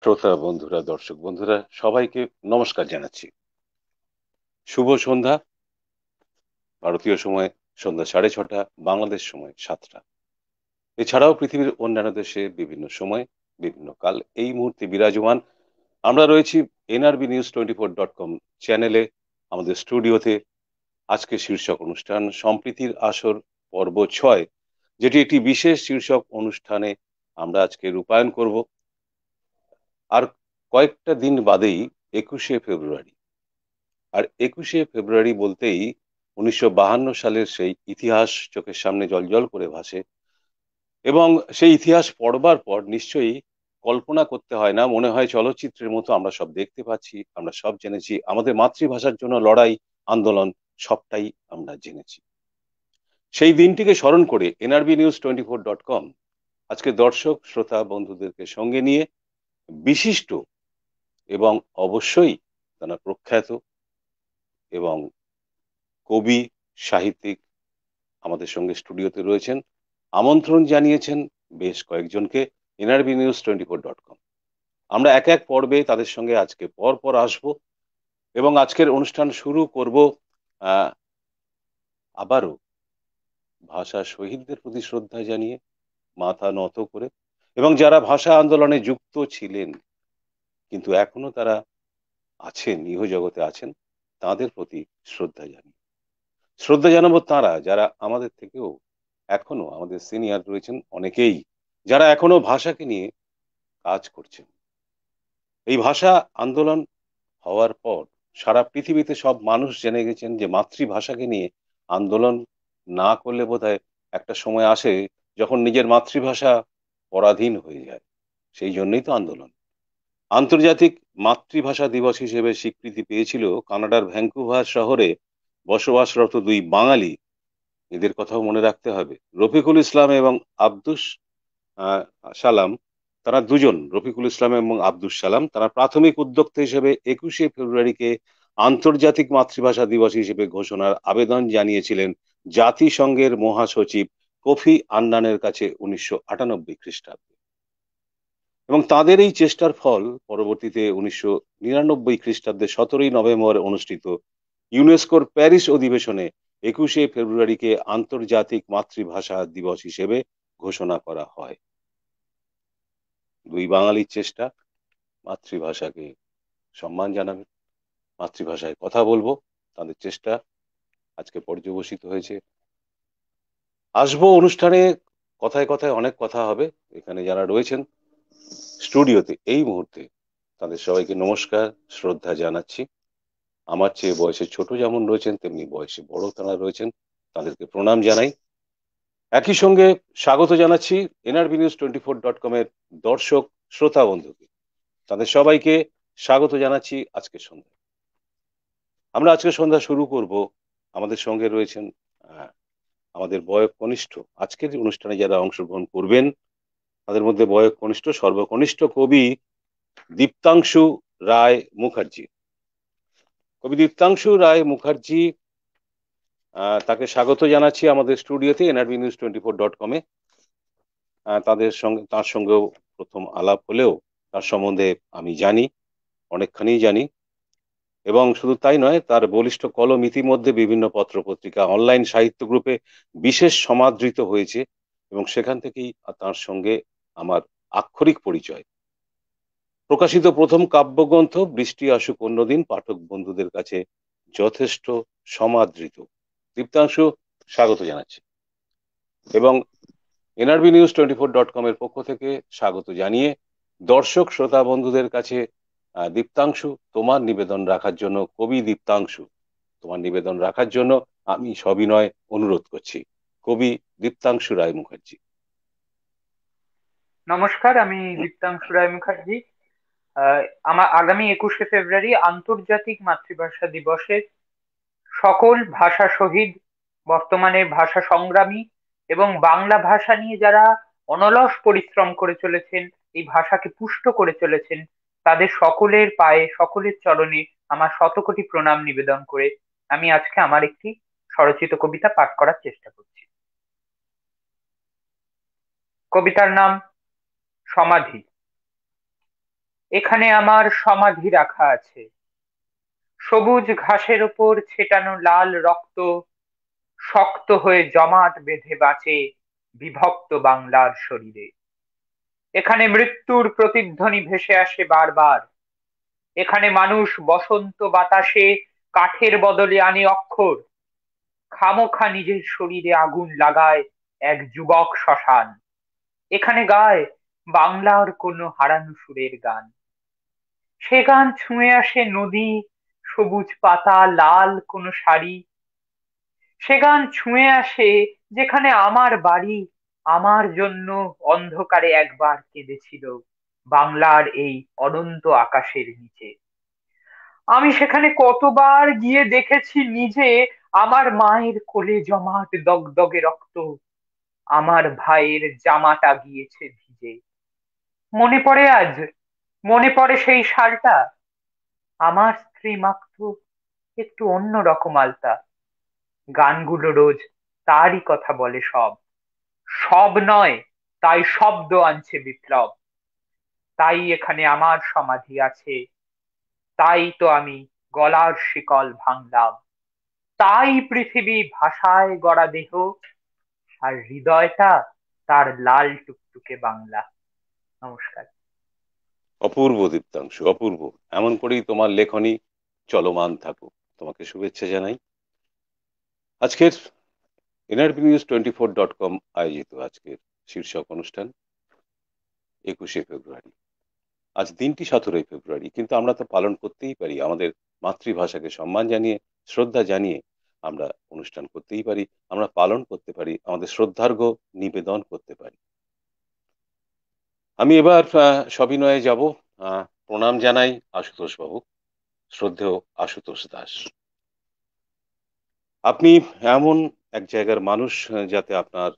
শ্রোতা বন্ধুরা, দর্শক বন্ধুরা, সবাইকে নমস্কার জানাচ্ছি। শুভ সন্ধ্যা। ভারতীয় সময় সন্ধ্যা 6:30, বাংলাদেশ সময় 7টা। এছাড়াও পৃথিবীর অন্যান্য দেশে বিভিন্ন সময়, বিভিন্ন কাল এই মুহূর্তে বিরাজমান। আমরা রয়েছি NRBnews24.com চ্যানেলে, আমাদের স্টুডিওতে। আজকে শীর্ষক অনুষ্ঠান সম্প্রীতির আসর পর্ব 6, যেটি একটি বিশেষ শীর্ষক অনুষ্ঠানে আমরা আজকে রূপায়ণ করব। আর কয়েকটা দিন বাদেই 21শে ফেব্রুয়ারি। আর 21শে ফেব্রুয়ারি বলতেই 1952 সালের সেই ইতিহাস চোখের সামনে জলজল করে ভাসে। এবং সেই ইতিহাস পড়বার পর নিশ্চয়ই কল্পনা করতে হয় না, মনে হয় চলচ্চিত্রের মতো আমরা সব দেখতে পাচ্ছি, আমরা সব জেনেছি, আমাদের মাতৃভাষার জন্য লড়াই, আন্দোলন সবটাই আমরা জেনেছি। সেই দিনটিকে স্মরণ করে NRBnews24.com আজকে দর্শক শ্রোতা বন্ধুদেরকে সঙ্গে নিয়ে বিশিষ্ট এবং অবশ্যই তারা প্রখ্যাত এবং কবি, সাহিত্যিক আমাদের সঙ্গে স্টুডিওতে রয়েছেন। আমন্ত্রণ জানিয়েছেন বেশ কয়েকজনকে NRBnews24.com। আমরা এক এক পর্বে তাদের সঙ্গে আজকে পর পর আসবো এবং আজকের অনুষ্ঠান শুরু করব আহ, আবারও ভাষা শহীদদের প্রতি শ্রদ্ধা জানিয়ে, মাথা নত করে, এবং যারা ভাষা আন্দোলনে যুক্ত ছিলেন কিন্তু এখনো তারা আছেন, ইহজগতে আছেন, তাদের প্রতি শ্রদ্ধা জানিয়ে। শ্রদ্ধা জানাবো তারা যারা আমাদের থেকেও এখনো আমাদের সিনিয়র রয়েছেন অনেকেই, যারা এখনো ভাষাকে নিয়ে কাজ করছেন। এই ভাষা আন্দোলন হওয়ার পর সারা পৃথিবীতে সব মানুষ জেনে গেছেন যে মাতৃভাষাকে নিয়ে আন্দোলন না করলে বোধহয় একটা সময় আসে যখন নিজের মাতৃভাষা পরাধীন হয়ে যায়। সেই জন্যই তো আন্দোলন। আন্তর্জাতিক মাতৃভাষা দিবস হিসেবে স্বীকৃতি পেয়েছিল কানাডার ভ্যাঙ্কুভার শহরে বসবাসরত দুই বাঙালি। এদের কথাও মনে রাখতে হবে, রফিকুল ইসলাম এবং আব্দুস আহ, সালাম। তারা দুজন, রফিকুল ইসলাম এবং আব্দুস সালাম, তারা প্রাথমিক উদ্যোক্তা হিসেবে 21শে ফেব্রুয়ারিকে আন্তর্জাতিক মাতৃভাষা দিবস হিসেবে ঘোষণার আবেদন জানিয়েছিলেন জাতিসংঘের মহাসচিব কোফি আন্নানের কাছে 1998 খ্রিস্টাব্দে। এবং তাদের এই চেষ্টার ফল পরবর্তীতে 1999 খ্রিস্টাব্দে 17ই নভেম্বর অনুষ্ঠিত ইউনেস্কোর প্যারিস অধিবেশনে 21শে ফেব্রুয়ারিকে আন্তর্জাতিক মাতৃভাষা দিবস হিসেবে ঘোষণা করা হয়। দুই বাঙালির চেষ্টা, মাতৃভাষাকে সম্মান জানাবে, মাতৃভাষায় কথা বলবো, তাদের চেষ্টা আজকে পর্যবসিত হয়েছে। আসবো অনুষ্ঠানে, কথায় কথায় অনেক কথা হবে। এখানে যারা রয়েছেন স্টুডিওতে এই মুহূর্তে, তাদের সবাইকে নমস্কার, শ্রদ্ধা জানাচ্ছি। আমার চেয়ে বয়সে ছোট যেমন রয়েছেন, তেমনি বয়সে বড় তারা রয়েছেন, তাদেরকে প্রণাম জানাই। একই সঙ্গে স্বাগত জানাচ্ছি NRBnews24.com এর দর্শক শ্রোতা বন্ধুকে, তাদের সবাইকে স্বাগত জানাচ্ছি আজকের সন্ধ্যায়। আমরা আজকে সন্ধ্যা শুরু করব। আমাদের সঙ্গে রয়েছেন আহ, আমাদের বয়োকনিষ্ঠ, আজকের অনুষ্ঠানে যারা অংশগ্রহণ করবেন তাদের মধ্যে বয়োকনিষ্ঠ, সর্বকনিষ্ঠ কবি দীপ্তাংশু রায় মুখার্জি। কবি দীপ্তাংশু রায় মুখার্জি, তাকে স্বাগত জানাচ্ছি আমাদের স্টুডিওতে NRBnews24.com-এ। তার সঙ্গেও প্রথম আলাপ হলেও তার সম্বন্ধে আমি জানি, অনেকখানি জানি। এবং শুধু তাই নয়, তার বলিষ্ঠ কলম ইতিমধ্যে বিভিন্ন পত্র পত্রিকা, অনলাইন সাহিত্য গ্রুপে বিশেষ সমাদৃত হয়েছে এবং সেখান থেকেই তার সঙ্গে আমার আক্ষরিক পরিচয়। প্রকাশিত প্রথম কাব্যগ্রন্থ বৃষ্টি আসুক অন্যদিন পাঠক বন্ধুদের কাছে যথেষ্ট সমাদৃত। দীপ্তাংশু, স্বাগত জানাচ্ছি। এবং NRBnews24.com এর পক্ষ থেকে স্বাগত জানিয়ে দর্শক শ্রোতা বন্ধুদের কাছে দীপ্তাংশু, তোমার নিবেদন রাখার জন্য, কবি দীপ্তাংশু, তোমার নিবেদন রাখার জন্য আমি সবিনয় অনুরোধ করছি। কবি দীপ্তাংশু রায় মুখার্জি। নমস্কার, আমি দীপ্তাংশু রায় মুখার্জি। আহ, আমার আগামী 21শে ফেব্রুয়ারি আন্তর্জাতিক মাতৃভাষা দিবসে সকল ভাষা শহীদ, বর্তমানে ভাষা সংগ্রামী এবং বাংলা ভাষা নিয়ে যারা অনলস পরিশ্রম করে চলেছেন, এই ভাষাকে পুষ্ট করে চলেছেন, তাদের সকলের পায়ে, সকলের চরণে আমার শতকোটি প্রণাম নিবেদন করে আমি আজকে আমার একটি স্বরচিত কবিতা পাঠ করার চেষ্টা করছি। কবিতার নাম সমাধি। এখানে আমার সমাধি রাখা আছে। সবুজ ঘাসের ওপর ছেটানো লাল রক্ত শক্ত হয়ে জমাট বেঁধে বাঁচে বিভক্ত বাংলার শরীরে। এখানে মৃত্যুর প্রতিধ্বনি ভেসে আসে বারবার। এখানে মানুষ বসন্ত বাতাসে কাঠের বদলে আনে অক্ষর, খামোখা নিজের শরীরে আগুন লাগায় এক যুবক শ্মশান। এখানে গায় বাংলার কোনো হারানো সুরের গান। সে গান ছুঁয়ে আসে নদী, সবুজ পাতা, লাল কোনো শাড়ি। সে গান ছুঁয়ে আসে যেখানে আমার বাড়ি, আমার জন্য অন্ধকারে একবার কেঁদেছিল বাংলার এই অনন্ত আকাশের নিচে। আমি সেখানে কতবার গিয়ে দেখেছি নিজে আমার মায়ের কোলে জমাট দগদগে রক্ত, আমার ভাইয়ের জামাটা গিয়েছে ভিজে। মনে পড়ে আজ, মনে পড়ে সেই শালটা, আমার স্ত্রী মাখতো একটু অন্য রকম আলতা। গানগুলো রোজ তারই কথা বলে সব, সব নয়, তাই শব্দ আনছে বিপ্লব। তাই এখানে আমার সমাধি আছে, তাই তো আমি গলার শিকল ভাঙলাম। তাই পৃথিবী ভাষায় গড়া দেহ, আর হৃদয়টা তার লাল টুকটুকে বাংলা। নমস্কার। অপূর্ব দীপ্তাংশু, অপূর্ব। এমন করেই তোমার লেখনী চলমান থাকুক, তোমাকে শুভেচ্ছা জানাই। আজকের NRBnews24.com আয়োজিত আজকের শীর্ষক অনুষ্ঠান 21শে ফেব্রুয়ারি। আজ দিনটি 17ই ফেব্রুয়ারি, কিন্তু আমরা তো পালন করতেই পারি, আমাদের মাতৃভাষাকে সম্মান জানিয়ে, শ্রদ্ধা জানিয়ে আমরা অনুষ্ঠান করতেই পারি, আমরা পালন করতে পারি, আমাদের শ্রদ্ধার্ঘ্য নিবেদন করতে পারি। আমি এবার সবিনয়ে যাব। প্রণাম জানাই আশুতোষ বাবু, শ্রদ্ধেয় আশুতোষ দাস। আপনি এমন এক জায়গার মানুষ যাতে আপনার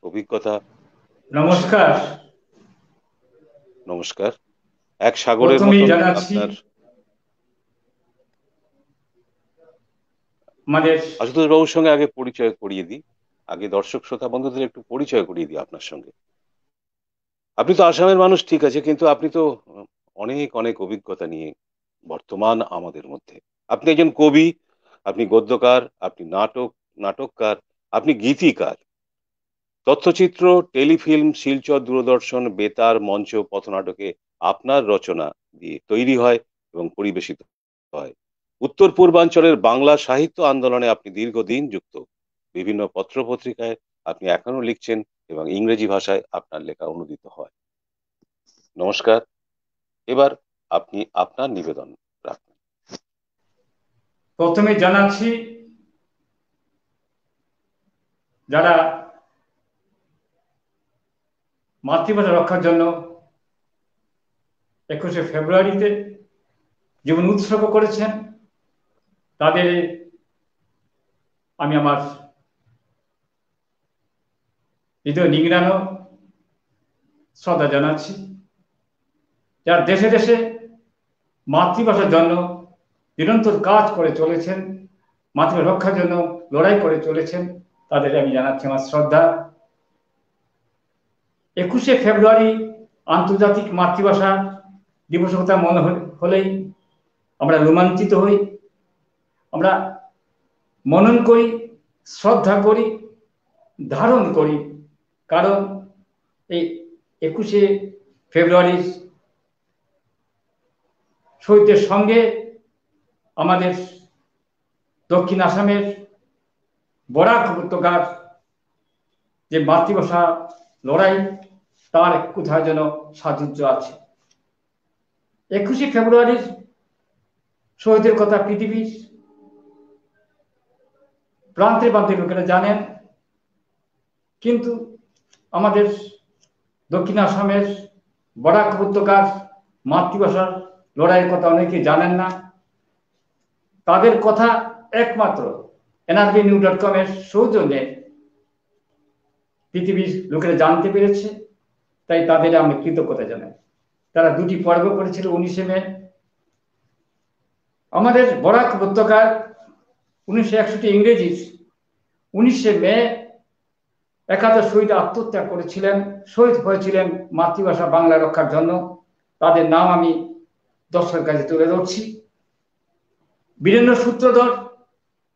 অভিজ্ঞতা। নমস্কার। নমস্কার। এক সাগরের প্রথমেই মতন জানাচ্ছি আপনার। আমাদের আশুতোষ বাবুর সঙ্গে আগে পরিচয় করিয়ে দিই, আগে দর্শক শ্রোতা বন্ধুদের একটু পরিচয় করিয়ে দিই আপনার সঙ্গে। আপনি তো আসামের মানুষ, ঠিক আছে, কিন্তু আপনি তো অনেক অনেক অভিজ্ঞতা নিয়ে বর্তমান আমাদের মধ্যে। আপনি একজন কবি, আপনি গদ্যকার, আপনি নাটককার, আপনি গীতিকার। তথ্যচিত্র, টেলিফিল্ম, শিলচর, দূরদর্শন, বেতার, মঞ্চ, পথনাটকে আপনার রচনা দিয়ে তৈরি হয় এবং পরিবেশিত হয়। উত্তর পূর্বাঞ্চলের বাংলা সাহিত্য আন্দোলনে আপনি দীর্ঘদিন যুক্ত। বিভিন্ন পত্রপত্রিকায় আপনি এখনো লিখছেন এবং ইংরেজি ভাষায় আপনার লেখা অনুদিত হয়। নমস্কার। এবার আপনি আপনার নিবেদন রাখুন। প্রথমে জানাচ্ছি যারা মাতৃভাষা রক্ষার জন্য 21শে ফেব্রুয়ারিতে জীবন উৎসর্গ করেছেন, তাদের আমি আমার হৃদয় নিংড়ানো শ্রদ্ধা জানাচ্ছি। যারা দেশে দেশে মাতৃভাষার জন্য নিরন্তর কাজ করে চলেছেন, মাতৃভাষা রক্ষার জন্য লড়াই করে চলেছেন, তাদের আমি জানাচ্ছি আমার শ্রদ্ধা। 21শে ফেব্রুয়ারি আন্তর্জাতিক মাতৃভাষা দিবসের কথা মনে হলেই আমরা রোমাঞ্চিত হই, আমরা মনন করি, শ্রদ্ধা করি, ধারণ করি। কারণ এই 21শে ফেব্রুয়ারির শহীদদের সঙ্গে আমাদের দক্ষিণ আসামের বরাক উপত্যকার যে মাতৃভাষা লড়াই, তার কোথায় যেন সাযুজ্য আছে। 21শে ফেব্রুয়ারির শহীদের কথা পৃথিবীর প্রান্তে প্রান্তে লোকেরা জানেন, কিন্তু আমাদের দক্ষিণ আসামের বরাক উপত্যকার মাতৃভাষার লড়াইয়ের কথা অনেকে জানেন না। তাদের কথা একমাত্র NRBnews.com এর সৌজন্যে পৃথিবীর লোকেরা জানতে পেরেছে, তাই তাদের আমি কৃতজ্ঞতা জানাই। তারা দুটি পর্ব করেছিল 19শে মে। আমাদের বরাক উপত্যকার 1961 ইংরেজির 19শে মে একাদশ শহীদ আত্মহত্যা করেছিলেন, শহীদ হয়েছিলেন মাতৃভাষা বাংলা রক্ষার জন্য। তাদের নাম আমি দর্শকের কাছে তুলে ধরছি। বীরেন্দ্র সূত্রধর,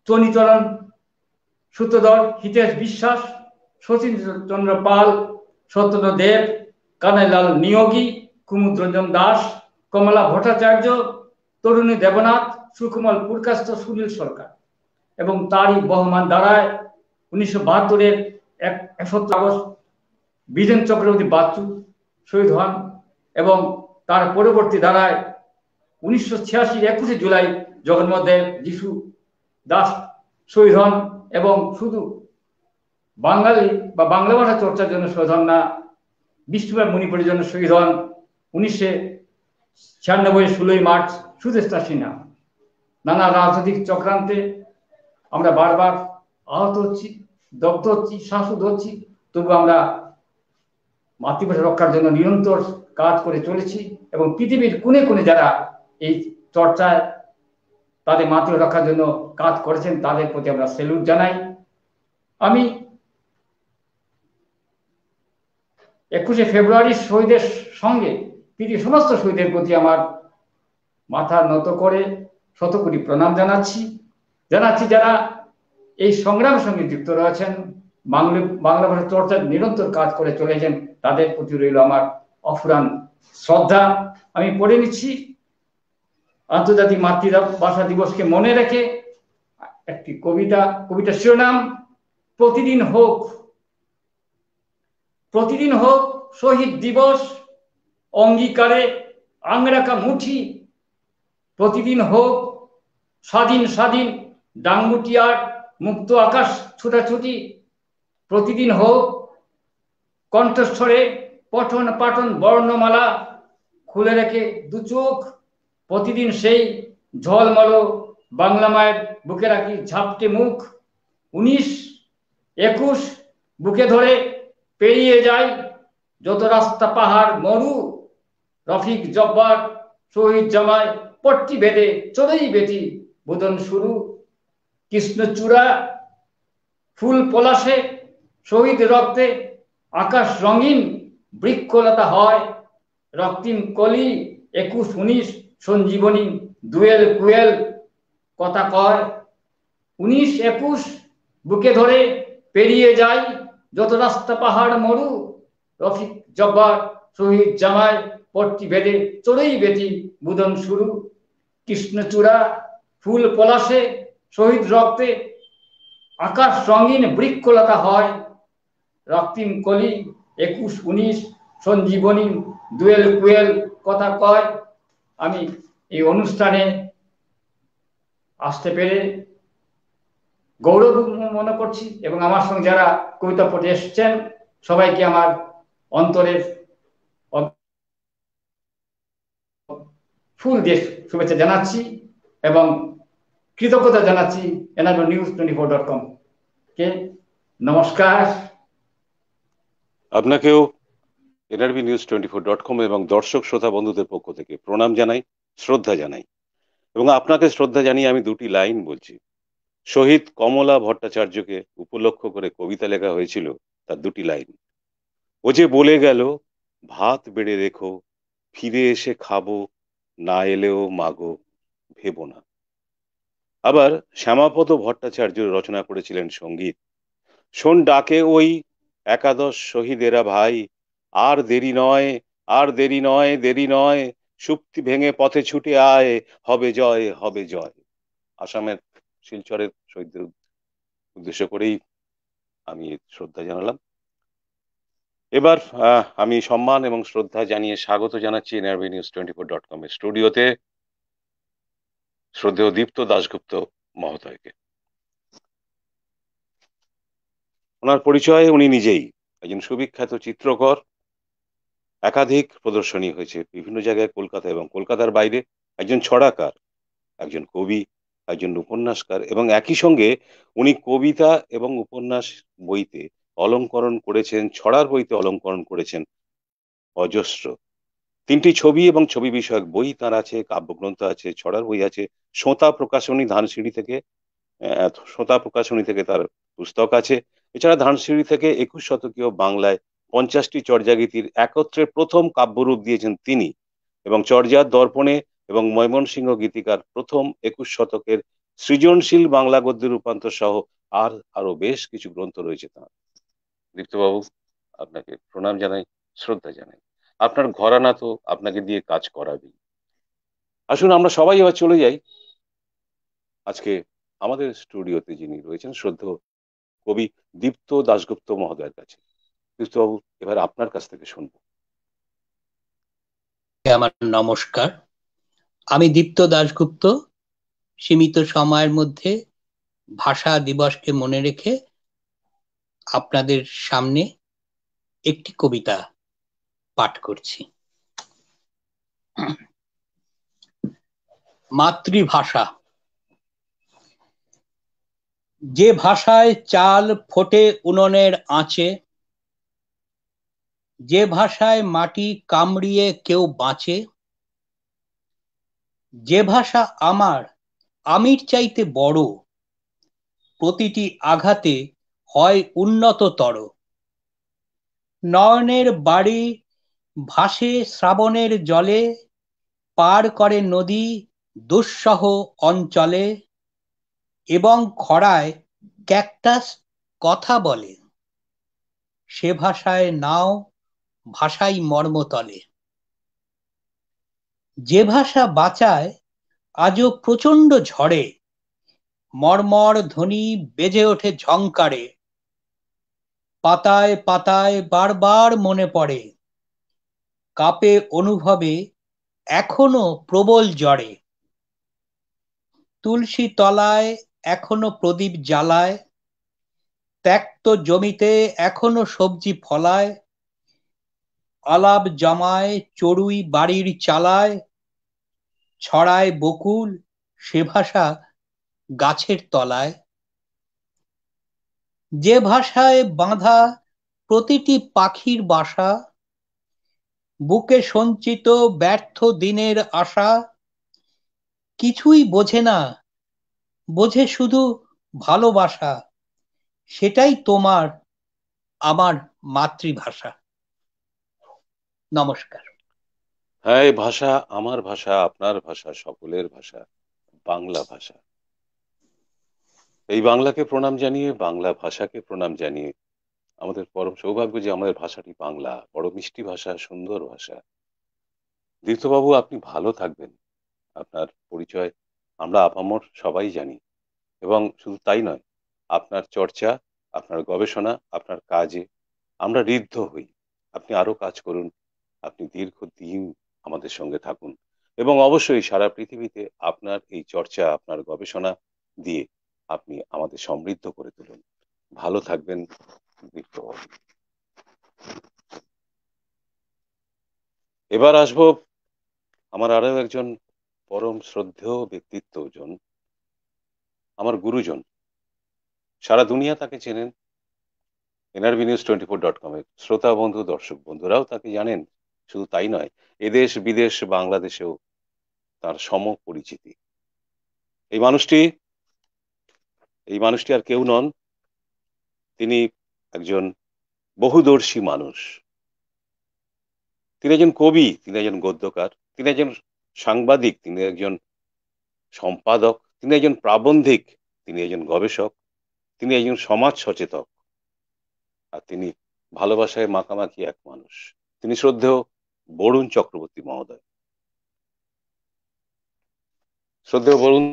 চণ্ডীচরণ সূত্রধর, হিতেশ বিশ্বাস, শচীন চন্দ্র পাল, সত্যেন্দ্র দেব, কানাইলাল নিয়োগী, কুমুদ রঞ্জন দাস, কমলা ভট্টাচার্য, তরুণী দেবনাথ, সুকুমল পুরকাস্ত, সুনীল সরকার। এবং তারই বহমান দ্বারায় 1972-এর 1 আগস্ট বিজেন চক্রবর্তী বাচ্চু শহীদ হন এবং তার পরবর্তী ধারায় 1986 21 জুলাই জগন্নাথ দেব যিশু দাস শহীদ হন এবং শুধু বাঙালি বা বাংলা ভাষা চর্চার জন্য শহীদ হন না, বিষ্ণুবাই মণিপুরের জন্য শহীদ হন 1996 16 মার্চ সুদেষ্টা সিনহা। নানা রাজনৈতিক চক্রান্তে আমরা বারবার আহত হচ্ছি, দগ্ধ হচ্ছি, শাসুত হচ্ছি, তবু আমরা মাতৃভাষা রক্ষার জন্য নিরন্তর কাজ করে চলেছি এবং পৃথিবীর কোণে কোণে যারা এই চর্চায় তাদের মাতৃভাষা রক্ষার জন্য কাজ করেছেন তাদের প্রতি আমরা স্যালুট জানাই। আমি 21শে ফেব্রুয়ারি শহীদের সঙ্গে পৃথিবীর সমস্ত শহীদের প্রতি আমার মাথা নত করে শতকোটি প্রণাম জানাচ্ছি যারা এই সংগ্রামের সঙ্গে যুক্ত রয়েছেন, বাংলা ভাষা চর্চার নিরন্তর কাজ করে চলেছেন, তাদের প্রতি রইল আমার অফুরান শ্রদ্ধা। আমি পড়ে নিচ্ছি আন্তর্জাতিক মাতৃভাষা দিবসকে মনে রেখে একটি কবিতা শিরোনাম প্রতিদিন হোক শহীদ দিবস, অঙ্গীকারে আংরাকা মুঠি, প্রতিদিন হোক স্বাধীন ডাঙ্গুটিয়ার মুক্ত আকাশ ছুটাছুটি, প্রতিদিন হোক কণ্ঠস্বরে পঠন পাঠন বর্ণমালা খুলে রেখে দু চোখ, প্রতিদিন সেই ঝলমল বাংলা মায়ের বুকে রাখি ঝাপটে মুখ, 19-21 বুকে ধরে পেরিয়ে যায় যত রাস্তা পাহাড় মরু, রফিক জব্বার শহীদ জামায় পট্টি বেঁধে চড়েই বেটি বোধন শুরু, কৃষ্ণচূড়া ফুল পলাশে শহীদ রক্তে আকাশ রঙিন বৃক্ষলতা হয়, রক্তিম কলি 21-19 সঞ্জীবনী দুয়েল কুয়েল কথা কয়, 19-21 বুকে ধরে পেরিয়ে যায় যত রাস্তা পাহাড় মরু, রফিক জব্বার শহীদ জামায় পট্টি বেঁধে চড়েই বেটি বুদন শুরু, কৃষ্ণচূড়া ফুল পলাশে শহীদ রক্তে আকাশ রঙিন বৃক্ষলতা হয়, রক্তিম কলি 21-19 সঞ্জীবনী দুয়েল কুয়েল কথা কয়। আমি এই অনুষ্ঠানে আসতে পেরে গৌরব মনে করছি এবং আমার সঙ্গে যারা কবিতা পড়ে এসেছেন সবাইকে আমার অন্তরের ফুল দিয়ে শুভেচ্ছা জানাচ্ছি এবং কৃতজ্ঞতা জানাচ্ছি NRBnews24.com কে। নমস্কার। আপনাকেও NRBnews24.com এবং দর্শক শ্রোতা বন্ধুদের পক্ষ থেকে প্রণাম জানাই, শ্রদ্ধা জানাই এবং আপনাকে শ্রদ্ধা জানিয়ে আমি দুটি লাইন বলছি। শহীদ কমলা ভট্টাচার্যকে উপলক্ষ করে কবিতা লেখা হয়েছিল, তার দুটি লাইন। ও যে বলে গেল ভাত বেড়ে রেখো, ফিরে এসে খাবো, না এলেও মাগো ভেবো না। আবার শ্যামাপদ ভট্টাচার্য রচনা করেছিলেন সঙ্গীত। শোন ডাকে ওই একাদশ শহীদেরা ভাই, আর দেরি নয়, আর দেরি নয়, দেরি নয়, সুপ্তি ভেঙে পথে ছুটে আয়, হবে জয়, হবে জয়। আসামের শিলচরের শহীদদের উদ্দেশ্য করেই আমি শ্রদ্ধা জানালাম। এবার আমি সম্মান এবং শ্রদ্ধা জানিয়ে স্বাগত জানাচ্ছি NRBnews24.com এর স্টুডিওতে শ্রদ্ধেয় দীপ্ত দাশগুপ্ত মহোদয়কে। ওনার পরিচয় উনি নিজেই একজন সুবিখ্যাত চিত্রকর, একাধিক প্রদর্শনী হয়েছে বিভিন্ন জায়গায় কলকাতা এবং কলকাতার বাইরে, একজন ছড়াকার, একজন কবি, একজন উপন্যাসকার এবং একই সঙ্গে উনি কবিতা এবং উপন্যাস বইতে অলংকরণ করেছেন, ছড়ার বইতে অলংকরণ করেছেন অজস্র। 3টি ছবি এবং ছবি বিষয়ক বই তার আছে, কাব্যগ্রন্থ আছে, ছড়ার বই আছে। সোঁতা প্রকাশনী ধানসিঁড়ি থেকে তার পুস্তক আছে। এছাড়া ধানসিঁড়ি থেকে 21 শতকীয় বাংলায় 50টি চর্যাগীতির একত্রে প্রথম কাব্যরূপ দিয়েছেন তিনি এবং চর্যার দর্পণে এবং ময়মনসিংহ গীতিকার প্রথম 21 শতকের সৃজনশীল বাংলা গদ্যের রূপান্তর সহ আরো বেশ কিছু গ্রন্থ রয়েছে তাঁর। দীপ্তবাবু, আপনাকে প্রণাম জানাই, শ্রদ্ধা জানাই। আপনার ঘরানা তো আপনাকে দিয়ে কাজ করাবেই। আসুন আমরা সবাই এবার চলে যাই আজকে আমাদের স্টুডিওতে যিনি রয়েছেন শ্রদ্ধেয় কবি দীপ্ত দাশগুপ্ত মহোদয়ের কাছে। দীপ্তবাবু, এবার আপনার কাছ থেকে শুনবো। আমার নমস্কার। আমি দীপ্ত দাশগুপ্ত সীমিত সময়ের মধ্যে ভাষা দিবসকে মনে রেখে আপনাদের সামনে একটি কবিতা পাঠ করছি। মাতৃভাষা। যে ভাষায় চাল ফোটে উনুনের আঁচে, যে ভাষায় মাটি কামড়িয়ে কেউ বাঁচে, যে ভাষা আমার আমির চাইতে বড়, প্রতিটি আঘাতে হয় উন্নততর। নয়নের বাড়ি ভাসে শ্রাবণের জলে, পার করে নদী দুঃসহ অঞ্চলে, এবং খরায় ক্যাকটাস কথা বলে। সে ভাষায় নাও ভাষাই মর্মতলে। যে ভাষা বাঁচায় আজও প্রচণ্ড ঝড়ে, মর্মর ধ্বনি বেজে ওঠে ঝংকারে। পাতায় পাতায় বারবার মনে পড়ে, কাঁপে অনুভবে এখনো প্রবল জ্বরে। তুলসী তলায় এখনো প্রদীপ জ্বালায়, ত্যক্ত জমিতে এখনো সবজি ফলায়। আলাপ জমায় চড়ুই বাড়ির চালায়, ছড়ায় বকুল সে ভাষা গাছের তলায়। যে ভাষায় বাঁধা প্রতিটি পাখির বাসা, বুকে সঞ্চিত ব্যর্থ দিনের আশা। কিছুই বোঝে না, বোঝে শুধু ভালোবাসা, সেটাই তোমার আমার মাতৃভাষা। নমস্কার। হ্যাঁ, এই ভাষা আমার ভাষা, আপনার ভাষা, সকলের ভাষা, বাংলা ভাষা। এই বাংলাকে প্রণাম জানিয়ে, বাংলা ভাষাকে প্রণাম জানিয়ে আমাদের পরম সৌভাগ্য যে আমাদের ভাষাটি বাংলা, বড় মিষ্টি ভাষা, সুন্দর ভাষা। দীপ্তবাবু, আপনি ভালো থাকবেন। আপনার পরিচয় আমরা আপামর সবাই জানি, এবং শুধু তাই নয়, আপনার চর্চা, আপনার গবেষণা, আপনার কাজে আমরা ঋদ্ধ হই। আপনি আরো কাজ করুন, আপনি দীর্ঘদিন আমাদের সঙ্গে থাকুন, এবং অবশ্যই সারা পৃথিবীতে আপনার এই চর্চা, আপনার গবেষণা দিয়ে আপনি আমাদের সমৃদ্ধ করে তুলুন। ভালো থাকবেন দীপ্তবাবু। এবার আসবো আমার আরো একজন পরম শ্রদ্ধেয় ব্যক্তিত্বজন, আমার গুরুজন। সারা দুনিয়া তাকে চেনেন, NRBnews24.com এর শ্রোতা বন্ধু, দর্শক বন্ধুরাও তাকে জানেন। শুধু তাই নয়, এদেশ বিদেশ বাংলাদেশেও তার সম পরিচিতি। এই মানুষটি আর কেউ নন, তিনি একজন বহুদর্শী মানুষ। তিনি একজন কবি, তিনি একজন গদ্যকার, তিনি একজন সাংবাদিক, তিনি একজন সম্পাদক, তিনি একজন প্রাবন্ধিক, তিনি একজন গবেষক, তিনি একজন সমাজ সচেতক, আর তিনি ভালোবাসায় মাখামাখি এক মানুষ। তিনি শ্রদ্ধেয় বরুণ চক্রবর্তী মহোদয়। শ্রদ্ধেয় বরুণ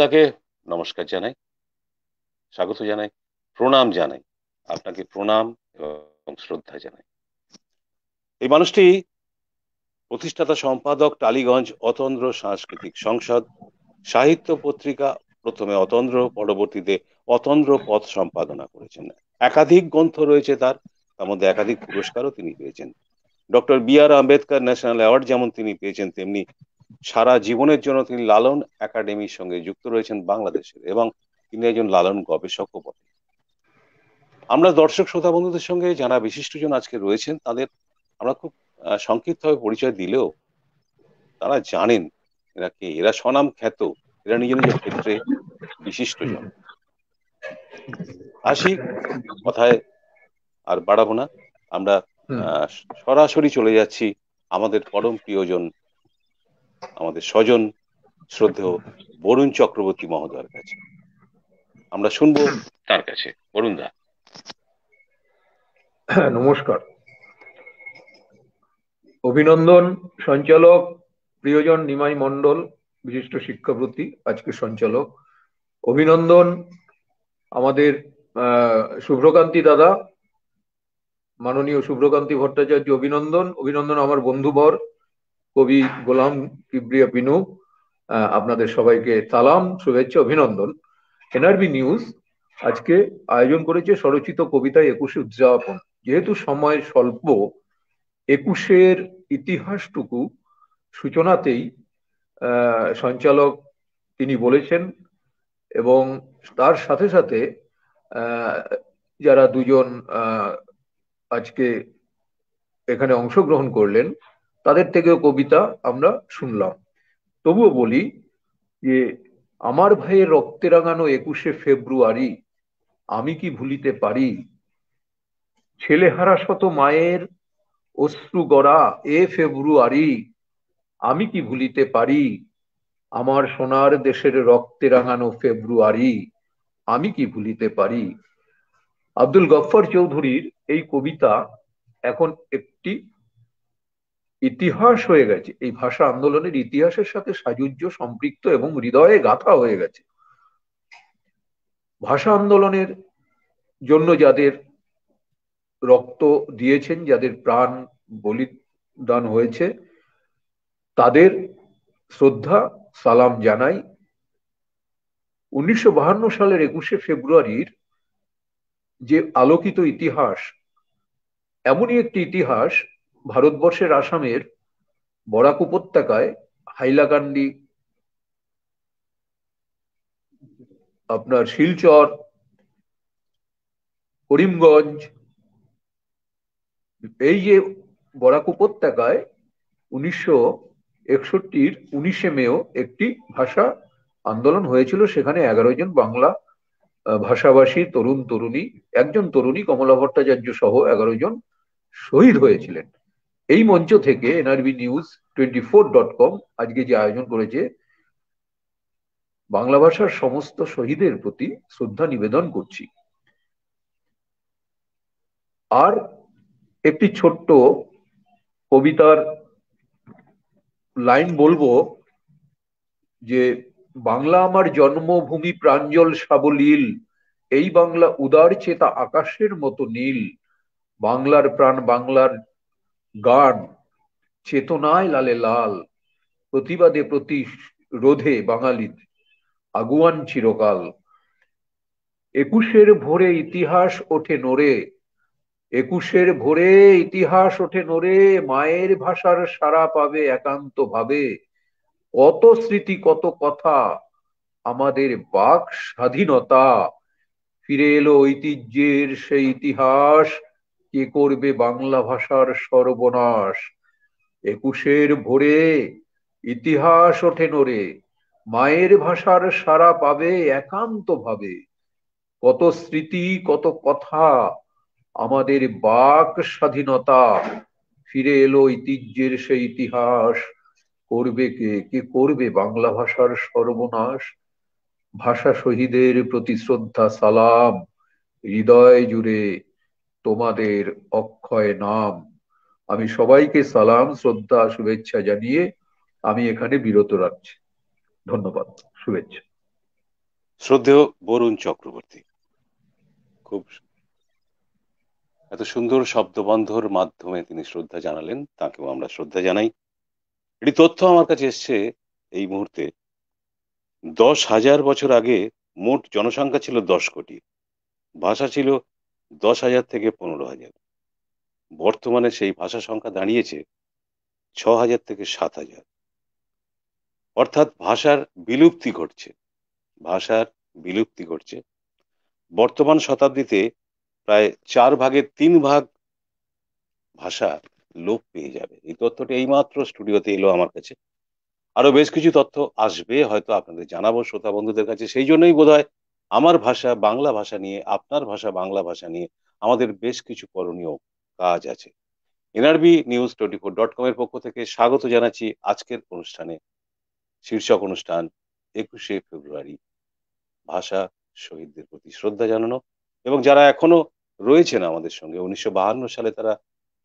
দাকে নমস্কার জানাই, স্বাগত জানাই, প্রণাম জানাই। আপনাকে প্রণাম এবং শ্রদ্ধা জানাই। এই মানুষটি প্রতিষ্ঠাতা সম্পাদক, টালিগঞ্জ অতন্দ্র সাংস্কৃতিক সংসদ, সাহিত্য পত্রিকা, প্রথমে অতন্দ্র, পরবর্তীতে অতন্দ্র পথ সম্পাদনা করেছেন। একাধিক গ্রন্থ রয়েছে তার মধ্যে একাধিক পুরস্কারও তিনি পেয়েছেন। Doctor B.R. Ambedkar national award যেমন তিনি পেয়েছেন, তেমনি সারা জীবনের জন্য তিনি লালন একাডেমির সঙ্গে যুক্ত রয়েছেন বাংলাদেশের, এবং তিনি একজন লালন গবেষকও বটে। আমরা দর্শক শ্রোতা বন্ধুদের সঙ্গে যারা বিশিষ্টজন আজকে রয়েছেন, তাদের আমরা খুব সংক্ষিপ্তভাবে পরিচয় দিলেও তারা জানেন এরা কে। এরা স্বনাম খ্যাত, এরা নিজ নিজ ক্ষেত্রে বিশিষ্টজন। আসি, কথায় আর বাড়াবো না, আমরা সরাসরি চলে যাচ্ছি আমাদের পরম প্রিয়জন আমাদের স্বজন শ্রদ্ধেয় বরুণ চক্রবর্তী মহোদয়ের কাছে। আমরা শুনবো তার কাছে। বরুণ দা, নমস্কার। অভিনন্দন সঞ্চালক প্রিয়জন নিমাই মণ্ডল, বিশিষ্ট শিক্ষাব্রতী আজকে সঞ্চালক। অভিনন্দন আমাদের শুভ্রকান্তি দাদা, মাননীয় শুভ্রকান্তি ভট্টাচার্য। অভিনন্দন। অভিনন্দন আমার বন্ধুবর কবি গোলাম কিবরিয়া পিনু। আপনাদের সবাইকে সালাম, শুভেচ্ছা, অভিনন্দন। এনআরবি নিউজ আজকে আয়োজন করেছে স্বরচিত কবিতা 21 উদযাপন। যেহেতু সময় স্বল্প, 21-এর ইতিহাসটুকু সূচনাতেই সঞ্চালক তিনি বলেছেন, এবং তার সাথে সাথে যারা দুজন আজকে এখানে অংশগ্রহণ করলেন তাদের থেকেও কবিতা আমরা শুনলাম। তবুও বলি যে আমার ভাইয়ের রক্তে রাঙানো 21শে ফেব্রুয়ারি আমি কি ভুলিতে পারি, ছেলেহারা শত মায়ের অশ্রু গড়া এ ফেব্রুয়ারি আমি কি ভুলিতে পারি, আমার সোনার দেশের রক্তে রাঙানো ফেব্রুয়ারি আমি কি ভুলিতে পারি। আব্দুল গফফার চৌধুরীর এই কবিতা এখন একটি ইতিহাস হয়ে গেছে, এই ভাষা আন্দোলনের ইতিহাসের সাথে সাযুজ্য সম্পৃক্ত এবং হৃদয়ে গাথা হয়ে গেছে। ভাষা আন্দোলনের জন্য যাদের রক্ত দিয়েছেন, যাদের প্রাণ বলিদান হয়েছে, তাদের শ্রদ্ধা সালাম জানাই। 1952 সালের 21শে ফেব্রুয়ারির যে আলোকিত ইতিহাস, এমনই একটি ইতিহাস ভারতবর্ষের আসামের বরাক উপত্যকায় হাইলাকান্দি, আপনার শিলচর, করিমগঞ্জ, এই যে বরাক উপত্যকায় 1961-র 19শে মেও একটি ভাষা আন্দোলন হয়েছিল। সেখানে 11 জন বাংলা ভাষাভাষী তরুণ তরুণী, একজন তরুণী কমলা ভট্টাচার্য সহ 11 জন শহীদ হয়েছিলেন। এই মঞ্চ থেকে এনআরবি নিউজ 24.com আজকে যে আয়োজন করেছে, বাংলা ভাষার সমস্ত শহীদের প্রতি শ্রদ্ধা নিবেদন করছি। আর একটি ছোট্ট কবিতার লাইন বলবো যে, বাংলা আমার জন্মভূমি প্রাঞ্জল সাবলীল, এই বাংলা উদার চেতা আকাশের মতো নীল, বাংলার প্রাণ বাংলার গান, চেতনায় লালে লাল, প্রতিবাদে প্রতিরোধে বাঙালির আগুয়ান চিরকাল। 21-এর ভোরে ইতিহাস ওঠে নড়ে, 21-এর ভোরে ইতিহাস ওঠে নড়ে, মায়ের ভাষার সারা পাবে একান্ত ভাবে, কত স্মৃতি কত কথা আমাদের বাক স্বাধীনতা, ফিরে এলো ঐতিহ্যের সেই ইতিহাস, কে করবে বাংলা ভাষার সর্বনাশ। 21-এর ভোরে ইতিহাস ওঠে নড়ে, মায়ের ভাষার সারা পাবে একান্ত ভাবে, কত স্মৃতি কত কথা আমাদের বাক স্বাধীনতা, ফিরে এলো ঐতিহ্যের সেই ইতিহাস, করবে কে, কে করবে বাংলা ভাষার সর্বনাশ। ভাষা শহীদের প্রতি শ্রদ্ধা সালাম, হৃদয় জুড়ে তোমাদের অক্ষয় নাম। আমি সবাইকে সালাম শ্রদ্ধা শুভেচ্ছা জানিয়ে আমি এখানে বিরত রাখছি। ধন্যবাদ, শুভেচ্ছা। শ্রদ্ধেয় বরুণ চক্রবর্তী, খুব এত সুন্দর শব্দবন্ধর মাধ্যমে তিনি শ্রদ্ধা জানালেন, তাকেও আমরা শ্রদ্ধা জানাই। এটি তথ্য আমার কাছে এসছে এই মুহূর্তে, 10,000 বছর আগে মোট জনসংখ্যা ছিল 10 কোটি, ভাষা ছিল 10,000 থেকে 15,000। বর্তমানে সেই ভাষা সংখ্যা দাঁড়িয়েছে 6,000 থেকে 7,000। অর্থাৎ ভাষার বিলুপ্তি ঘটছে, ভাষার বিলুপ্তি ঘটছে। বর্তমান শতাব্দীতে প্রায় 4 ভাগের 3 ভাগ ভাষা লোপ পেয়ে যাবে। এই তথ্যটি এইমাত্র স্টুডিওতে এলো আমার কাছে। আরো বেশ কিছু তথ্য আসবে, হয়তো আপনাদের জানাবো শ্রোতা বন্ধুদের কাছে। সেই জন্যই বোধহয় আমার ভাষা বাংলা ভাষা নিয়ে, আপনার ভাষা বাংলা ভাষা নিয়ে আমাদের বেশ কিছু করণীয় কাজ আছে। এনআরবি নিউজ 24.com এর পক্ষ থেকে স্বাগত জানাচ্ছি আজকের অনুষ্ঠানে। শীর্ষক অনুষ্ঠান 21শে ফেব্রুয়ারি, ভাষা শহীদদের প্রতি শ্রদ্ধা জানানো, এবং যারা এখনো রয়েছেন আমাদের সঙ্গে, 1952 সালে তারা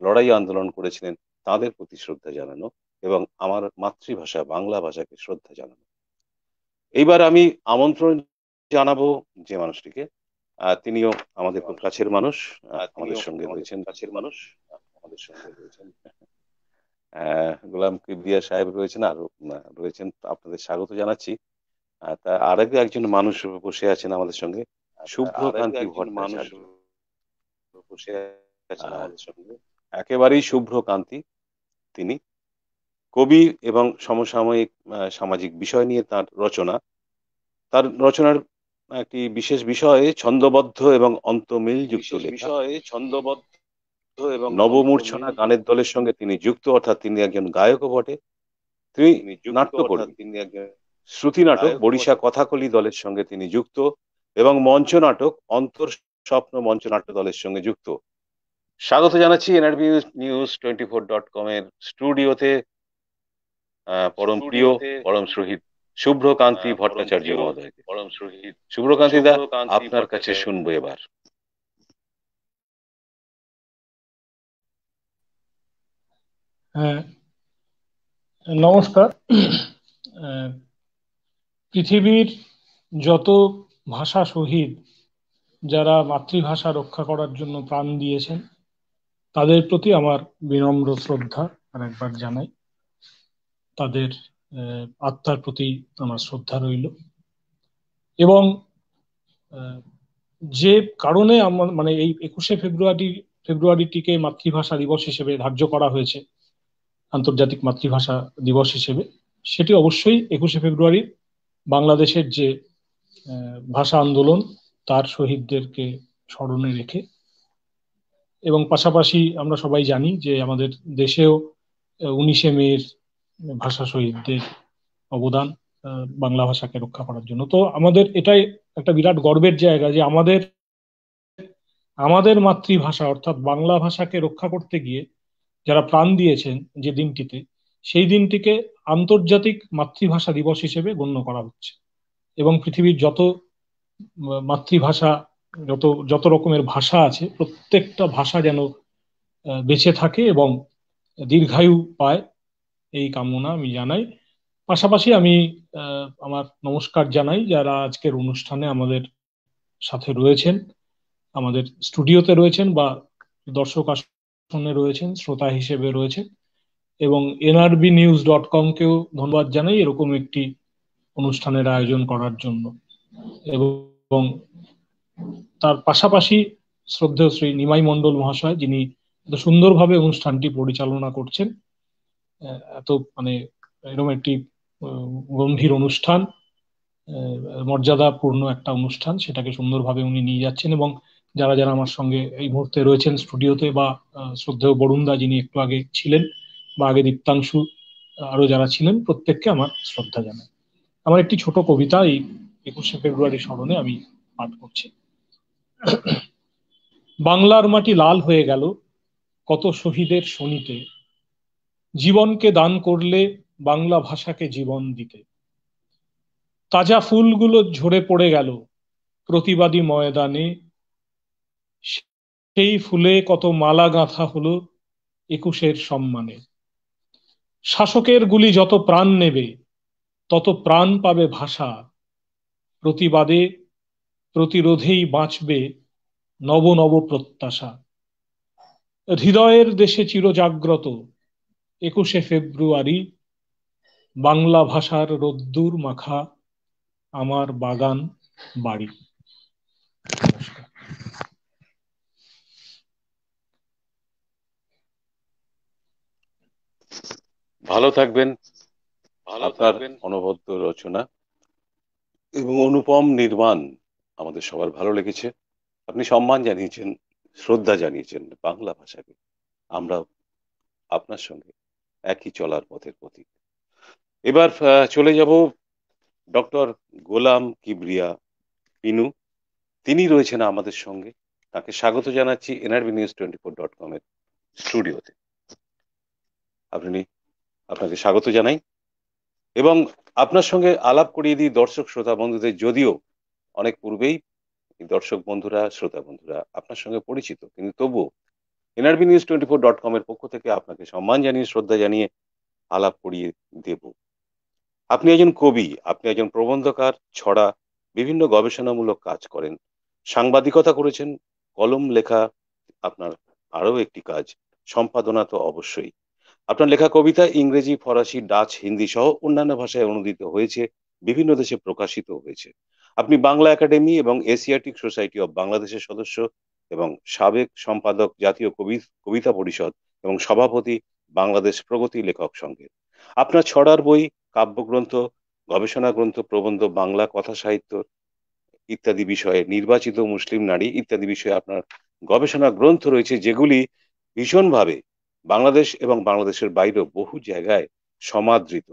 লড়াই আন্দোলন করেছিলেন, তাদের প্রতি শ্রদ্ধা জানানো, এবং আমার মাতৃভাষা বাংলা ভাষাকে শ্রদ্ধা জানানো। এইবার আমি আমন্ত্রণ জানাবো যে মানুষটিকে, তিনিও আমাদের খুব কাছের মানুষ, আমাদের সঙ্গে রয়েছেন গোলাম কিবরিয়া সাহেব রয়েছেন, আরো রয়েছেন, আপনাদের স্বাগত জানাচ্ছি। তা একজন মানুষ বসে আছেন আমাদের সঙ্গে, শুভ্রকান্তি ভট্টাচার্য। একেবারেই শুভ্রকান্তি, তিনি কবি এবং সমসাময়িক সামাজিক বিষয় নিয়ে তার রচনার একটি বিশেষ বিষয়ে ছন্দবদ্ধ এবং অন্তমিলযুক্ত লেখা। নবমূর্ছনা গানের দলের সঙ্গে তিনি যুক্ত, অর্থাৎ তিনি একজন গায়কও বটে। তিনি নাট্যকর্মী, শ্রুতি নাটক বরিশা কথাকলি দলের সঙ্গে তিনি যুক্ত, এবং মঞ্চ নাটক অন্তর স্বপ্ন মঞ্চনাট্য দলের সঙ্গে যুক্ত। স্বাগত জানাচ্ছি এনআরবি নিউজ 24.com এর স্টুডিওতে পরম প্রিয়, পরম শহীদ শুভ্রকান্তি ভট্টাচার্য মহোদয়কে। শুভ্রকান্তি দা, আপনার কাছে শুনবো এবার। হ্যাঁ, নমস্কার। পৃথিবীর যত ভাষা শহীদ যারা মাতৃভাষা রক্ষা করার জন্য প্রাণ দিয়েছেন, তাদের প্রতি আমার বিনম্র শ্রদ্ধা আরেকবার জানাই। তাদের আত্মার প্রতি আমার শ্রদ্ধা রইল। এবং যে কারণে আমার মানে এই 21শে ফেব্রুয়ারিটিকে মাতৃভাষা দিবস হিসেবে ধার্য করা হয়েছে, আন্তর্জাতিক মাতৃভাষা দিবস হিসেবে, সেটি অবশ্যই 21শে ফেব্রুয়ারি বাংলাদেশের যে ভাষা আন্দোলন তার শহীদদেরকে স্মরণে রেখে। এবং পাশাপাশি আমরা সবাই জানি যে আমাদের দেশেও 19শে মের ভাষা শহীদদের অবদান বাংলা ভাষাকে রক্ষা করার জন্য। তো আমাদের এটাই একটা বিরাট গর্বের জায়গা যে আমাদের মাতৃভাষা অর্থাৎ বাংলা ভাষাকে রক্ষা করতে গিয়ে যারা প্রাণ দিয়েছেন যে দিনটিতে, সেই দিনটিকে আন্তর্জাতিক মাতৃভাষা দিবস হিসেবে গণ্য করা হচ্ছে। এবং পৃথিবীর যত মাতৃভাষা, যত রকমের ভাষা আছে, প্রত্যেকটা ভাষা যেন বেঁচে থাকে এবং দীর্ঘায়ু পায়, এই কামনা আমি জানাই। পাশাপাশি আমি আমার নমস্কার জানাই যারা আজকের অনুষ্ঠানে আমাদের সাথে রয়েছেন, আমাদের স্টুডিওতে রয়েছেন বা দর্শক আসনে রয়েছেন, শ্রোতা হিসেবে রয়েছেন। এবং nrbnews.com কেও ধন্যবাদ জানাই এরকম একটি অনুষ্ঠানের আয়োজন করার জন্য। এবং তার পাশাপাশি শ্রদ্ধেয় শ্রী নিমাই মণ্ডল মহাশয়, যিনি এত সুন্দরভাবে অনুষ্ঠানটি পরিচালনা করছেন। এত এরকম একটি গম্ভীর অনুষ্ঠান, মর্যাদাপূর্ণ একটা অনুষ্ঠান, সেটাকে সুন্দরভাবে উনি নিয়ে যাচ্ছেন। এবং যারা যারা আমার সঙ্গে এই মুহূর্তে রয়েছেন স্টুডিওতে, বা শ্রদ্ধেয় বরুণদা যিনি একটু আগে ছিলেন, বা আগে দীপ্তাংশু, আরো যারা ছিলেন, প্রত্যেককে আমার শ্রদ্ধা জানাই। আমার একটি ছোট কবিতা এই 21শে ফেব্রুয়ারি স্মরণে আমি পাঠ করছি। বাংলার মাটি লাল হয়ে গেল কত শহীদের শনিতে, জীবনকে দান করলে বাংলা ভাষাকে জীবন দিতে। তাজা ফুলগুলো ঝরে পড়ে গেল প্রতিবাদী ময়দানে, সেই ফুলে কত মালা গাঁথা হলো 21শের সম্মানে। শাসকের গুলি যত প্রাণ নেবে তত প্রাণ পাবে ভাষা, প্রতিবাদে প্রতিরোধেই বাঁচবে নব নব প্রত্যাশা। হৃদয়ের দেশে চিরজাগ্রত 21শে ফেব্রুয়ারি, বাংলা ভাষার রোদ্দুর মাখা আমার বাগান বাড়ি। ভালো থাকবেন। আপনার অনবদ্য রচনা এবং অনুপম নির্মাণ আমাদের সবার ভালো লেগেছে। আপনি সম্মান জানিয়েছেন, শ্রদ্ধা জানিয়েছেন বাংলা ভাষাকে। আমরা আপনার সঙ্গে একই চলার পথের প্রতীক। এবার চলে যাব ডক্টর গোলাম কিবরিয়া পিনু, তিনি রয়েছেন আমাদের সঙ্গে। তাকে স্বাগত জানাচ্ছি এনআরবি নিউজ 24.com এর স্টুডিওতে। আপনাকে স্বাগত জানাই এবং আপনার সঙ্গে আলাপ করিয়ে দিই দর্শক শ্রোতা বন্ধুদের। যদিও অনেক পূর্বেই দর্শক বন্ধুরা, শ্রোতা বন্ধুরা আপনার সঙ্গে পরিচিত, কিন্তু তবুও NRBnews24.com এর পক্ষ থেকে আপনাকে সম্মান জানিয়ে, শ্রদ্ধা জানিয়ে আলাপ করিয়ে দেব। আপনি একজন কবি, আপনি একজন প্রবন্ধকার, ছড়া, বিভিন্ন গবেষণামূলক কাজ করেন, সাংবাদিকতা করেছেন, কলম লেখা আপনার আরো একটি কাজ, সম্পাদনা তো অবশ্যই। আপনার লেখা কবিতা ইংরেজি, ফরাসি, ডাচ, হিন্দি সহ অন্যান্য ভাষায় অনুদিত হয়েছে, বিভিন্ন দেশে প্রকাশিত হয়েছে। আপনি বাংলা একাডেমি এবং এশিয়াটিক সোসাইটি অব বাংলাদেশের সদস্য এবং সাবেক সম্পাদক জাতীয় কবিতা পরিষদ এবং সভাপতি বাংলাদেশ প্রগতি লেখক সংঘের। আপনার ছড়ার বই, কাব্যগ্রন্থ, গবেষণা গ্রন্থ, প্রবন্ধ, বাংলা কথা সাহিত্য ইত্যাদি বিষয়ে, নির্বাচিত মুসলিম নারী ইত্যাদি বিষয়ে আপনার গবেষণা গ্রন্থ রয়েছে, যেগুলি ভীষণভাবে বাংলাদেশ এবং বাংলাদেশের বাইরেও বহু জায়গায় সমাদৃত।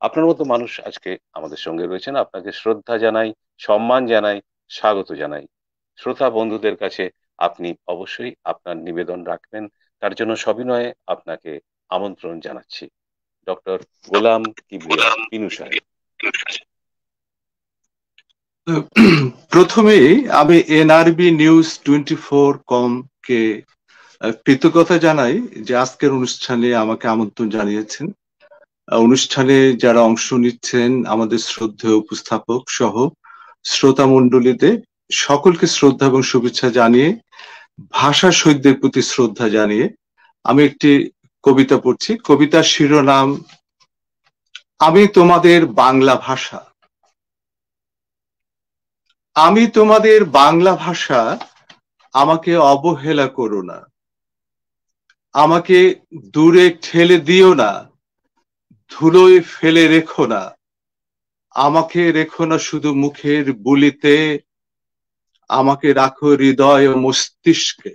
আপনার মতো মানুষ আজকে আমাদের সঙ্গে রয়েছেন। আপনাকে শ্রদ্ধা জানাই, সম্মান জানাই, স্বাগত জানাই। শ্রোতা বন্ধুদের কাছে আপনি অবশ্যই আপনার নিবেদন রাখবেন, তার জন্য সবিনয়ে আপনাকে আমন্ত্রণ জানাচ্ছি। ডক্টর গোলাম কিবরিয়া পিনু সাহেব। প্রথমেই আমি NRBnews24.com কে কৃতজ্ঞতা জানাই যে আজকের অনুষ্ঠানে আমাকে আমন্ত্রণ জানিয়েছেন। অনুষ্ঠানে যারা অংশ নিচ্ছেন, আমাদের শ্রদ্ধেয় উপস্থাপক সহ শ্রোতা মণ্ডলীদের সকলকে শ্রদ্ধা এবং শুভেচ্ছা জানিয়ে, ভাষা শহীদদের প্রতি শ্রদ্ধা জানিয়ে আমি একটি কবিতা পড়ছি। কবিতার শিরোনাম আমি তোমাদের বাংলা ভাষা। আমি তোমাদের বাংলা ভাষা, আমাকে অবহেলা করো না, আমাকে দূরে ঠেলে দিও না, ধুলোয় ফেলে রেখো না, আমাকে রেখো না শুধু মুখের বুলিতে, আমাকে রাখো হৃদয় ও মস্তিষ্কে।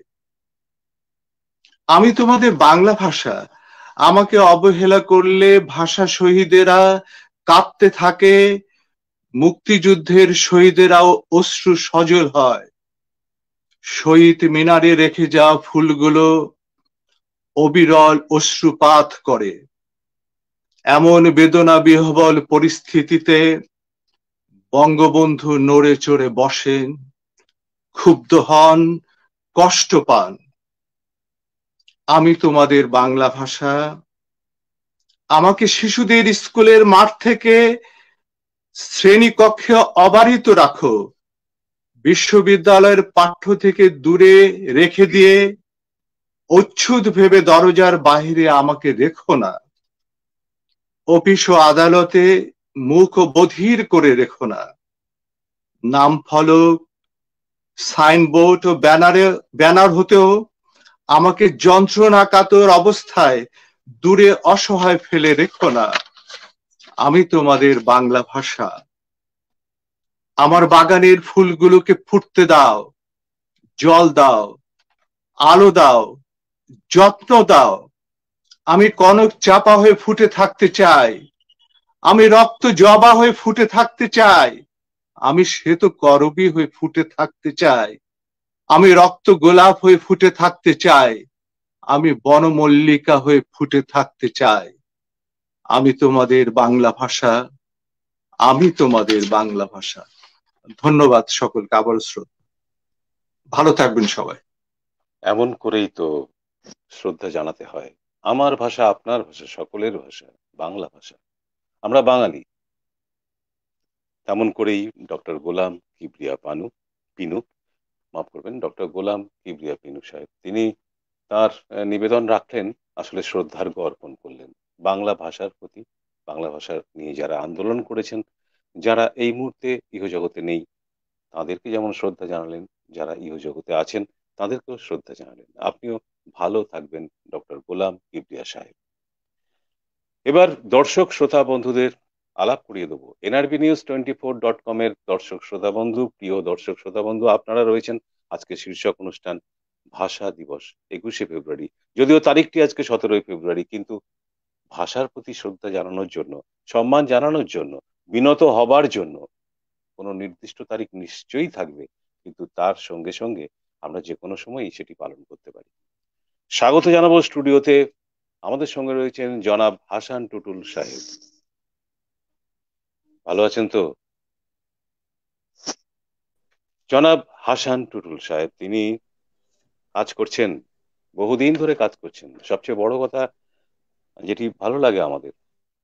আমি তোমাদের বাংলা ভাষা, আমাকে অবহেলা করলে ভাষা শহীদেরা কাঁদতে থাকে, মুক্তিযুদ্ধের শহীদেরাও অশ্রু সজল হয়, শহীদ মিনারে রেখে যাওয়া ফুলগুলো অবিরল অশ্রুপাত করে। এমন বেদনা বিহ্বল পরিস্থিতিতে বঙ্গবন্ধু নড়ে চড়ে বসেন, ক্ষুব্ধ হন, কষ্ট পান। আমি তোমাদের বাংলা ভাষা, আমাকে শিশুদের স্কুলের মাঠ থেকে শ্রেণীকক্ষে অবারিত রাখো, বিশ্ববিদ্যালয়ের পাঠ্য থেকে দূরে রেখে দিয়ে অচ্ছুত ভেবে দরজার বাহিরে আমাকে রেখো না, অফিস ও আদালতে মুখ বধির করে রেখো না, নাম ফলক, সাইনবোর্ড ও ব্যানার হতেও আমাকে যন্ত্রণাকাতর অবস্থায় দূরে অসহায় ফেলে রেখো না। আমি তোমাদের বাংলা ভাষা, আমার বাগানের ফুলগুলোকে ফুটতে দাও, জল দাও, আলো দাও, যত্ন দাও। আমি কনক চাপা হয়ে ফুটে থাকতে চাই, আমি রক্ত জবা হয়ে ফুটে থাকতে চাই, আমি শ্বেত করবী হয়ে ফুটে থাকতে চাই, আমি রক্ত গোলাপ হয়ে ফুটে থাকতে চাই, আমি বনমল্লিকা হয়ে ফুটে থাকতে চাই। আমি তোমাদের বাংলা ভাষা, আমি তোমাদের বাংলা ভাষা। ধন্যবাদ সকলকে, আবার শ্রদ্ধা। ভালো থাকবেন সবাই। এমন করেই তো শ্রদ্ধা জানাতে হয়। আমার ভাষা, আপনার ভাষা, সকলের ভাষা বাংলা ভাষা, আমরা বাঙালি। তেমন করেই ডক্টর গোলাম কিবরিয়া পিনু, মাফ করবেন, ডক্টর গোলাম কিবরিয়া পিনু সাহেব, তিনি তার নিবেদন রাখলেন, আসলে শ্রদ্ধার্ঘ্য অর্পণ করলেন বাংলা ভাষার প্রতি। বাংলা ভাষা নিয়ে যারা আন্দোলন করেছেন, যারা এই মুহূর্তে ইহজগতে নেই, তাদেরকে যেমন শ্রদ্ধা জানালেন, যারা ইহজগতে আছেন তাদেরকেও শ্রদ্ধা জানালেন। আপনিও ভালো থাকবেন ডক্টর গোলাম কিবরিয়া সাহেব। এবার দর্শক শ্রোতা বন্ধুদের আলাপ করিয়ে দেবো। NRBnews24.com এর দর্শক শ্রোতা বন্ধু, প্রিয় দর্শক শ্রোতা বন্ধু, আপনারা রয়েছেন আজকে শীর্ষক অনুষ্ঠান ভাষা দিবস 21শে ফেব্রুয়ারি। যদিও তারিখটি আজকে 17ই ফেব্রুয়ারি, কিন্তু ভাষার প্রতি শ্রদ্ধা জানানোর জন্য, সম্মান জানানোর জন্য, বিনত হবার জন্য কোনো নির্দিষ্ট তারিখ নিশ্চয়ই থাকবে, কিন্তু তার সঙ্গে সঙ্গে আমরা যে কোনো সময়ই সেটি পালন করতে পারি। স্বাগত জানাবো স্টুডিওতে আমাদের সঙ্গে রয়েছেন জনাব হাসান টুটুল সাহেব। ভালো আছেন তো? জনাব হাসান টুটুল সাহেব তিনি কাজ করছেন, বহুদিন ধরে কাজ করছেন। সবচেয়ে বড় কথা যেটি ভালো লাগে আমাদের,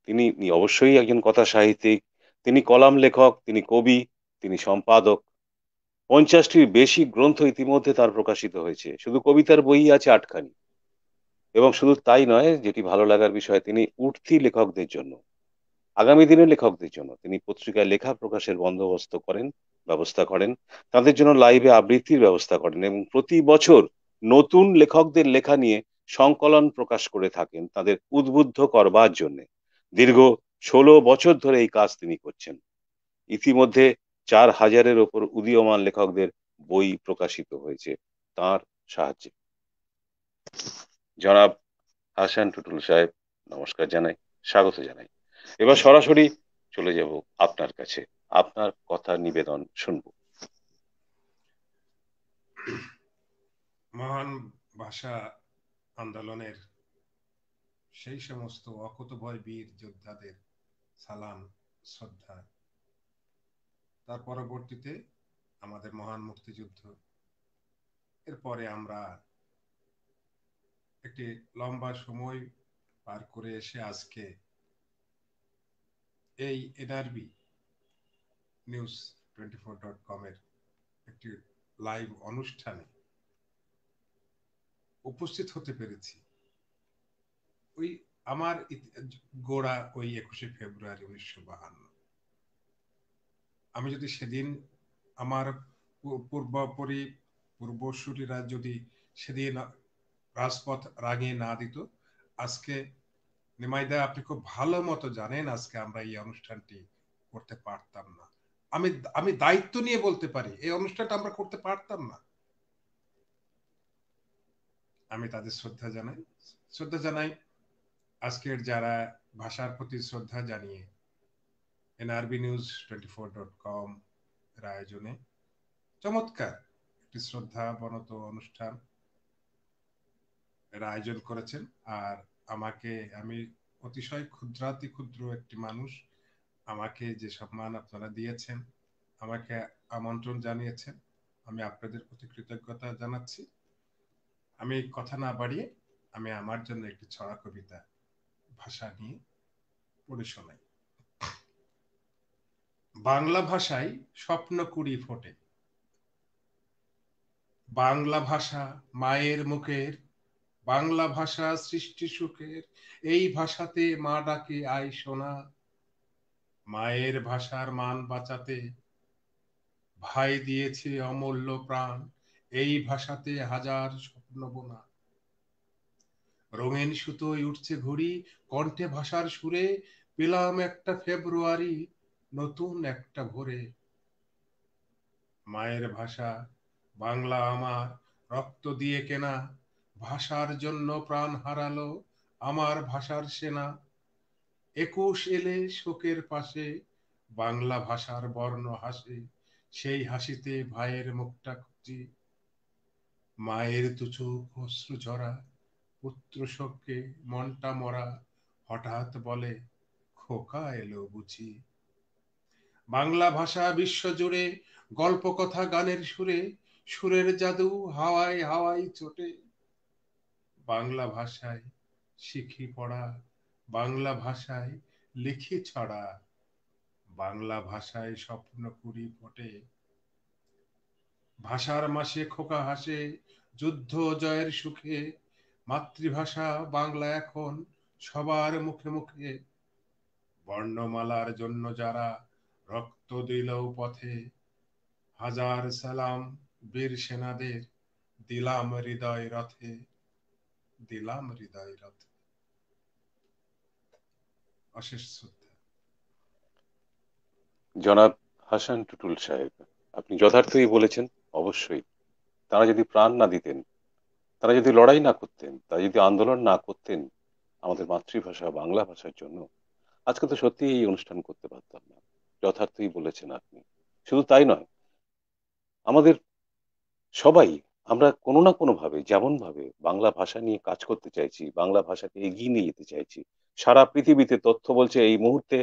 তিনি অবশ্যই একজন কথা সাহিত্যিক, তিনি কলাম লেখক, তিনি কবি, তিনি সম্পাদক। 50টির বেশি গ্রন্থ ইতিমধ্যে তার প্রকাশিত হয়েছে, শুধু কবিতার বই আছে 8খানি। এবং শুধু তাই নয়, যেটি ভালো লাগার বিষয়, তিনি উঠতি লেখকদের জন্য, আগামী দিনের লেখকদের জন্য তিনি পত্রিকায় লেখা প্রকাশের বন্দোবস্ত করেন, ব্যবস্থা করেন, তাদের জন্য লাইভে আবৃত্তির ব্যবস্থা করেন এবং প্রতি বছর নতুন লেখকদের লেখা নিয়ে সংকলন প্রকাশ করে থাকেন তাদের উদ্বুদ্ধ করবার জন্য। দীর্ঘ 16 বছর ধরে এই কাজ তিনি করছেন। ইতিমধ্যে 4000-এর ওপর উদীয়মান লেখকদের বই প্রকাশিত হয়েছে তার সাহায্যে। জনাব হাসান টুটুল সাহেব, নমস্কার জানাই, স্বাগত জানাই। এবার সরাসরি চলে যাব আপনার কাছে, আপনার কথা নিবেদন শুনবো। মহান ভাষা আন্দোলনের সেই সমস্ত অকুতোভয় বীর যোদ্ধাদের সালাম, শ্রদ্ধা। তার পরবর্তীতে আমাদের মহান মুক্তিযুদ্ধ, এরপরে আমরা একটি লম্বা সময় পার করে এসে আজকে এই এনআরবি নিউজ 24.com এর একটি লাইভ অনুষ্ঠানে উপস্থিত হতে পেরেছি। ওই আমার গোড়া ওই 21শে ফেব্রুয়ারি 1952। আমি যদি সেদিন আমার পূর্বসূরীরা যদি সেদিন রাজপথ রাঙিয়ে না দিত, আজকে নিমাইদা আপনি খুব ভালো মতো জানেন আজকে আমরা এই অনুষ্ঠানটি করতে পারতাম না। আমি দায়িত্ব নিয়ে বলতে পারি এই অনুষ্ঠানটা আমরা করতে পারতাম না। আমি তাদের শ্রদ্ধা জানাই আজকের যারা ভাষার প্রতি শ্রদ্ধা জানিয়ে এনআরবি নিউজ 24.com এর আয়োজনে চমৎকার একটি শ্রদ্ধা বনত অনুষ্ঠান এর আয়োজন করেছেন। আর আমি অতিশয় ক্ষুদ্রাতি ক্ষুদ্র একটি মানুষ, আমাকে যে সম্মান আপনারা দিয়েছেন, আমাকে আমন্ত্রণ জানিয়েছেন, আমি আপনাদের প্রতি কৃতজ্ঞতা জানাচ্ছি। আমি কথা না বাড়িয়ে আমি আমার জন্য একটি ছড়া কবিতা ভাষা নিয়ে পড়ে শোনাই। বাংলা ভাষায় স্বপ্ন কুড়ি ফোটে, বাংলা ভাষা মায়ের মুখের, বাংলা ভাষা সৃষ্টি সুখের, এই ভাষাতে মা ডাকে আয় সোনা, মায়ের ভাষার মান বাঁচাতে ভাই দিয়েছে অমূল্য প্রাণ, এই ভাষাতে হাজার স্বপ্ন বোনা, রঙিন সুতোয় উঠছে ঘুড়ি, কণ্ঠে ভাষার সুরে পেলাম একটা ফেব্রুয়ারি, নতুন একটা ভোরে। মায়ের ভাষা বাংলা আমার রক্ত দিয়ে কেনা, ভাষার জন্য প্রাণ হারালো আমার ভাষার সেনা। 21 এলে শোকের পাশে বাংলা ভাষার বর্ণ হাসে, সেই হাসিতে ভাইয়ের মুখটা খুঁজি, মায়ের দুচোখ অশ্রু ঝরা, পুত্র শোকে মনটা মরা, হঠাৎ বলে খোকা এলো বুঝি। বাংলা ভাষা বিশ্বজুড়ে গল্প কথা গানের সুরে, সুরের জাদু হাওয়ায় হাওয়ায় ছোটে। বাংলা ভাষায় শিখি পড়া, বাংলা ভাষায় লিখি ছড়া, বাংলা ভাষায় স্বপ্ন কুড়ি ফোটে। ভাষার মাসে খোকা হাসে যুদ্ধ জয়ের সুখে, মাতৃভাষা বাংলা এখন সবার মুখে মুখে। বর্ণমালার জন্য যারা রক্ত দিল পথে, হাজার সালাম বীর সেনাদের, দিলাম হৃদয় রথে, দিলাম হৃদয় রথে। অশেষ শ্রদ্ধা। জনাব হাসান টুটুল সাহেব, আপনি যথার্থই বলেছেন। অবশ্যই তারা যদি প্রাণ না দিতেন, তারা যদি লড়াই না করতেন, তারা যদি আন্দোলন না করতেন আমাদের মাতৃভাষা বাংলা ভাষার জন্য, আজকে তো সত্যি এই অনুষ্ঠান করতে পারতাম না। যথার্থই বলেছেন আপনি। শুধু তাই নয়, আমাদের সবাই, আমরা কোনো না কোনো ভাবে যেমন ভাবে বাংলা ভাষা নিয়ে কাজ করতে চাইছি, বাংলা ভাষাকে এগিয়ে নিয়ে যেতে চাইছি, সারা পৃথিবীতে তথ্য বলছে এই মুহূর্তে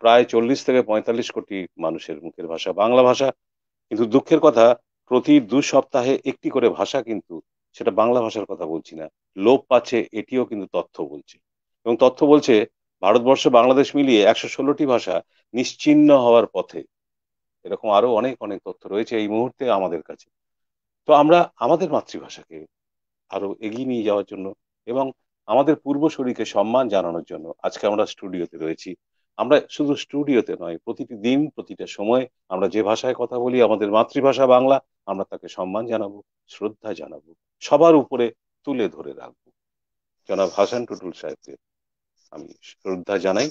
প্রায় 40 থেকে 45 কোটি মানুষের মুখের ভাষা বাংলা ভাষা। কিন্তু দুঃখের কথা, প্রতি 2 সপ্তাহে একটি করে ভাষা কিন্তু, সেটা বাংলা ভাষার কথা বলছি না, লোপ পাচ্ছে, এটিও কিন্তু তথ্য বলছে। এবং তথ্য বলছে ভারতবর্ষ বাংলাদেশ মিলিয়ে 116টি ভাষা নিশ্চিহ্ন হওয়ার পথে। এরকম আরো অনেক অনেক তথ্য রয়েছে এই মুহূর্তে আমাদের কাছে। তো আমরা আমাদের মাতৃভাষাকে আরো এগিয়ে নিয়ে যাওয়ার জন্য এবং আমাদের পূর্বসূরীকে সম্মান জানানোর জন্য আজকে আমরা স্টুডিওতে রয়েছি। আমরা শুধু স্টুডিওতে নয়, প্রতিটি দিন প্রতিটা সময় আমরা যে ভাষায় কথা বলি, আমাদের মাতৃভাষা বাংলা, আমরা তাকে সম্মান জানাবো, শ্রদ্ধা জানাবো, সবার উপরে তুলে ধরে রাখবো। জনাব হাসান টুটুল সাহেবকে আমি শ্রদ্ধা জানাই।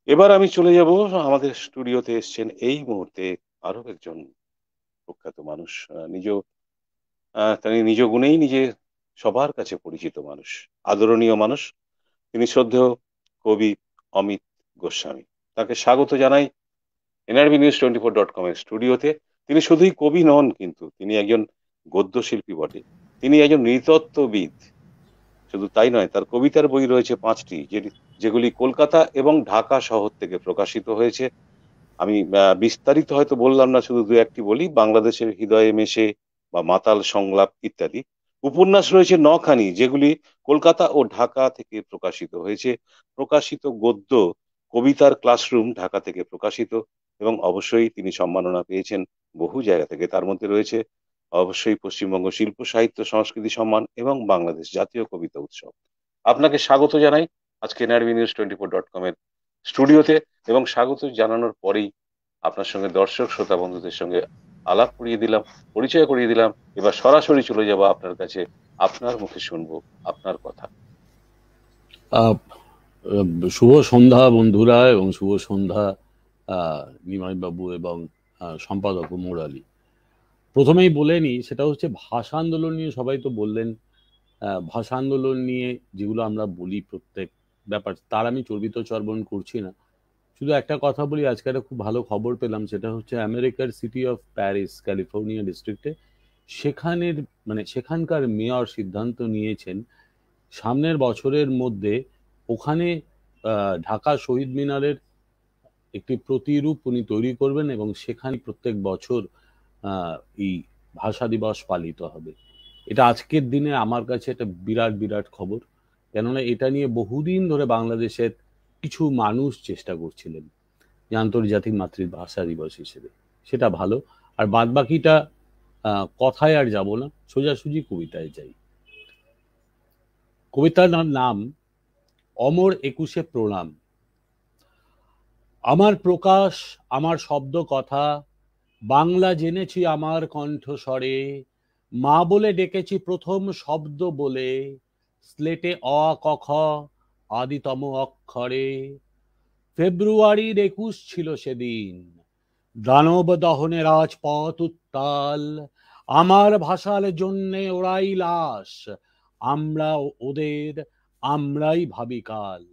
এবার আমি চলে যাব, আমাদের স্টুডিওতে এসছেন এই মুহূর্তে আরো একজন প্রখ্যাত মানুষ, তিনি নিজ গুণেই নিজে সবার কাছে পরিচিত মানুষ, আদরণীয় মানুষ। তিনি শ্রদ্ধেয় কবি অমিত গোস্বামী। তাকে স্বাগত জানাই NRBnews24.com এর স্টুডিওতে। তিনি শুধুই কবি নন, কিন্তু তিনি একজন গদ্যশিল্পী বটে, তিনি একজন নৃতত্ত্ববিদ। শুধু তাই নয়, তার কবিতার বই রয়েছে 5টি, যেগুলি কলকাতা এবং ঢাকা শহর থেকে প্রকাশিত হয়েছে। আমি বিস্তারিত হয়তো বললাম না, শুধু 2-1টি বলি। বাংলাদেশের হৃদয়ে মেশে বা মাতাল সংলাপ ইত্যাদি। উপন্যাস রয়েছে 9খানি, যেগুলি কলকাতা ও ঢাকা থেকে প্রকাশিত হয়েছে। প্রকাশিত গদ্য কবিতার ক্লাসরুম ঢাকা থেকে প্রকাশিত। এবং অবশ্যই তিনি সম্মাননা পেয়েছেন বহু জায়গা থেকে, তার মধ্যে রয়েছে অবশ্যই পশ্চিমবঙ্গ শিল্প সাহিত্য সংস্কৃতি সম্মান এবং বাংলাদেশ জাতীয় কবিতা উৎসব। আপনাকে স্বাগত জানাই আজকে NRBnews24.com এর স্টুডিওতে। এবং স্বাগত জানানোর পরেই আপনার সঙ্গে দর্শক শ্রোতা বন্ধুদের সঙ্গে আলাপ করিয়ে দিলাম, পরিচয় করিয়ে দিলাম। এবার সরাসরি চলে যাব আপনার কাছে, আপনার মুখে শুনবো আপনার কথা। শুভ সন্ধ্যা বন্ধুরা, এবং শুভ সন্ধ্যা নিমাই বাবু এবং সম্পাদক মুরালি। প্রথমেই বলে নি, সেটা হচ্ছে ভাষা আন্দোলন নিয়ে সবাই তো বললেন। ভাষা আন্দোলন নিয়ে যেগুলো আমরা বলি প্রত্যেক ব্যাপার, তার আমি চর্বিত চর্বণ করছি না। শুধু একটা কথা বলি, আজকে একটা খুব ভালো খবর পেলাম, সেটা হচ্ছে আমেরিকার সিটি অফ প্যারিস, ক্যালিফোর্নিয়া ডিস্ট্রিক্টে, সেখানকার মেয়র সিদ্ধান্ত নিয়েছেন সামনের বছরের মধ্যে ওখানে ঢাকা শহীদ মিনারের একটি প্রতিরূপ উনি তৈরি করবেন, এবং সেখানে প্রত্যেক বছর এই ভাষা দিবস পালিত হবে। এটা আজকের দিনে আমার কাছে একটা বিরাট বিরাট খবর, কেননা এটা নিয়ে বহুদিন ধরে বাংলাদেশের কিছু মানুষ চেষ্টা করছিলেন যে আন্তর্জাতিক মাতৃভাষা দিবস হিসেবে। সেটা ভালো। আর বাদ বাকিটা কথায় আর যাব না, সোজাসুজি কবিতায় যাই। কবিতার নাম অমর 21শে প্রণাম। আমার প্রকাশ, আমার শব্দ কথা, বাংলা জেনেছি আমার কণ্ঠস্বরে, মা বলে ডেকেছি প্রথম শব্দ বলে, স্লেটে অ ক খ আদিতম অক্ষরে। ফেব্রুয়ারির 21 ছিল সেদিন, দানব দহনে রাজপথ উত্তাল, আমার ভাষার জন্যে ওরাই লাশ, আমরা ওদের, আমরাই ভাবি কাল।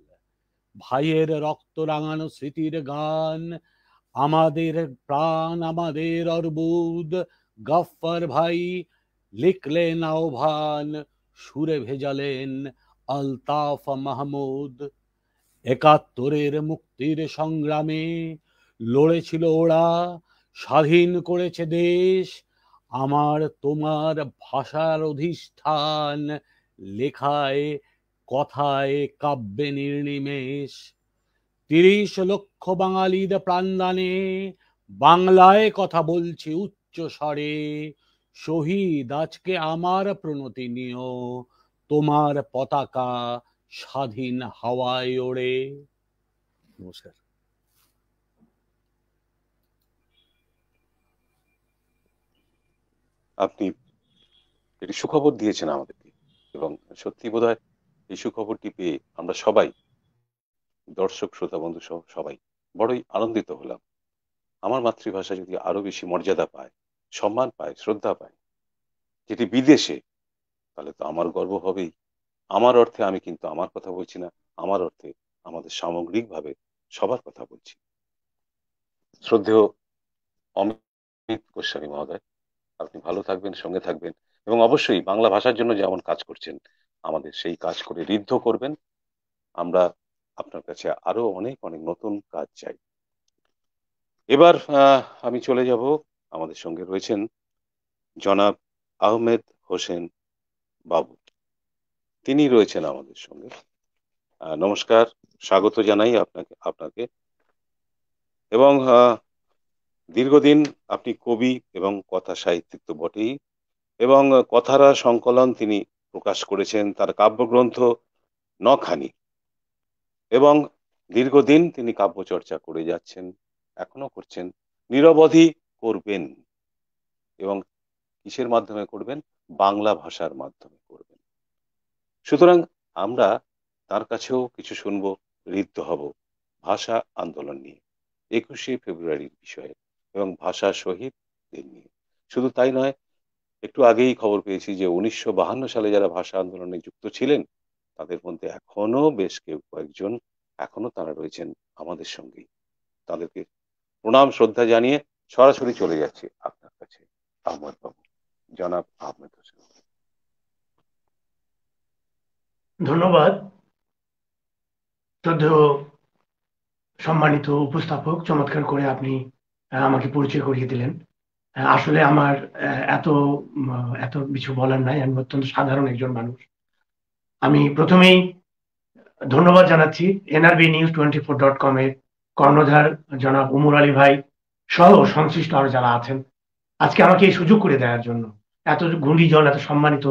ভাইয়ের রক্ত রাঙানো স্মৃতির গান, আমাদের প্রাণ, আমাদের অর্বুদ, গফফার ভাই লিখলেন আহ্বান, সুরে ভেজালেন আলতাফ মাহমুদ। 71-এর মুক্তির সংগ্রামে লড়েছিল ওরা, স্বাধীন করেছে দেশ, আমার তোমার ভাষার অধিষ্ঠান, লেখায় কথায় কাব্যে নির্নিমেষ। 30 লক্ষ বাঙালির প্রাণদানে বাংলায় কথা বলছি উচ্চ স্বরে, শহীদ আজকে আমার প্রণতি নিও, তোমার পতাকা স্বাধীন হাওয়ায় ওড়ে। নমস্কার। আপনি একটি সুখবর দিয়েছেন আমাদেরকে, এবং সত্যি বোধহয় এই সুখবরটি পেয়ে আমরা সবাই, দর্শক শ্রোতা বন্ধু সহ সবাই বড়ই আনন্দিত হলাম। আমার মাতৃভাষা যদি আরো বেশি মর্যাদা পায়, সম্মান পায়, শ্রদ্ধা পায়, যেটি বিদেশে, তাহলে তো আমার গর্ব হবেই। আমার অর্থে আমি কিন্তু আমার কথা বলছি না, আমার অর্থে আমাদের সামগ্রিকভাবে সবার কথা বলছি। শ্রদ্ধেয় অমিত গোস্বামী মহোদয়, আপনি ভালো থাকবেন, সঙ্গে থাকবেন, এবং অবশ্যই বাংলা ভাষার জন্য যেমন কাজ করছেন আমাদের সেই কাজ করে ঋদ্ধ করবেন। আমরা আপনার কাছে আরো অনেক অনেক নতুন কাজ চাই। এবার আমি চলে যাব, আমাদের সঙ্গে রয়েছেন জনাব আহমেদ হোসেন বাবু, তিনি রয়েছেন আমাদের সঙ্গে। নমস্কার, স্বাগত জানাই আপনাকে। এবং দীর্ঘদিন আপনি কবি এবং কথা সাহিত্যিক তো বটেই, এবং কথারা সংকলন তিনি প্রকাশ করেছেন, তার কাব্যগ্রন্থ নখানি, এবং দীর্ঘদিন তিনি কাব্যচর্চা করে যাচ্ছেন, এখনো করছেন, নিরবধি করবেন, এবং কিসের মাধ্যমে করবেন? বাংলা ভাষার মাধ্যমে করবেন। সুতরাং আমরা তার কাছেও কিছু শুনবো, ঋদ্ধ হব ভাষা আন্দোলন নিয়ে, 21শে ফেব্রুয়ারির বিষয়ে এবং ভাষা শহীদদের নিয়ে। শুধু তাই নয়, একটু আগেই খবর পেয়েছি যে 1952 সালে যারা ভাষা আন্দোলনে যুক্ত ছিলেন তাদের মধ্যে এখনো বেশ কয়েকজন এখনো তারা রয়েছেন আমাদের সঙ্গেই। তাদেরকে প্রণাম শ্রদ্ধা জানিয়ে সরাসরি চলে যাচ্ছি আপনার কাছে, আহমেদ বাবু, জনাব আহমেদ হোসেন। ধন্যবাদ। শ্রদ্ধেয় সম্মানিত উপস্থাপক, চমৎকার করে আপনি আমাকে পরিচয় করিয়ে দিলেন। আসলে আমার এত কিছু বলার নাই, আমি অত্যন্ত সাধারণ একজন মানুষ। আমি প্রথমেই ধন্যবাদ জানাচ্ছি NRBnews24.com এর কর্ণধার জনাব উমর আলী ভাই সহ সংশ্লিষ্ট আরো যারা আছেন, আজকে আমাকে এই সুযোগ করে দেওয়ার জন্য, এত গুণীজন এত সম্মানিত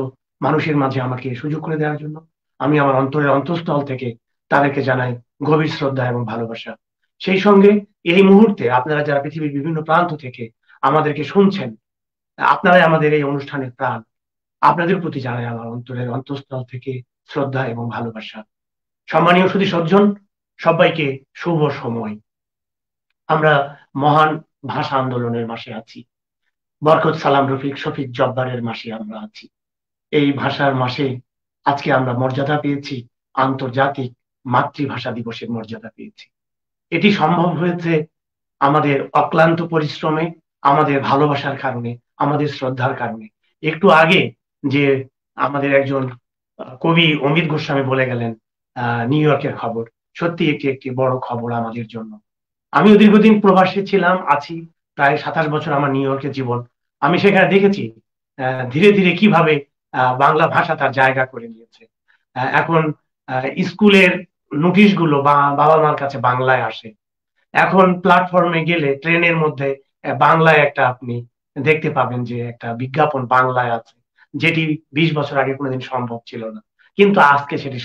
মানুষের মাঝে আমাকে সুযোগ করে দেওয়ার জন্য আমি আমার অন্তরের অন্তঃস্থল থেকে তাদেরকে জানাই গভীর শ্রদ্ধা এবং ভালোবাসা। সেই সঙ্গে এই মুহূর্তে আপনারা যারা পৃথিবীর বিভিন্ন প্রান্ত থেকে আমাদেরকে শুনছেন, আপনারাই আমাদের এই অনুষ্ঠানের প্রাণ। আপনাদের প্রতি জানাই আমার অন্তরের অন্তঃস্থল থেকে শ্রদ্ধা এবং ভালোবাসা। সম্মানীয় সুধী সজ্জন, সবাইকে শুভ সময়। আমরা মহান ভাষা আন্দোলনের মাসে আছি, বরকত সালাম রফিক শফিক জব্বারের মাসে আমরা আছি। এই ভাষার মাসে আজকে আমরা মর্যাদা পেয়েছি, আন্তর্জাতিক মাতৃভাষা দিবসের মর্যাদা পেয়েছি। এটি সম্ভব হয়েছে আমাদের অক্লান্ত পরিশ্রমে, আমাদের ভালোবাসার কারণে, আমাদের শ্রদ্ধার কারণে। একটু আগে যে আমাদের একজন কবি অমিত গোস্বামী বলে গেলেন নিউ ইয়র্কের খবর, সত্যি একটি বড় খবর আমাদের জন্য। আমিও দীর্ঘদিন প্রবাসী ছিলাম, আছি, প্রায় 27 বছর আমার নিউ ইয়র্কের জীবন। আমি সেখানে দেখেছি ধীরে ধীরে কিভাবে বাংলা ভাষা তার জায়গা করে নিয়েছে। এখন স্কুলের নোটিশগুলো বাবা মার কাছে বাংলায় আসে। এখন প্ল্যাটফর্মে গেলে ট্রেনের মধ্যে বাংলায় একটা আপনি দেখতে পাবেন যে একটা বিজ্ঞাপন বাংলায় আছে, যেটি 20 বছর আগে কোনোদিন সম্ভব ছিল না, কিন্তু আজকে সেটি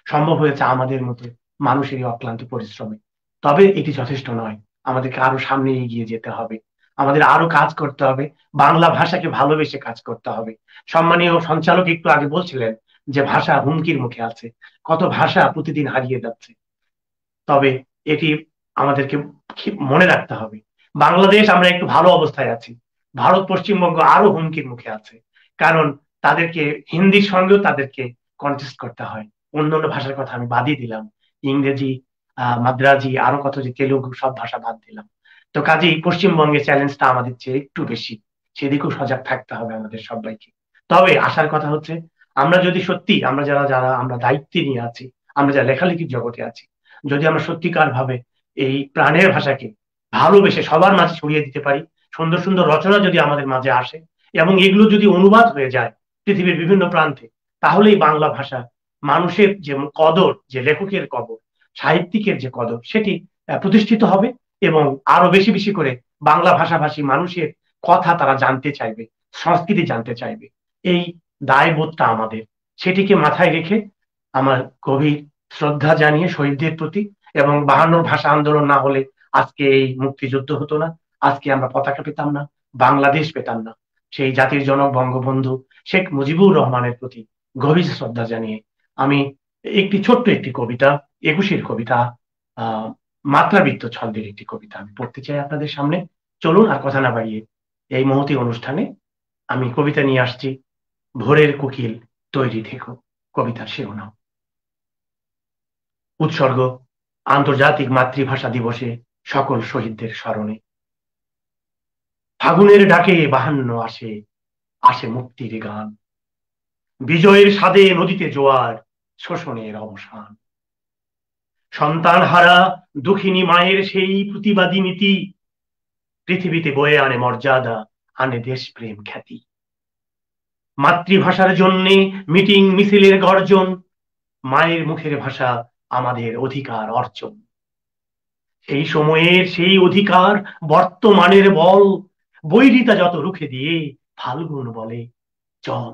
সম্ভব হয়েছে আমাদের মতো মানুষেরই অক্লান্ত পরিশ্রমে। তবে এটি যথেষ্ট নয়, আমাদেরকে আরো সামনে এগিয়ে যেতে হবে, আমাদের আরো কাজ করতে হবে, বাংলা ভাষাকে ভালোবেসে কাজ করতে হবে। সম্মানীয় সঞ্চালক একটু আগে বলছিলেন যে ভাষা হুমকির মুখে আছে, কত ভাষা প্রতিদিন হারিয়ে যাচ্ছে। তবে এটি আমাদেরকে মনে রাখতে হবে, বাংলাদেশ আমরা একটু ভালো অবস্থায় আছি, ভারত পশ্চিমবঙ্গ আরো হুমকির মুখে আছে, কারণ তাদেরকে হিন্দির সঙ্গেও তাদেরকে কন্টেস্ট করতে হয়। অন্যান্য ভাষার কথা আমি বাদই দিলাম, ইংরেজি, মাদ্রাজি, আরো কত যে তেলুগু, সব ভাষা বাদ দিলাম। তো কাজেই পশ্চিমবঙ্গের চ্যালেঞ্জটা আমাদের চেয়ে একটু বেশি, সেদিকেও সজাগ থাকতে হবে আমাদের সবাইকে। তবে আসার কথা হচ্ছে, আমরা যদি সত্যি যারা আমরা দায়িত্বে নিয়ে আছি, আমরা যারা লেখালেখির জগতে আছি, যদি আমরা সত্যিকার ভাবে এই প্রাণের ভাষাকে ভালোবেসে সবার মাঝে ছড়িয়ে দিতে পারি, সুন্দর সুন্দর রচনা যদি আমাদের মাঝে আসে এবং এগুলো যদি অনুবাদ হয়ে যায় পৃথিবীর বিভিন্ন প্রান্তে, তাহলেই বাংলা ভাষা মানুষের যে কদর, যে লেখকের কদর, সাহিত্যিকের যে কদর, সেটি প্রতিষ্ঠিত হবে এবং আরো বেশি বেশি করে বাংলা ভাষাভাষী মানুষের কথা তারা জানতে চাইবে, সংস্কৃতি জানতে চাইবে। এই দায়বোধটা আমাদের, সেটিকে মাথায় রেখে আমার গভীর শ্রদ্ধা জানিয়ে শহীদদের প্রতি, এবং 52 ভাষা আন্দোলন না হলে আজকে এই মুক্তিযুদ্ধ হতো না, আজকে আমরা পতাকা পেতাম না, বাংলাদেশ পেতাম না। সেই জাতির জনক বঙ্গবন্ধু শেখ মুজিবুর রহমানের প্রতি গভীর শ্রদ্ধা জানিয়ে আমি ছোট্ট একটি কবিতা, 21-এর কবিতা, মাত্রাবৃত্ত ছন্দের একটি কবিতা আমি পড়তে চাই আপনাদের সামনে। চলুন আর কথা না বাড়িয়ে এই মহতী অনুষ্ঠানে আমি কবিতা নিয়ে আসছি, ভোরের কোকিল তৈরি থেকো, কবিতার শিরোনাম। উৎসর্গ আন্তর্জাতিক মাতৃভাষা দিবসে সকল শহীদদের স্মরণে। ফাগুনের ডাকে 52 আসে, আসে মুক্তির গান। বিজয়ের স্বাদে নদীতে জোয়ার, শোষণের অবসান। সন্তান হারা দুঃখিনী মায়ের সেই প্রতিবাদী নীতি পৃথিবীতে বয়ে আনে মর্যাদা, আনে দেশপ্রেম খ্যাতি। মাতৃভাষার জন্যে মিটিং মিছিলের গর্জন, মায়ের মুখের ভাষা আমাদের অধিকার অর্জন। সেই সময়ের সেই অধিকার বর্তমানের বল, বৈরিতা যত রুখে দিয়ে ফাল্গুন বলে চল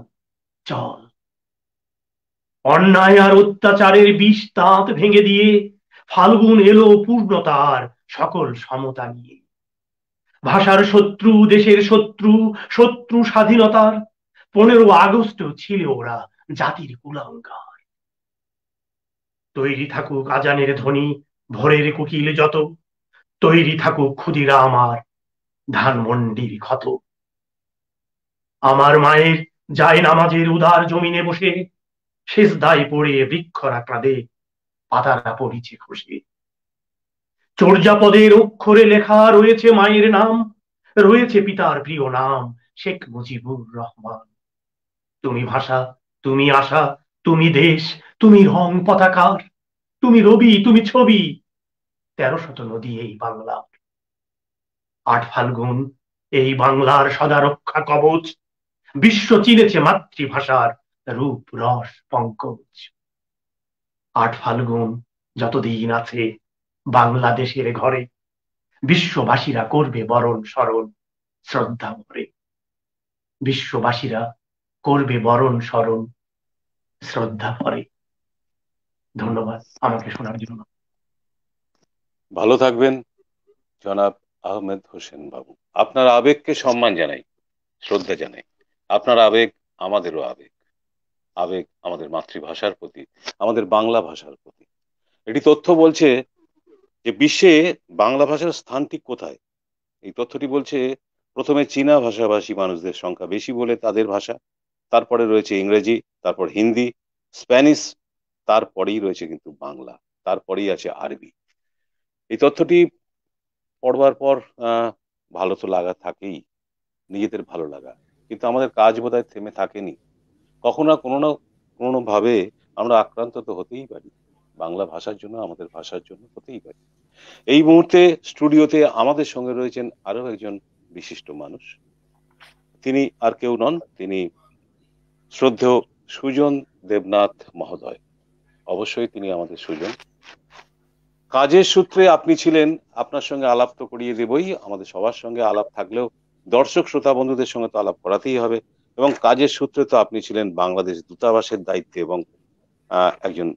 চল। অন্যায় আর অত্যাচারের বিষ দাঁত ভেঙে দিয়ে ফাল্গুন এলো পূর্ণতার সকল সমতা নিয়ে। ভাষার শত্রু, দেশের শত্রু, শত্রু স্বাধীনতার 15 আগস্ট ছিল ওরা জাতির কুলাঙ্গার। তৈরি থাকুক আজানের ধ্বনি, ভোরের কোকিল যত, তৈরি থাকুক ক্ষুদিরা আমার ধানমন্ডির ক্ষত। আমার মায়ের যায় নামাজের উদার জমিনে বসে, সেজদায় পড়ে বৃক্ষরা কাঁদে, পাতারা পড়িছে খসে। চর্যাপদের অক্ষরে লেখা রয়েছে মায়ের নাম, রয়েছে পিতার প্রিয় নাম শেখ মুজিবুর রহমান। তুমি ভাষা, তুমি আশা, তুমি দেশ, তুমি রং পতাকার, তুমি রবি, তুমি ছবি, 13শত নদী এই বাংলার। 8 ফাল্গুন এই বাংলার সদা রক্ষা কবচ, বিশ্ব চিনেছে মাতৃভাষার রূপ রস পঙ্কজ। 8 ফাল্গুন যতদিন আছে বাংলাদেশের ঘরে, বিশ্ববাসীরা করবে বরণ স্মরণ শ্রদ্ধা ভরে। বিশ্ববাসীরা করবে বরণ স্মরণ শ্রদ্ধা ভরে। ধন্যবাদ আমাকে শোনার জন্য। ভালো থাকবেন জনাব আহমেদ হোসেন বাবু। আপনার আবেগকে সম্মান জানাই, শ্রদ্ধা জানাই। আপনার আবেগ আমাদেরও আবেগ, আবেগ আমাদের মাতৃভাষার প্রতি, আমাদের বাংলা ভাষার প্রতি। এটি তথ্য বলছে যে বিশ্বে বাংলা ভাষার স্থান ঠিক কোথায়। এই তথ্যটি বলছে প্রথমে চীনা ভাষাভাষী মানুষদের সংখ্যা বেশি বলে তাদের ভাষা, তারপরে রয়েছে ইংরেজি, তারপর হিন্দি, স্প্যানিশ, তারপরেই রয়েছে কিন্তু বাংলা, তারপরেই আছে আরবি। এই তথ্যটি পড়বার পর ভালো তো লাগা থাকেই, নিজেদের ভালো লাগা, কিন্তু আমাদের কাজ বোধহয় থেমে থাকেনি। কখনো না কোনো ভাবে আমরা আক্রান্ত তো হতেই পারি, বাংলা ভাষার জন্য, আমাদের ভাষার জন্য হতেই পারি। এই মুহূর্তে স্টুডিওতে আমাদের সঙ্গে রয়েছেন আরো একজন বিশিষ্ট মানুষ। তিনি আর কেউ নন, তিনি শ্রদ্ধেয় সুজন দেবনাথ মহোদয়। অবশ্যই তিনি আমাদের সুজন। কাজের সূত্রে আপনি ছিলেন, আপনার সঙ্গে আলাপ তো করিয়ে দেবই, আমাদের সবার সঙ্গে আলাপ থাকলেও দর্শক শ্রোতা বন্ধুদের সঙ্গে তো আলাপ করাতেই হবে। এবং কাজের সূত্রে তো আপনি ছিলেন বাংলাদেশ দূতাবাসের দায়িত্বে এবং একজন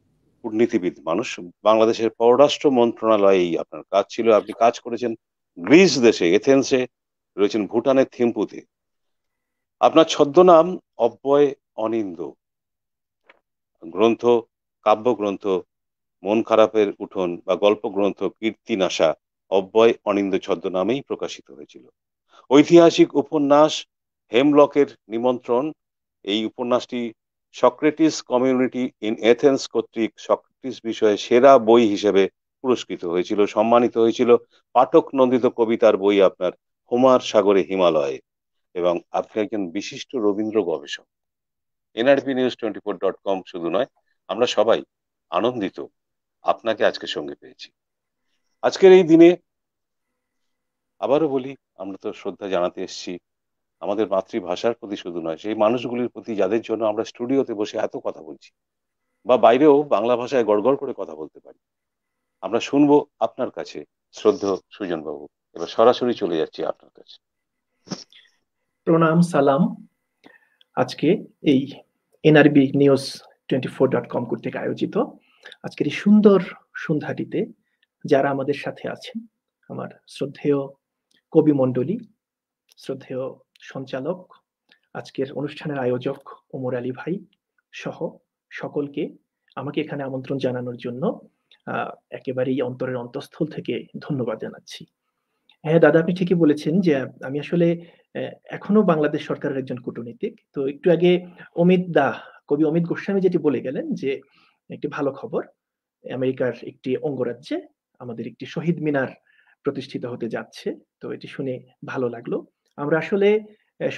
কূটনীতিবিদ মানুষ। বাংলাদেশের পররাষ্ট্র মন্ত্রণালয়েই আপনার কাজ ছিল। আপনি কাজ করেছেন গ্রিস দেশে, এথেন্সে, রয়েছেন ভুটানের থিম্পুতে। আপনার ছদ্মনাম অব্যয় অনিন্দ। গ্রন্থ, কাব্যগ্রন্থ মন খারাপের উঠোন বা গল্প গ্রন্থ কীর্তিনাশা অব্যয় অনিন্দ ছদ্মনামেই প্রকাশিত হয়েছিল। ঐতিহাসিক উপন্যাস হেমলকের নিমন্ত্রণ, এই উপন্যাসটি সক্রেটিস কমিউনিটি ইন এথেন্স কর্তৃক সক্রেটিস বিষয়ে সেরা বই হিসেবে পুরস্কৃত হয়েছিল, সম্মানিত হয়েছিল। পাঠক নন্দিত কবিতার বই আপনার হোমার সাগরে হিমালয়ে। এবং আপনি একজন বিশিষ্ট রবীন্দ্র গবেষক। nrpnews24.com শুধু নয়, আমরা সবাই আনন্দিত আপনাকে আজকে সঙ্গে পেয়েছি। আজকের এই দিনে আবারও বলি, আমরা তো শ্রদ্ধা জানাতে এসেছি আমাদের মাতৃভাষার প্রতি শুধু নয়, সেই মানুষগুলির প্রতি যাদের জন্য আমরা স্টুডিওতে বসে এত কথা বলছি বা বাইরেও বাংলা ভাষায় গড়গড় করে কথা বলতে পারি। আমরা শুনবো আপনার কাছে শ্রদ্ধেয় সুজন বাবু। এবার সরাসরি চলে যাচ্ছি আপনার কাছে। প্রণাম, সালাম। আজকে এই NRB News24.com কর্তৃক আয়োজিত আজকের এই সুন্দর সন্ধ্যাটিতে যারা আমাদের সাথে আছেন, আমার শ্রদ্ধেয় কবি মণ্ডলী, শ্রদ্ধেয় সঞ্চালক, আজকের অনুষ্ঠানের আয়োজক ওমর আলী ভাই সহ সকলকে আমাকে এখানে আমন্ত্রণ জানানোর জন্য একেবারেই অন্তরের অন্তঃস্থল থেকে ধন্যবাদ জানাচ্ছি। হ্যাঁ দাদা, আপনি ঠিকই বলেছেন যে আমি আসলে এখনো বাংলাদেশ সরকারের একজন কূটনীতিক। তো একটু আগে কবি অমিত গোস্বামী যেটি বলে গেলেন যে একটি ভালো খবর, আমেরিকার একটি অঙ্গরাজ্যে আমাদের একটি শহীদ মিনার প্রতিষ্ঠিত হতে যাচ্ছে। তো এটি শুনে ভালো লাগলো। আমরা আসলে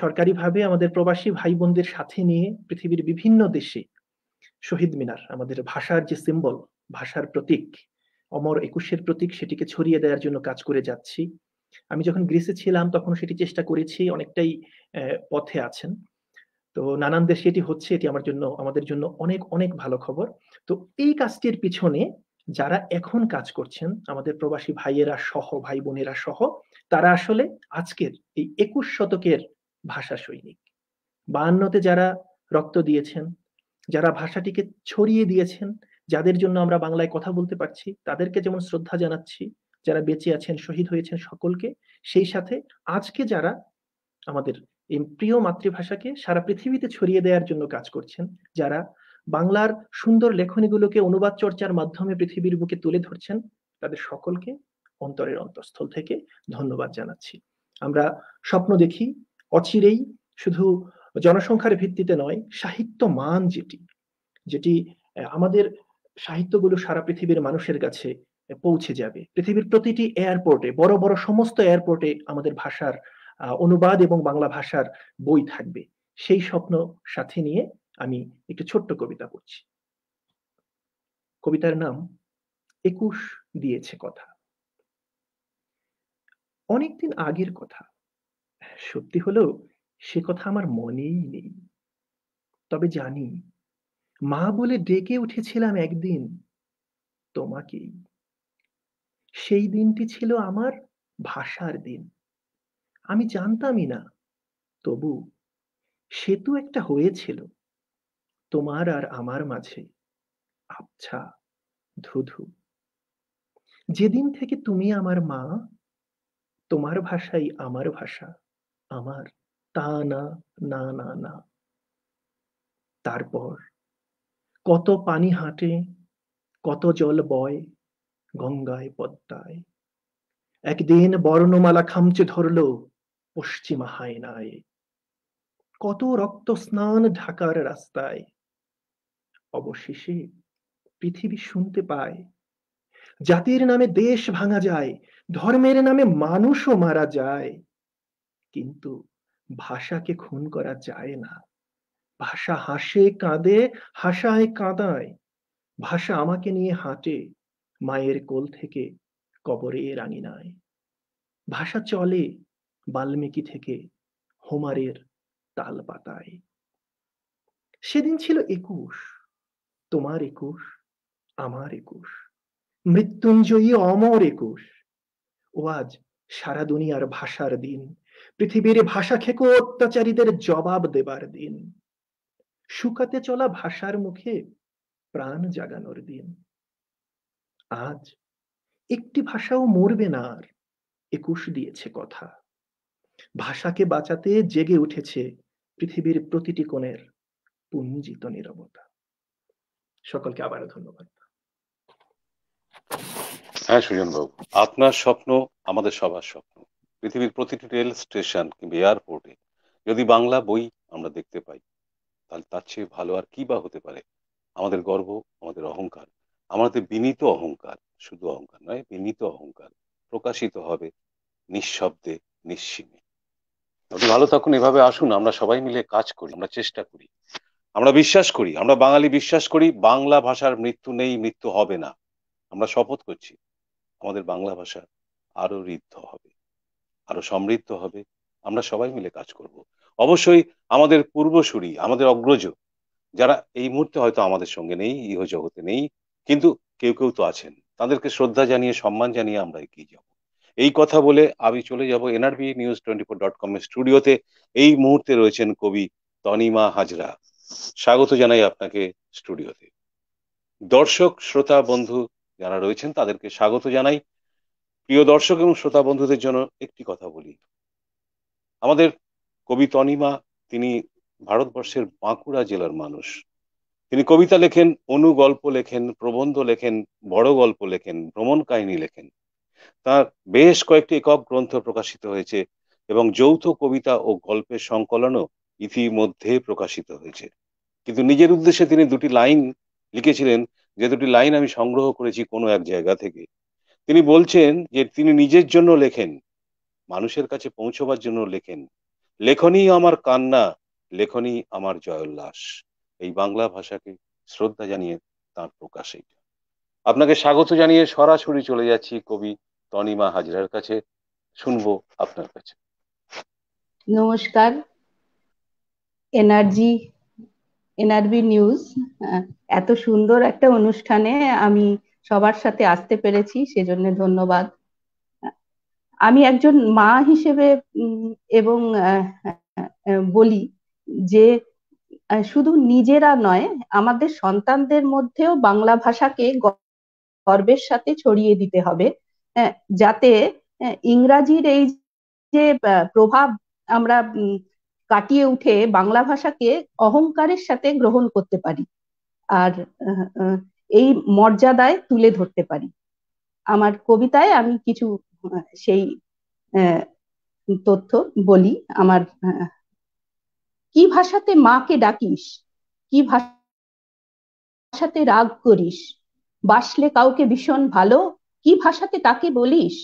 সরকারিভাবে আমাদের প্রবাসী ভাই বোনদের সাথে নিয়ে পৃথিবীর বিভিন্ন দেশে শহীদ মিনার, আমাদের ভাষার যে সিম্বল, ভাষার প্রতীক, অমর একুশের প্রতীক, সেটিকে ছড়িয়ে দেওয়ার জন্য কাজ করে যাচ্ছি। আমি যখন গ্রিসে ছিলাম তখন সেটি চেষ্টা করেছি, অনেকটাই পথে আছেন। তো নানান দেশে এটি হচ্ছে, এটি আমাদের জন্য অনেক অনেক ভালো খবর। তো এই কাজটির পিছনে যারা এখন কাজ করছেন, আমাদের প্রবাসী ভাইয়েরা সহ, ভাই বোনেরা সহ, তারা আসলে আজকের এই 21 শতকের ভাষা সৈনিক। 52তে যারা রক্ত দিয়েছেন, যারা ভাষাটিকে ছড়িয়ে দিয়েছেন, যাদের জন্য আমরা বাংলায় কথা বলতে পারছি, তাদেরকে যেমন শ্রদ্ধা জানাচ্ছি, যারা বেঁচে আছেন, শহীদ হয়েছেন সকলকে, সেই সাথে আজকে যারা আমাদের এই প্রিয় মাতৃভাষাকে সারা পৃথিবীতে ছড়িয়ে দেওয়ার জন্য কাজ করছেন, যারা বাংলার সুন্দর লেখনীগুলোকে অনুবাদ চর্চার মাধ্যমে পৃথিবীর বুকে তুলে ধরছেন, তাদের সকলকে অন্তরের অন্তঃস্থল থেকে ধন্যবাদ জানাচ্ছি। আমরা স্বপ্ন দেখি অচিরেই শুধু জনসংখ্যার ভিত্তিতে নয়, সাহিত্য মান যেটি আমাদের সাহিত্যগুলো সারা পৃথিবীর মানুষের কাছে পৌঁছে যাবে। পৃথিবীর প্রতিটি এয়ারপোর্টে, বড় বড় সমস্ত এয়ারপোর্টে আমাদের ভাষার অনুবাদ এবং বাংলা ভাষার বই থাকবে। সেই স্বপ্ন সাথে নিয়ে আমি একটি ছোট্ট কবিতা পড়ছি। কবিতার নাম 21 দিয়েছে কথা। অনেকদিন আগের কথা, সত্যি হলেও সে কথা আমার মনেই নেই। তবে জানি মা বলে ডেকে উঠেছিলাম একদিন তোমাকেই। সেই দিনটি ছিল আমার ভাষার দিন। আমি জানতামই না, তবু সেতু একটা হয়েছিল তোমার আর আমার মাঝে, আবছা ধুধু। যেদিন থেকে তুমি আমার মা, তোমার ভাষাই আমার ভাষা, আমার তা না না না না। তারপর কত পানি হাঁটে, কত জল বয় গঙ্গায় পদ্মায়। একদিন বর্ণমালা খামচে ধরলো পশ্চিমা হায়নায়। কত রক্ত স্নান ঢাকার রাস্তায়। অবশেষে পৃথিবী শুনতে পায়, জাতির নামে দেশ ভাঙা যায়, ধর্মের নামে মানুষও মারা যায়, কিন্তু ভাষাকে খুন করা যায় না। ভাষা হাসে কাঁদে, হাসায় কাঁদায়। ভাষা আমাকে নিয়ে হাঁটে মায়ের কোল থেকে কবরের আঙিনায়। ভাষা চলে বাল্মীকি থেকে হোমারের তাল পাতায়। সেদিন ছিল 21, তোমার 21, আমার 21, মৃত্যুঞ্জয়ী অমর 21। ও আজ সারা দুনিয়ার ভাষার দিন, পৃথিবীর ভাষা খেকো অত্যাচারীদের জবাব দেবার দিন। শুকাতে চলা ভাষার মুখে প্রাণ জাগানোর দিন। আজ একটি ভাষাও মরবে না আর, 21 দিয়েছে কথা। ভাষাকে বাঁচাতে জেগে উঠেছে পৃথিবীর প্রতিটি কোণের পুঞ্জিত নীরবতা। সকলকে আবারও ধন্যবাদ। হ্যাঁ সুজন বাবু, আপনার স্বপ্ন আমাদের সবার স্বপ্ন। পৃথিবীর প্রতিটি রেল স্টেশন কিংবা এয়ারপোর্টে যদি বাংলা বই আমরা দেখতে পাই, তাহলে তার চেয়ে ভালো আর কি বা হতে পারে। আমাদের গর্ব, আমাদের অহংকার, আমাদের বিনীত অহংকার, শুধু অহংকার নয়, বিনীত অহংকার প্রকাশিত হবে নিঃশব্দে, নিশ্চিমে। আপনি ভালো থাকুন, এভাবে আসুন, আমরা সবাই মিলে কাজ করি, আমরা চেষ্টা করি, আমরা বিশ্বাস করি, আমরা বাঙালি বিশ্বাস করি বাংলা ভাষার মৃত্যু নেই, মৃত্যু হবে না। আমরা শপথ করছি আমাদের বাংলা ভাষা আরো ঋদ্ধ হবে, আরো সমৃদ্ধ হবে। আমরা সবাই মিলে কাজ করব। অবশ্যই আমাদের পূর্বসূরি, আমাদের অগ্রজ, যারা এই মুহূর্তে হয়তো আমাদের সঙ্গে নেই, ইহ জগতে নেই, কিন্তু কেউ কেউ তো আছেন, তাদেরকে শ্রদ্ধা জানিয়ে, সম্মান জানিয়ে আমরা এগিয়ে যাব। এই কথা বলে আমি চলে যাব nrbnews24.com এর স্টুডিওতে। এই মুহূর্তে রয়েছেন কবি তনিমা হাজরা। স্বাগত জানাই আপনাকে স্টুডিওতে। দর্শক শ্রোতা বন্ধু যারা রয়েছেন তাদেরকে স্বাগত জানাই। প্রিয় দর্শক এবং শ্রোতা বন্ধুদের জন্য একটি কথা বলি, আমাদের কবি তনিমা, তিনি ভারতবর্ষের বাঁকুড়া জেলার মানুষ। তিনি কবিতা লেখেন, অনুগল্প লেখেন, প্রবন্ধ লেখেন, বড় গল্প লেখেন, ভ্রমণ কাহিনী লেখেন। তার বেশ কয়েকটি একক গ্রন্থ প্রকাশিত হয়েছে এবং যৌথ কবিতা ও গল্পের সংকলনও ইতিমধ্যে প্রকাশিত হয়েছে। কিন্তু নিজের উদ্দেশ্যে তিনি দুটি লাইন লিখেছিলেন, যে দুটি লাইন আমি সংগ্রহ করেছি কোনো এক জায়গা থেকে। তিনি বলছেন যে তিনি নিজের জন্য লেখেন, মানুষের কাছে পৌঁছবার জন্য লেখেন, লেখনী আমার কান্না, লেখনী আমার জয়োল্লাস। এই বাংলা ভাষাকে শ্রদ্ধা জানিয়ে তার প্রকাশ এইটা। আপনাকে স্বাগত জানিয়ে সরাসরি চলে যাচ্ছি কবি তনিমা হাজরার কাছে, শুনবো আপনার কাছে। নমস্কার। এনআরবি নিউজ এত সুন্দর একটা অনুষ্ঠানে আমি সবার সাথে আসতে পেরেছি, সেজন্য ধন্যবাদ। আমি একজন মা হিসেবে এবং বলি যে শুধু নিজেরা নয়, আমাদের সন্তানদের মধ্যেও বাংলা ভাষাকে গর্বের সাথে ছড়িয়ে দিতে হবে, যাতে ইংরাজির এই যে প্রভাব আমরা কাটিয়ে উঠে বাংলা ভাষাকে অহংকারের সাথে গ্রহণ করতে পারি আর এই মর্যাদায় তুলে ধরতে পারি। আমার কবিতায় আমি কিছু সেই তথ্য বলি। আমার কি ভাষাতে মাকে ডাকিস, কি ভাষাতে রাগ করিস, বাসলে কাউকে ভীষণ ভালো, কি ভাষাতে তাকে বলিস,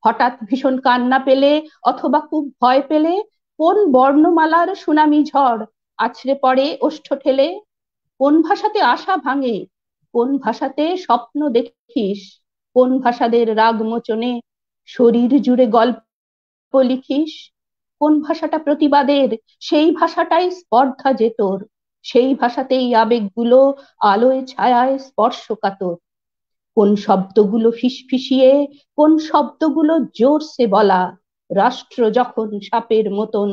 হঠাৎ ভীষণ কান্না পেলে অথবা খুব ভয় পেলে কোন বর্ণমালার সুনামি ঝড় আছড়ে পড়ে ওষ্ঠ ঠেলে, কোন ভাষাতে আশা ভাঙে, কোন ভাষাতে স্বপ্ন দেখিস, কোন ভাষাদের রাগ মোচনে শরীর জুড়ে গল্প লিখিস, কোন ভাষাটা প্রতিবাদের, সেই ভাষাটাই স্পর্ধা যে তোর, সেই ভাষাতেই আবেগগুলো আলোয় ছায়ায় স্পর্শকাতর, কোন শব্দগুলো ফিসফিসিয়ে, কোন শব্দগুলো জোরসে বলা, রাষ্ট্র যখন সাপের মতন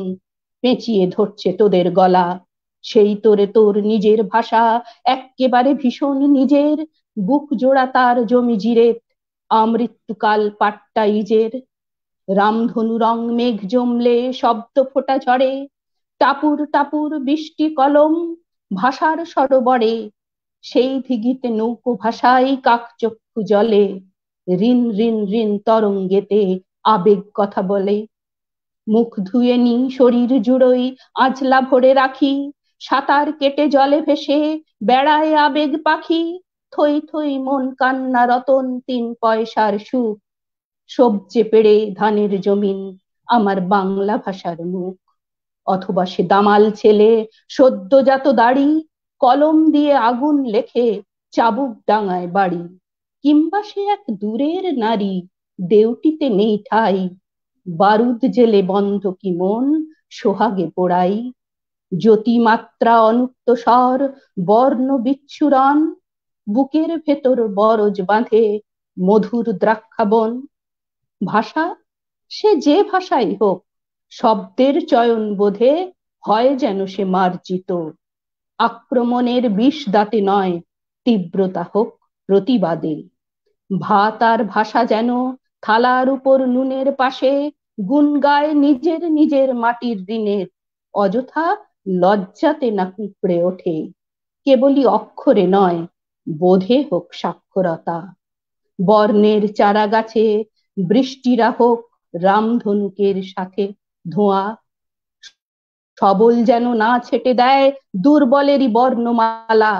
পেঁচিয়ে ধরছে তোদের গলা, সেই তোরে তোর নিজের ভাষা এক্কেবারে ভীষণ নিজের, বুক জোড়া তার জমি জিরেত, আমৃত্যুকাল পাট্টা ইজের, রামধনু রং মেঘ জমলে শব্দ ফোটা ঝরে, টাপুর টাপুর বৃষ্টি কলম ভাষার সরোবরে, সেই দিঘিতে নৌকো ভাষায় কাকচক্ষু জলে, ঋণ ঋণ ঋণ তরঙ্গেতে আবেগ কথা বলে, মুখ ধুয়ে নি শরীর জুড়োই আঁচলা ভরে রাখি, সাঁতার কেটে জলে ভেসে বেড়ায় আবেগ পাখি, থই থই মন কান্না রতন 3 পয়সার সুখ, সবজে পেড়ে ধানের জমিন আমার বাংলা ভাষার মুখ, অথবা সে দামাল ছেলে সদ্যজাত দাড়ি, কলম দিয়ে আগুন লেখে চাবুক ডাঙায় বাড়ি, কিংবা সে এক দূরের নারী দেউটিতে নেই ঠাই, বারুদ জেলে বন্ধ কি মন সোহাগে পোড়াই, জ্যোতিমাত্রা অনুক্ত স্বর বর্ণ বিচ্ছুরণ, বুকের ভেতর বরজ বাঁধে মধুর দ্রাক্ষাবন, ভাষা সে যে ভাষাই হোক শব্দের চয়ন বোধে হয় যেন সে মার্জিত, আক্রমণের বিষ দাঁতে নয় তীব্রতা হোক প্রতিবাদে, ভাত আর ভাষা যেন থালার উপর নুনের পাশে গুণ গায় নিজের নিজের মাটির ঋণের, অযথা লজ্জাতে না কুঁকড়ে ওঠে, কেবলই অক্ষরে নয় বোধে হোক সাক্ষরতা, বর্ণের চারা গাছে বৃষ্টিরা হোক রামধনুকের সাথে ধোঁয়া, সবল যেন না ছেটে দেয় দুর্বলেরই বর্ণমালা,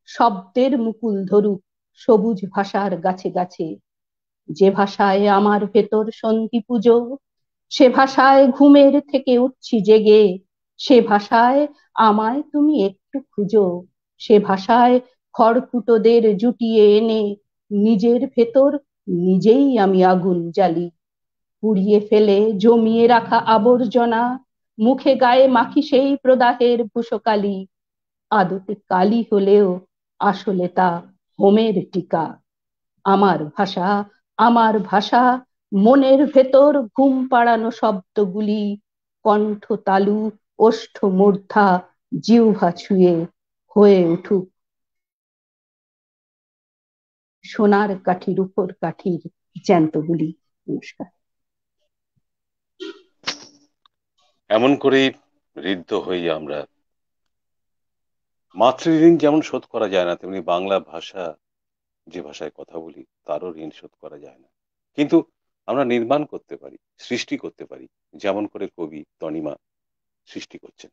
শব্দের মুকুল ধরুক সবুজ ভাষার গাছে গাছে, যে ভাষায় আমার ভেতর সন্ধি পুজো, সে ভাষায় ঘুমের থেকে উঠছি জেগে, সে ভাষায় আমায় তুমি একটু খুঁজো, সে ভাষায় খড়কুটোদের জুটিয়ে এনে নিজের ভেতর নিজেই আমি আগুন জ্বালি, পুড়িয়ে ফেলে জমিয়ে রাখা আবর্জনা, মুখে গায়ে মাখি সেই প্রদাহের ভূষকালি, আদতে কালি হলেও আসলে তা হোমের টিকা, আমার ভাষা আমার ভাষা, মনের ভেতর ঘুম পাড়ানো শব্দগুলি কণ্ঠ তালু ওষ্ঠ মূর্ধা জিহ্বা ছুঁয়ে হয়ে উঠুক সোনার কাঠির উপর কাঠির জ্যান্তগুলি। নমস্কার। এমন করেই ঋদ্ধ হই আমরা। মাতৃঋণ যেমন শোধ করা যায় না, তেমনি বাংলা ভাষা যে ভাষায় কথা বলি তারও ঋণ শোধ করা যায় না, কিন্তু আমরা নির্মাণ করতে পারি, সৃষ্টি করতে পারি, যেমন করে কবি তনিমা সৃষ্টি করছেন।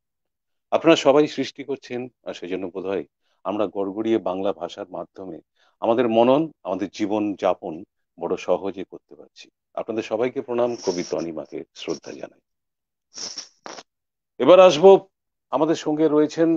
আপনারা সবাই সৃষ্টি করছেন, আর সেজন্য বোধহয় আমরা গড়গড়িয়ে বাংলা ভাষার মাধ্যমে আমাদের মনন, আমাদের জীবন যাপন বড় সহজে করতে পারছি। আপনাদের সবাইকে প্রণাম, কবি তনিমাকে শ্রদ্ধা জানাই। এবার আসবো, আমাদের সঙ্গে রয়েছেন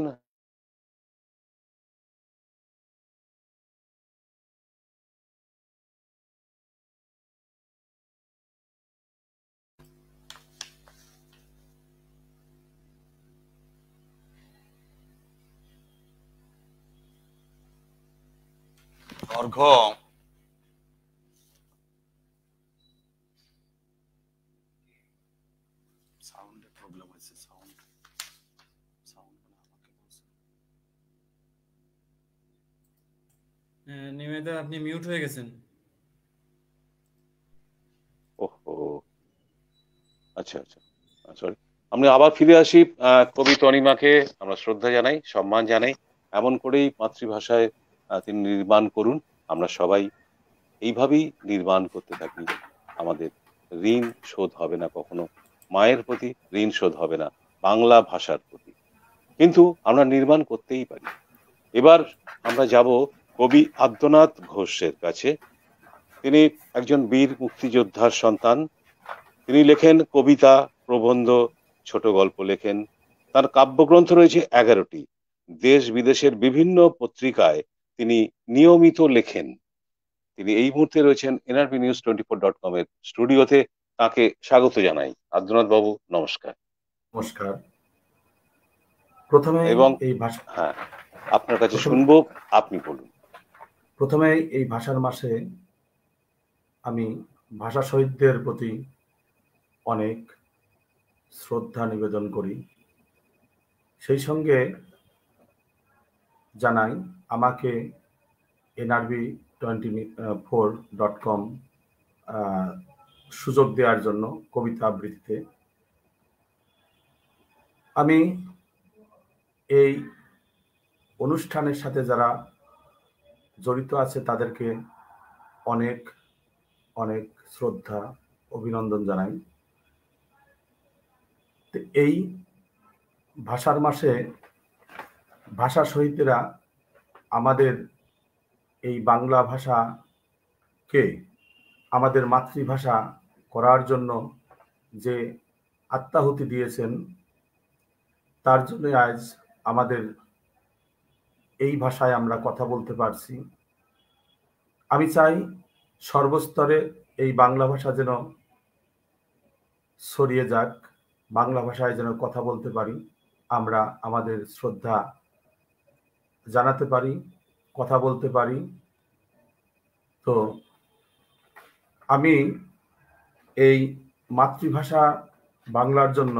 অর্ঘ্য সাউন্ডের প্রবলেম হয়েছে, সাউন্ড নিমেদা আপনি মিউট হয়ে গেছেন। ওহো, আচ্ছা আচ্ছা, সরি। আমরা আবার ফিরে আসি। কবি তনিমাকে আমরা শ্রদ্ধা জানাই, সম্মান জানাই। এমন করেই মাতৃভাষায় তিনি নির্মাণ করুন, আমরা সবাই এইভাবেই নির্মাণ করতে থাকি। আমাদের ঋণ শোধ হবে না কখনো, মায়ের প্রতি ঋণ শোধ হবে না বাংলা ভাষার প্রতি, কিন্তু আমরা নির্মাণ করতেই পারি। এবার আমরা যাব কবি আদ্যনাথ ঘোষের কাছে। তিনি একজন বীর মুক্তিযোদ্ধার সন্তান। তিনি লেখেন কবিতা, প্রবন্ধ, ছোট গল্প লেখেন। তার কাব্যগ্রন্থ রয়েছে 11টি। দেশ বিদেশের বিভিন্ন পত্রিকায় তিনি নিয়মিত লেখেন। তিনি এই মুহূর্তে রয়েছেন nrbnews24.com এর স্টুডিওতে। তাকে স্বাগত জানাই। আদ্যনাথ বাবু, নমস্কার। নমস্কার। প্রথমে এবং এই ভাষা, হ্যাঁ, আপনার কাছে শুনবো, আপনি বলুন। প্রথমে এই ভাষার মাসে আমি ভাষা শহীদদের প্রতি অনেক শ্রদ্ধা নিবেদন করি। সেই সঙ্গে জানাই আমাকে nrb24.com সুযোগ দেওয়ার জন্য কবিতা আবৃত্তিতে। আমি এই অনুষ্ঠানের সাথে যারা জড়িত আছে তাদেরকে অনেক অনেক শ্রদ্ধা, অভিনন্দন জানাই। এই ভাষার মাসে ভাষা শহীদরা আমাদের এই বাংলা ভাষাকে আমাদের মাতৃভাষা করার জন্য যে আত্মাহুতি দিয়েছেন, তার জন্য আজ আমাদের এই ভাষায় আমরা কথা বলতে পারছি। আমি চাই সর্বস্তরে এই বাংলা ভাষা যেন ছড়িয়ে যাক, বাংলা ভাষায় যেন কথা বলতে পারি, আমরা আমাদের শ্রদ্ধা জানাতে পারি, কথা বলতে পারি। তো আমি এই মাতৃভাষা বাংলার জন্য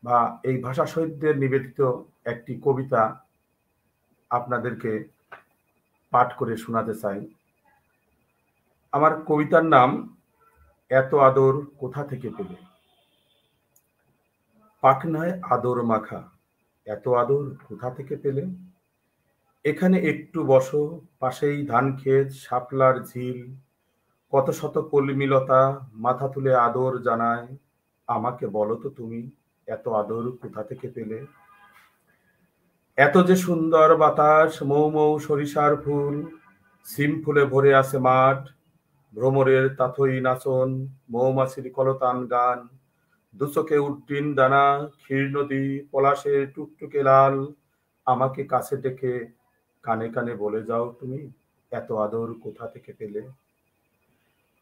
বা এই ভাষা শহীদদের নিবেদিত একটি কবিতা আপনাদেরকে পাঠ করে শোনাতে চাই। আমার কবিতার নাম এত আদর কোথা থেকে পেলে। পাখনায় আদর মাখা এত আদর কোথা থেকে পেলে। এখানে একটু বসো, পাশেই ধান ক্ষেত, শাপলার ঝিল, কত শত কলমিলতা মাথা তুলে আদর জানায়। আমাকে বলো তো তুমি এত আদর কোথা থেকে পেলে। এত যে সুন্দর বাতাস, মৌ মৌ সরিষার ফুল, সিম ফুলে ভরে আছে মাঠ, ভ্রমরের তাথই নাচন, মৌমাছির কলতান গান, দুচোখে উড্ডিন দানা, ক্ষীর নদী, পলাশের টুকটুকে লাল। আমাকে কাছে ডেকে কানে কানে বলে যাও তুমি এত আদর কোথা থেকে পেলে।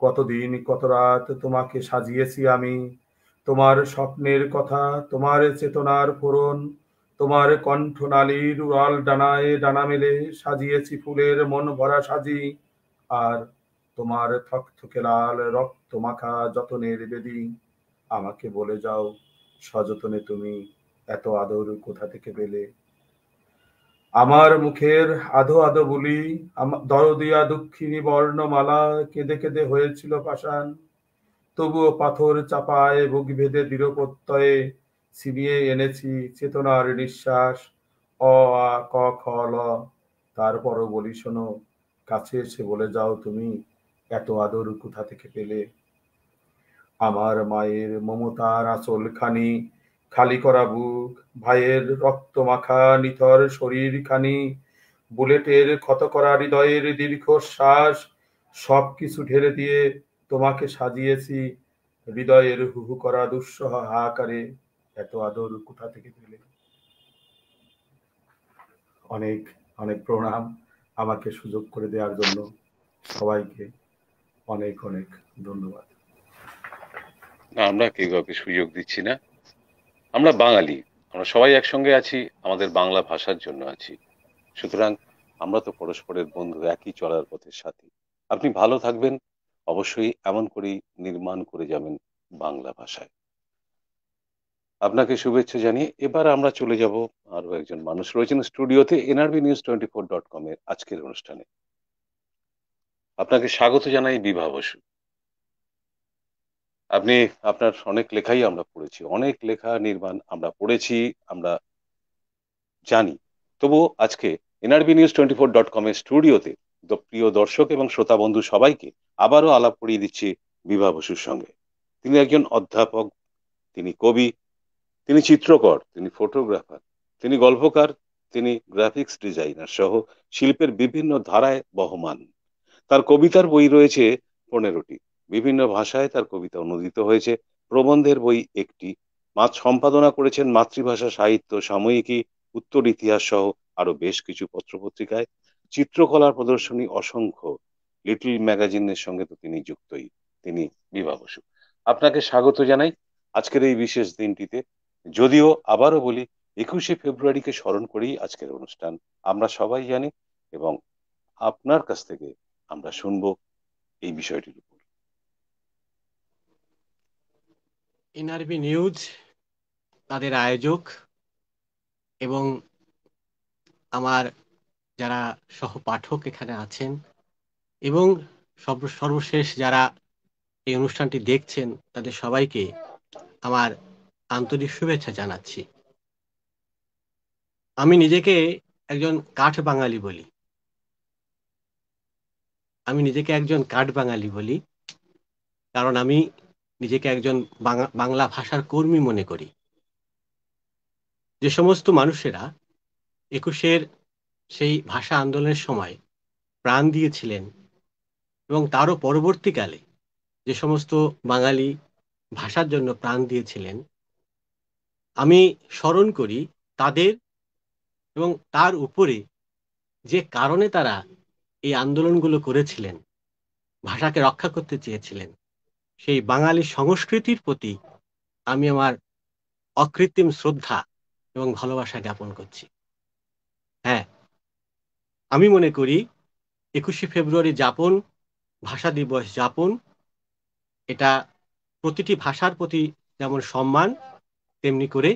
কতদিন কত রাত তোমাকে সাজিয়েছি আমি, তোমার স্বপ্নের কথা, তোমার চেতনার ফোরন, তোমার কণ্ঠনালীর উড়াল ডানায় ডানা মেলে সাজিয়েছি ফুলের মন ভরা সাজি। আর তোমার থকথকে লাল রক্ত মাখা যতনের বেদী। আমাকে বলে যাও সযতনে তুমি এত আদর কোথা থেকে পেলে। আমার মুখের আধো আধো বুলি, দরদিয়া দুঃখিনী বর্ণমালা কেঁদে কেঁদে হয়েছিল পাষাণ। তবুও পাথর চাপায় বুক ভেদে দৃঢ় প্রত্যয়ে ছিনিয়ে এনেছি চেতনার নিঃশ্বাস। অ আ ক খ ল। তারপরও বলি শোনো, কাছে এসে বলে যাও তুমি এত আদর কোথা থেকে পেলে। আমার মায়ের মমতার আঁচল খানি, খালি করা বুক, ভাইয়ের রক্ত মাখা নিথর শরীর খানি, বুলেটের ক্ষত করা হৃদয়ের দীর্ঘশ্বাস, সবকিছু ঢেলে দিয়ে তোমাকে সাজিয়েছি হৃদয়ের হুহু করা দুঃসহ হাহাকারে, এত আদর কোথা থেকে পেলে। অনেক অনেক প্রণাম আমাকে সুযোগ করে দেওয়ার জন্য। সবাইকে অনেক অনেক ধন্যবাদ। না, আমরা কেউ কাউকে সুযোগ দিচ্ছি না। আমরা বাঙালি, আমরা সবাই একসঙ্গে আছি, আমাদের বাংলা ভাষার জন্য আছি। সুতরাং আমরা তো পরস্পরের বন্ধু, একই চলার পথের সাথী। আপনি ভালো থাকবেন, অবশ্যই এমন করেই নির্মাণ করে যাবেন বাংলা ভাষায়। আপনাকে শুভেচ্ছা জানিয়ে এবার আমরা চলে যাব, আরো একজন মানুষ রয়েছেন স্টুডিওতে NRBnews24.com এর আজকের অনুষ্ঠানে। আপনাকে স্বাগত জানাই বিভা বসু। আপনি, আপনার অনেক লেখাই আমরা পড়েছি, অনেক লেখা নির্মাণ আমরা পড়েছি, আমরা জানি। তবুও আজকে NRBnews24.com এর স্টুডিওতে প্রিয় দর্শক এবং শ্রোতা বন্ধু সবাইকে আবারও আলাপ করিয়ে দিচ্ছি বিভা বসুর সঙ্গে। তিনি একজন অধ্যাপক, তিনি কবি, তিনি চিত্রকর, তিনি ফটোগ্রাফার, তিনি গল্পকার, তিনি গ্রাফিক্স ডিজাইনার সহ শিল্পের বিভিন্ন ধারায় বহমান। তার কবিতার বই রয়েছে 15টি, বিভিন্ন ভাষায় তার কবিতা অনুদিত হয়েছে। প্রবন্ধের বই একটি, সম্পাদনা করেছেন মাতৃভাষা সাহিত্য, সাময়িকী, উত্তর ইতিহাস সহ আরো বেশ কিছু পত্রপত্রিকায়। চিত্রকলার প্রদর্শনী অসংখ্য, লিটল ম্যাগাজিনের সঙ্গে তো তিনি যুক্তই। তিনি বিভা বসু। আপনাকে স্বাগত জানাই আজকের এই বিশেষ দিনটিতে। যদিও আবারও বলি, 21শে ফেব্রুয়ারিকে স্মরণ করেই আজকের অনুষ্ঠান, আমরা সবাই জানি, এবং আপনার কাছ থেকে আমরা শুনবো এই বিষয়টির উপর। এনআরবি নিউজ, তাদের আয়োজক এবং আমার যারা সহপাঠক এখানে আছেন এবং সর্বশেষ যারা এই অনুষ্ঠানটি দেখছেন, তাদের সবাইকে আমার আন্তরিক শুভেচ্ছা জানাচ্ছি। আমি নিজেকে একজন কাঠ বাঙালি বলি। কারণ আমি নিজেকে একজন বাংলা ভাষার কর্মী মনে করি। যে সমস্ত মানুষেরা 21শে সেই ভাষা আন্দোলনের সময় প্রাণ দিয়েছিলেন এবং তারও পরবর্তীকালে যে সমস্ত বাঙালি ভাষার জন্য প্রাণ দিয়েছিলেন, আমি স্মরণ করি তাদের এবং তার উপরে যে কারণে তারা এই আন্দোলনগুলো করেছিলেন, ভাষাকে রক্ষা করতে চেয়েছিলেন, সেই বাঙালি সংস্কৃতির প্রতি আমি আমার অকৃত্রিম শ্রদ্ধা এবং ভালোবাসা জ্ঞাপন করছি। হ্যাঁ, আমি মনে করি 21শে ফেব্রুয়ারি যাপন, ভাষা দিবস যাপন, এটা প্রতিটি ভাষার প্রতি যেমন সম্মান, তেমনি করে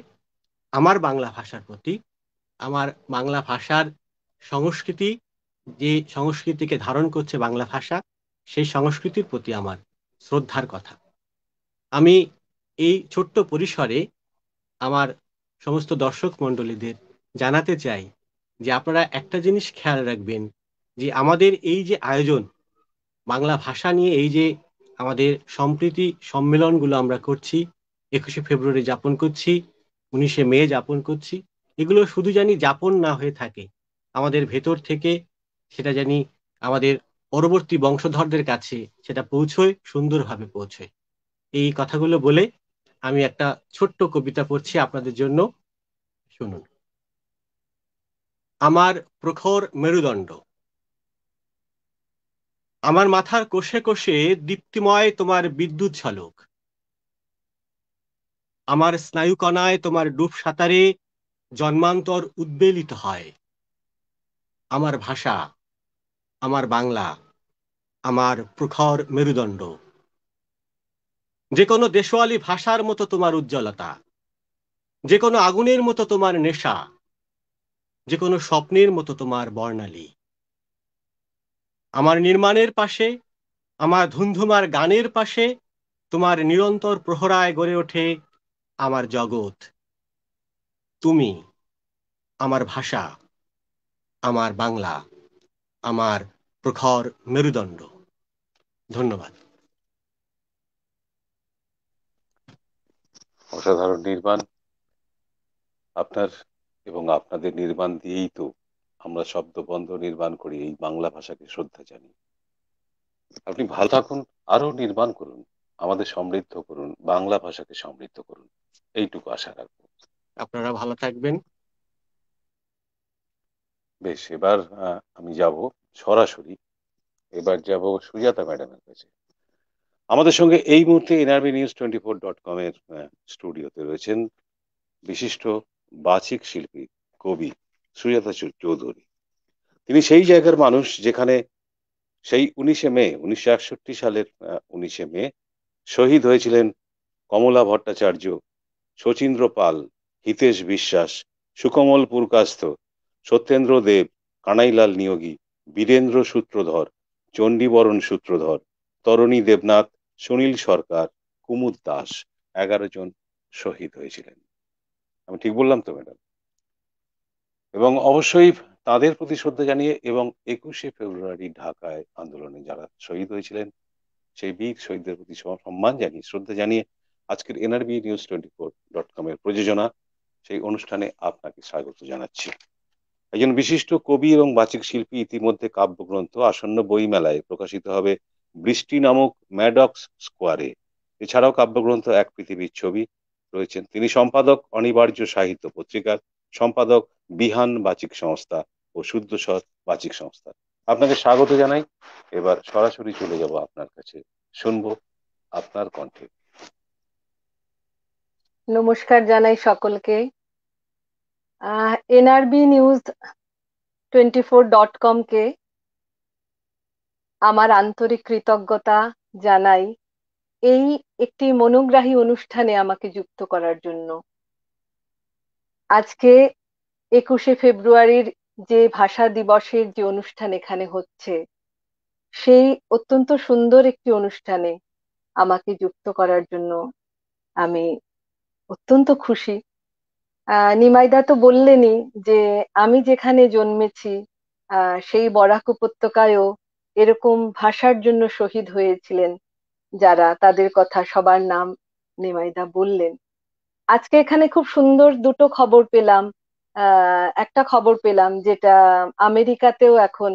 আমার বাংলা ভাষার প্রতি, আমার বাংলা ভাষার সংস্কৃতি, যে সংস্কৃতিকে ধারণ করছে বাংলা ভাষা, সেই সংস্কৃতির প্রতি আমার শ্রদ্ধার কথা। আমি এই ছোট্ট পরিসরে আমার সমস্ত দর্শক মণ্ডলীদের জানাতে চাই যে আপনারা একটা জিনিস খেয়াল রাখবেন, যে আমাদের এই যে আয়োজন, বাংলা ভাষা নিয়ে এই যে আমাদের সম্প্রীতি সম্মেলনগুলো আমরা করছি, 21শে ফেব্রুয়ারি যাপন করছি, 19শে মে যাপন করছি, এগুলো শুধু জানি যাপন না হয়ে থাকে, আমাদের ভেতর থেকে সেটা জানি আমাদের পরবর্তী বংশধরদের কাছে সেটা পৌঁছয়, সুন্দরভাবে পৌঁছয়। এই কথাগুলো বলে আমি একটা ছোট্ট কবিতা পড়ছি আপনাদের জন্য, শুনুন। আমার প্রখর মেরুদণ্ড, আমার মাথার কোষে কোষে দীপ্তিময় তোমার বিদ্যুৎ ঝলক, আমার স্নায়ুকণায় তোমার ডুব সাঁতারে জন্মান্তর উদ্বেলিত হয়। আমার ভাষা, আমার বাংলা, আমার প্রখর মেরুদণ্ড, যে কোনো দেশওয়ালি ভাষার মতো তোমার উজ্জ্বলতা, যে কোনো আগুনের মতো তোমার নেশা, যে কোনো স্বপ্নের মতো তোমার বর্ণালী। আমার নির্মাণের পাশে, আমার ধুন্ধুমার গানের পাশে তোমার নিরন্তর প্রহরায় গড়ে ওঠে আমার জগৎ। তুমি, আমার ভাষা, আমার বাংলা, আমার প্রখর মেরুদণ্ড। ধন্যবাদ। অসাধারণ নির্মাণ আপনার, এবং আপনাদের নির্মাণ দিয়েই তো আমরা শব্দবন্ধ নির্মাণ করি, এই বাংলা ভাষাকে শ্রদ্ধা জানি। আপনি ভালো থাকুন, আরো নির্মাণ করুন, আমাদের সমৃদ্ধ করুন, বাংলা ভাষাকে সমৃদ্ধ করুন, এইটুকু আশা রাখবো। আপনারা ভালো থাকবেন। বেশ, এবার আমি যাব সরাসরি, এবার যাব সুজাতা ম্যাডামের কাছে। আমাদের সঙ্গে এই মুহূর্তে এনআরবি নিউজ 24.com এর স্টুডিওতে রয়েছেন বিশিষ্ট বাচিক শিল্পী, কবি সুজাতা চৌধুরী। তিনি সেই জায়গার মানুষ যেখানে সেই 19শে মে 1961 সালের 19শে মে শহীদ হয়েছিলেন কমলা ভট্টাচার্য, শচীন্দ্র পাল, হিতেশ বিশ্বাস, সুকমল পুরকাস্ত, সত্যেন্দ্র দেব, কানাইলাল নিয়োগী, বীরেন্দ্র সূত্রধর, চণ্ডীবরণ সূত্রধর, তরণী দেবনাথ, সুনীল সরকার, কুমুদ দাস, 11 জন শহীদ হয়েছিলেন। আমি ঠিক বললাম তো ম্যাডাম? এবং অবশ্যই তাদের প্রতি শ্রদ্ধা জানিয়ে এবং 21শে ফেব্রুয়ারি ঢাকায় আন্দোলনে যারা শহীদ হয়েছিলেন সেই বীর শহীদদের প্রতি সম্মান জানিয়ে, শ্রদ্ধা জানিয়ে আজকের এনআরবি নিউজ 24.com এর প্রযোজনা সেই অনুষ্ঠানে আপনাকে স্বাগত জানাচ্ছি। একজন বিশিষ্ট কবি এবং বাচিক শিল্পী, ইতিমধ্যে কাব্যগ্রন্থ আসন্ন বইমেলায় প্রকাশিত হবে বৃষ্টি নামক ম্যাডক্স স্কোয়ারে। এছাড়াও কাব্যগ্রন্থ এক পৃথিবীর ছবি রয়েছেন। তিনি সম্পাদক অনিবার্য সাহিত্য পত্রিকার, সম্পাদক বিহান বাচিক সংস্থা ও শুদ্ধস্বর বাচিক সংস্থা। আপনাকে স্বাগত জানাই। এবার সরাসরি চলে যাব আপনার কাছে, শুনবো আপনার কণ্ঠে। নমস্কার জানাই সকলকে। এনআরবি নিউজ 24.com কে আমার আন্তরিক কৃতজ্ঞতা জানাই এই একটি মনোগ্রাহী অনুষ্ঠানে আমাকে যুক্ত করার জন্য। আজকে 21শে ফেব্রুয়ারির যে ভাষা দিবসের যে অনুষ্ঠান এখানে হচ্ছে, সেই অত্যন্ত সুন্দর একটি অনুষ্ঠানে আমাকে যুক্ত করার জন্য আমি অত্যন্ত খুশি। নিমাইদা তো বললেনই যে আমি যেখানে জন্মেছি সেই বরাক উপত্যকায়ও এরকম ভাষার জন্য শহীদ হয়েছিলেন যারা, তাদের কথা সবার নাম নিমাইদা বললেন। আজকে এখানে খুব সুন্দর দুটো খবর পেলাম। একটা খবর পেলাম যেটা আমেরিকাতেও এখন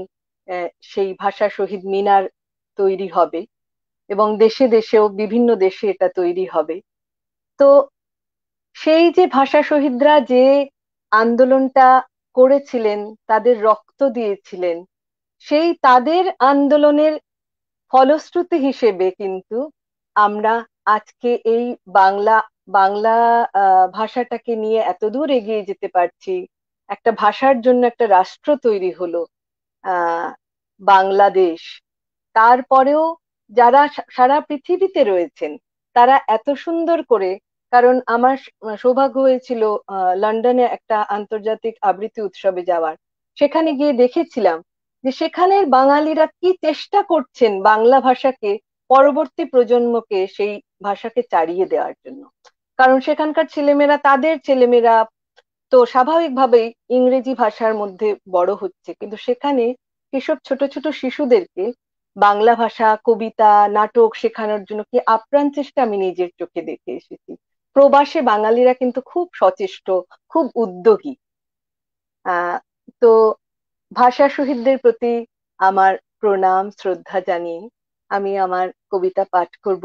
সেই ভাষা শহীদ মিনার তৈরি হবে এবং দেশে দেশেও বিভিন্ন দেশে এটা তৈরি হবে। তো সেই যে ভাষা শহীদরা যে আন্দোলনটা করেছিলেন, তাদের রক্ত দিয়েছিলেন, সেই তাদের আন্দোলনের ফলশ্রুতি হিসেবে কিন্তু আমরা আজকে এই বাংলা বাংলা ভাষাটাকে নিয়ে এতদূর এগিয়ে যেতে পারছি। একটা ভাষার জন্য একটা রাষ্ট্র তৈরি হলো বাংলাদেশ। তারপরেও যারা সারা পৃথিবীতে রয়েছেন তারা এত সুন্দর করে, কারণ আমার সৌভাগ্য হয়েছিল লন্ডনে একটা আন্তর্জাতিক আবৃত্তি উৎসবে যাওয়ার। সেখানে গিয়ে দেখেছিলাম যে সেখানের বাঙালিরা কি চেষ্টা করছেন বাংলা ভাষাকে, পরবর্তী প্রজন্মকে সেই ভাষাকে চালিয়ে দেওয়ার জন্য। কারণ সেখানকার ছেলেমেয়েরা, তাদের ছেলেমেয়েরা তো স্বাভাবিকভাবেই ইংরেজি ভাষার মধ্যে বড় হচ্ছে, কিন্তু সেখানে সেসব ছোট ছোট শিশুদেরকে বাংলা ভাষা, কবিতা, নাটক শেখানোর জন্য কি আপ্রাণ চেষ্টা আমি নিজের চোখে দেখে এসেছি। প্রবাসে বাঙালিরা কিন্তু খুব সচেষ্ট, খুব উদ্যোগী। তো ভাষা শহীদদের প্রতি আমার প্রণাম শ্রদ্ধা জানিয়ে আমি আমার কবিতা পাঠ করব।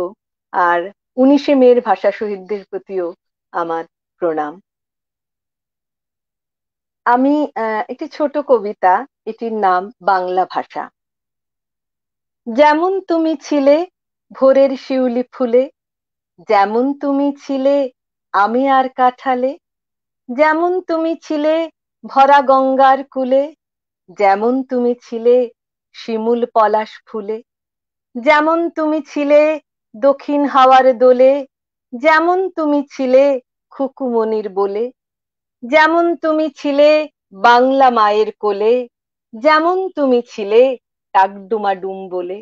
আর 19শে মের ভাষা শহীদদের প্রতিও আমার প্রণাম। আমি একটি ছোট কবিতা, এটির নাম বাংলা ভাষা। যেমন তুমি ছিলে ভোরের শিউলি ফুলে, যেমন তুমি ছিলে আমি আর কাঠালে, যেমন তুমি ছিলে ভরা গঙ্গার কূলে, যেমন তুমি ছিলে শিমুল পলাশ ফুলে, যেমন তুমি ছিলে দক্ষিণ হাওয়ার দোলে, যেমন তুমি ছিলে খুকুমনির বলে, যেমন তুমি ছিলে বাংলা মায়ের কোলে, যেমন তুমি ছিলে টাকডুমা ডুম বলে,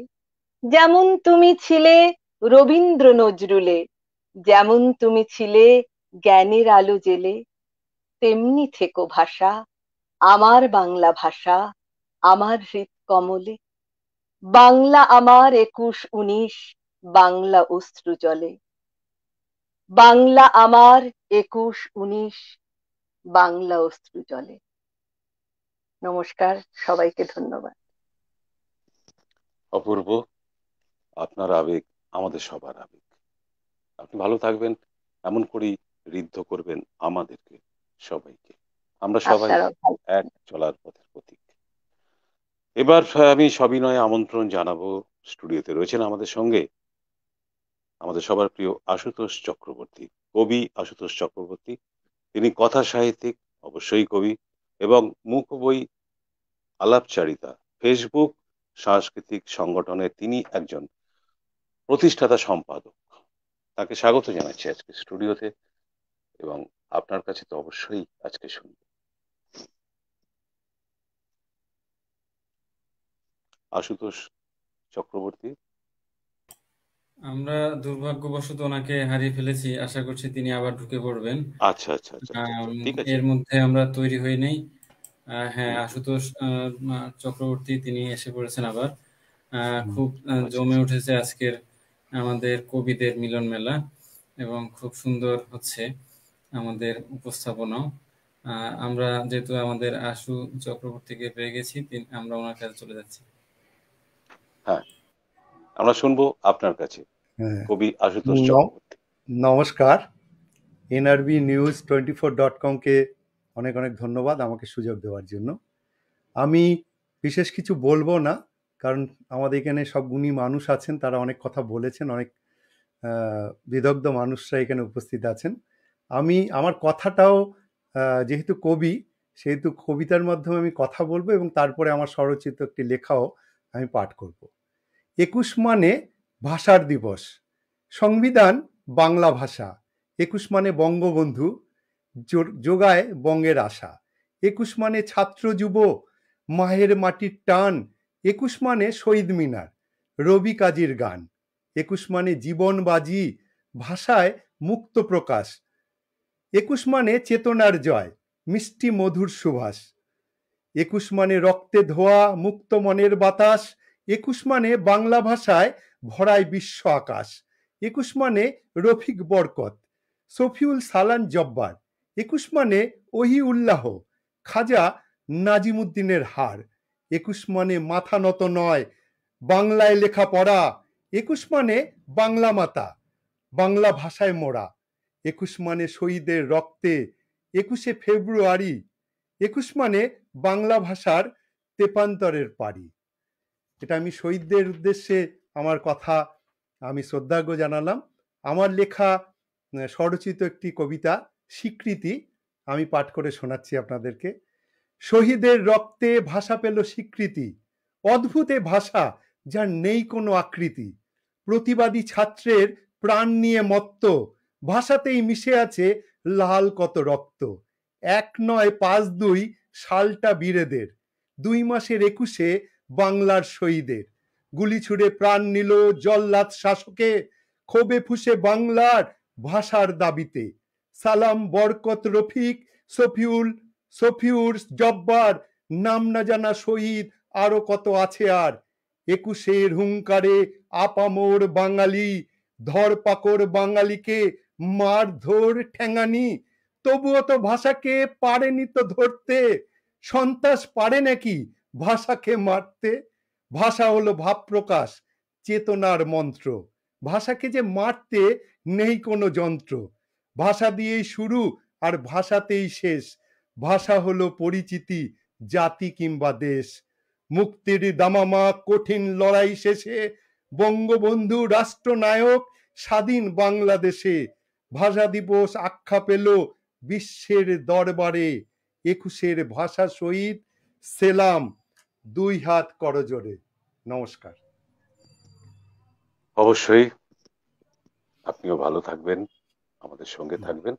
যেমন তুমি ছিলে রবীন্দ্র নজরুলে, যেমন তুমি ছিলে জ্ঞানের আলো জেলে, তেমনি থেকো ভাষা আমার বাংলা ভাষা আমার হৃদ কমলে। বাংলা আমার 21-19 বাংলা অশ্রু জলে, বাংলা আমার 21-19 বাংলা অশ্রু জলে। নমস্কার, সবাইকে ধন্যবাদ। অপূর্ব, আপনার আবেগ আমাদের সবার আবেগ। আপনি ভালো থাকবেন, এমন করেই ঋদ্ধ করবেন আমাদেরকে সবাইকে। আমরা সবাই আপনারাও ভালো এক চলার পথের প্রতীক। এবার আমি সবিনয়ে আমন্ত্রণ জানাবো, স্টুডিওতে রয়েছেন আমাদের সঙ্গে আমাদের সবার প্রিয় আশুতোষ চক্রবর্তী, কবি আশুতোষ চক্রবর্তী। তিনি কথা সাহিত্যিক, অবশ্যই কবি, এবং মুখ বই আলাপচারিতা ফেসবুক সাংস্কৃতিক সংগঠনের তিনি একজন প্রতিষ্ঠাতা সম্পাদক। তাকে স্বাগত জানাচ্ছি আজকে স্টুডিওতে, এবং আপনার কাছে তো অবশ্যই আজকে শুনব। আশুতোষ চক্রবর্তী। আমরা দুর্ভাগ্যবশত ওনাকে হারিয়ে ফেলেছি, আশা করছি তিনি আবার ঢুকে পড়বেন। আচ্ছা আচ্ছা আচ্ছা ঠিক আছে। এর মধ্যে আমরা তৈরি হই নেই। হ্যাঁ, আশুতোষ চক্রবর্তী তিনি এসে পড়েছেন আবার। খুব জমে উঠেছে আজকের আমাদের কবিদের মিলন মেলা, এবং খুব সুন্দর হচ্ছে আমাদের উপস্থাপনাও। আমরা যেহেতু আমাদের আশু চক্রবর্তীকে পেয়ে গেছি, আমরা ওনার কাছে চলে যাচ্ছি। হ্যাঁ, আমরা শুনবো আপনার কাছে কবি আশুতোষ চক্রবর্তী। নমস্কার, এনআরবি নিউজ 24.com-কে অনেক অনেক ধন্যবাদ আমাকে সুযোগ দেওয়ার জন্য। আমি বিশেষ কিছু বলবো না, কারণ আমাদের এখানে সব গুণী মানুষ আছেন, তারা অনেক কথা বলেছেন, অনেক বিদগ্ধ মানুষরা এখানে উপস্থিত আছেন। আমার কথাটাও যেহেতু কবি, সেহেতু কবিতার মাধ্যমে আমি কথা বলবো, এবং তারপরে আমার স্বরচিত একটি লেখাও আমি পাঠ করব। 21 মানে ভাষার দিবস, সংবিধান বাংলা ভাষা, 21 মানে বঙ্গবন্ধু যোগায় বঙ্গের আশা, 21 মানে ছাত্র যুব মাহের মাটির টান, 21 মানে শহীদ মিনার রবি কাজীর গান, 21 মানে জীবন বাজি ভাষায় মুক্ত প্রকাশ, 21 মানে চেতনার জয় মিষ্টি মধুর সুভাষ, 21 মানে রক্তে ধোয়া মুক্ত মনের বাতাস, 21 মানে বাংলা ভাষায় ভরায় বিশ্ব আকাশ, 21 মানে রফিক বরকত সফিউল সালান জব্বার, 21 মানে ওহি উল্লাহ খাজা নাজিমুদ্দিনের হার, 21 মানে মাথা নত নয় বাংলায় লেখা পড়া, 21 মানে বাংলা মাতা বাংলা ভাষায় মোড়া, 21 মানে শহীদের রক্তে 21শে ফেব্রুয়ারি, 21 মানে বাংলা ভাষার তেপান্তরের পারি। এটা আমি শহীদদের উদ্দেশ্যে আমার কথা আমি শ্রদ্ধার্ঘ্য জানালাম। আমার লেখা স্বরচিত একটি কবিতা স্বীকৃতি আমি পাঠ করে শোনাচ্ছি আপনাদেরকে। শহীদের রক্তে ভাষা পেল স্বীকৃতি, অদ্ভুত এ ভাষা যার নেই কোনো আকৃতি, প্রতিবাদী ছাত্রের প্রাণ নিয়ে মত্ত, ভাষাতেই মিশে আছে লাল কত রক্ত। 1 নয় 5 2 সালটা বীরেদের, 2 মাসের 21শে বাংলার শহীদের, গুলি ছুড়ে প্রাণ নিল জল্লাদ শাসকে, ক্ষোভে ফুসে বাংলার ভাষার দাবিতে। সালাম বরকত রফিক সফিউর জব্বার, নাম না জানা শহীদ আরো কত আছে আর। 21শে হুঙ্কারে আপামোর বাঙালি, ধর পাকড় বাঙালিকে মার ধর ঠ্যাঙানি, তবুও তো ভাষাকে পারেনি তো ধরতে, সন্ত্রাস পারে নাকি ভাষাকে মারতে। ভাষা হলো ভাব প্রকাশ চেতনার মন্ত্র, ভাষাকে যে মারতে নেই কোনো যন্ত্র, ভাষা দিয়েই শুরু আর ভাষাতেই শেষ, ভাষা হলো পরিচিতি জাতি কিংবা দেশ। মুক্তির দামামা কঠিন লড়াই শেষে বঙ্গবন্ধু রাষ্ট্রনায়ক স্বাধীন বাংলাদেশে, ভাষা দিবস আখ্যা পেল বিশ্বের দরবারে। 21শের ভাষা শহীদ সেলাম, 2 হাত করজোড়ে। নমস্কার। অবশ্যই আপনিও ভালো থাকবেন, আমাদের সঙ্গে থাকবেন।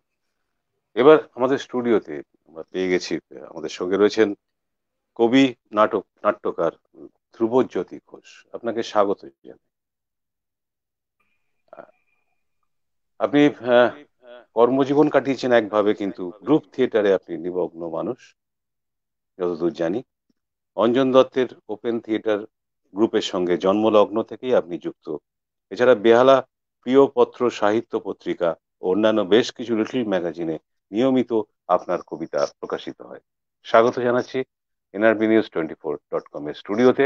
এবার আমাদের স্টুডিওতে আমরা পেয়ে গেছি, আমাদের সঙ্গে রয়েছেন কবি নাট্যকার ধ্রুবজ্যোতি ঘোষ। আপনাকে স্বাগত জানাই। আপনি কর্মজীবন কাটিয়েছেন একভাবে, কিন্তু গ্রুপ থিয়েটারে আপনি নিমগ্ন মানুষ যতদূর জানি। অঞ্জন দত্তের ওপেন থিয়েটার গ্রুপের সঙ্গে জন্মলগ্ন থেকেই আপনি যুক্ত। এছাড়া বেহালা প্রিয় পত্র সাহিত্য পত্রিকা ও অন্যান্য বেশ কিছু লিটল ম্যাগাজিনে নিয়মিত আপনার কবিতা প্রকাশিত হয়। স্বাগত জানাচ্ছি এনআরবি নিউজ 24.com এর স্টুডিওতে।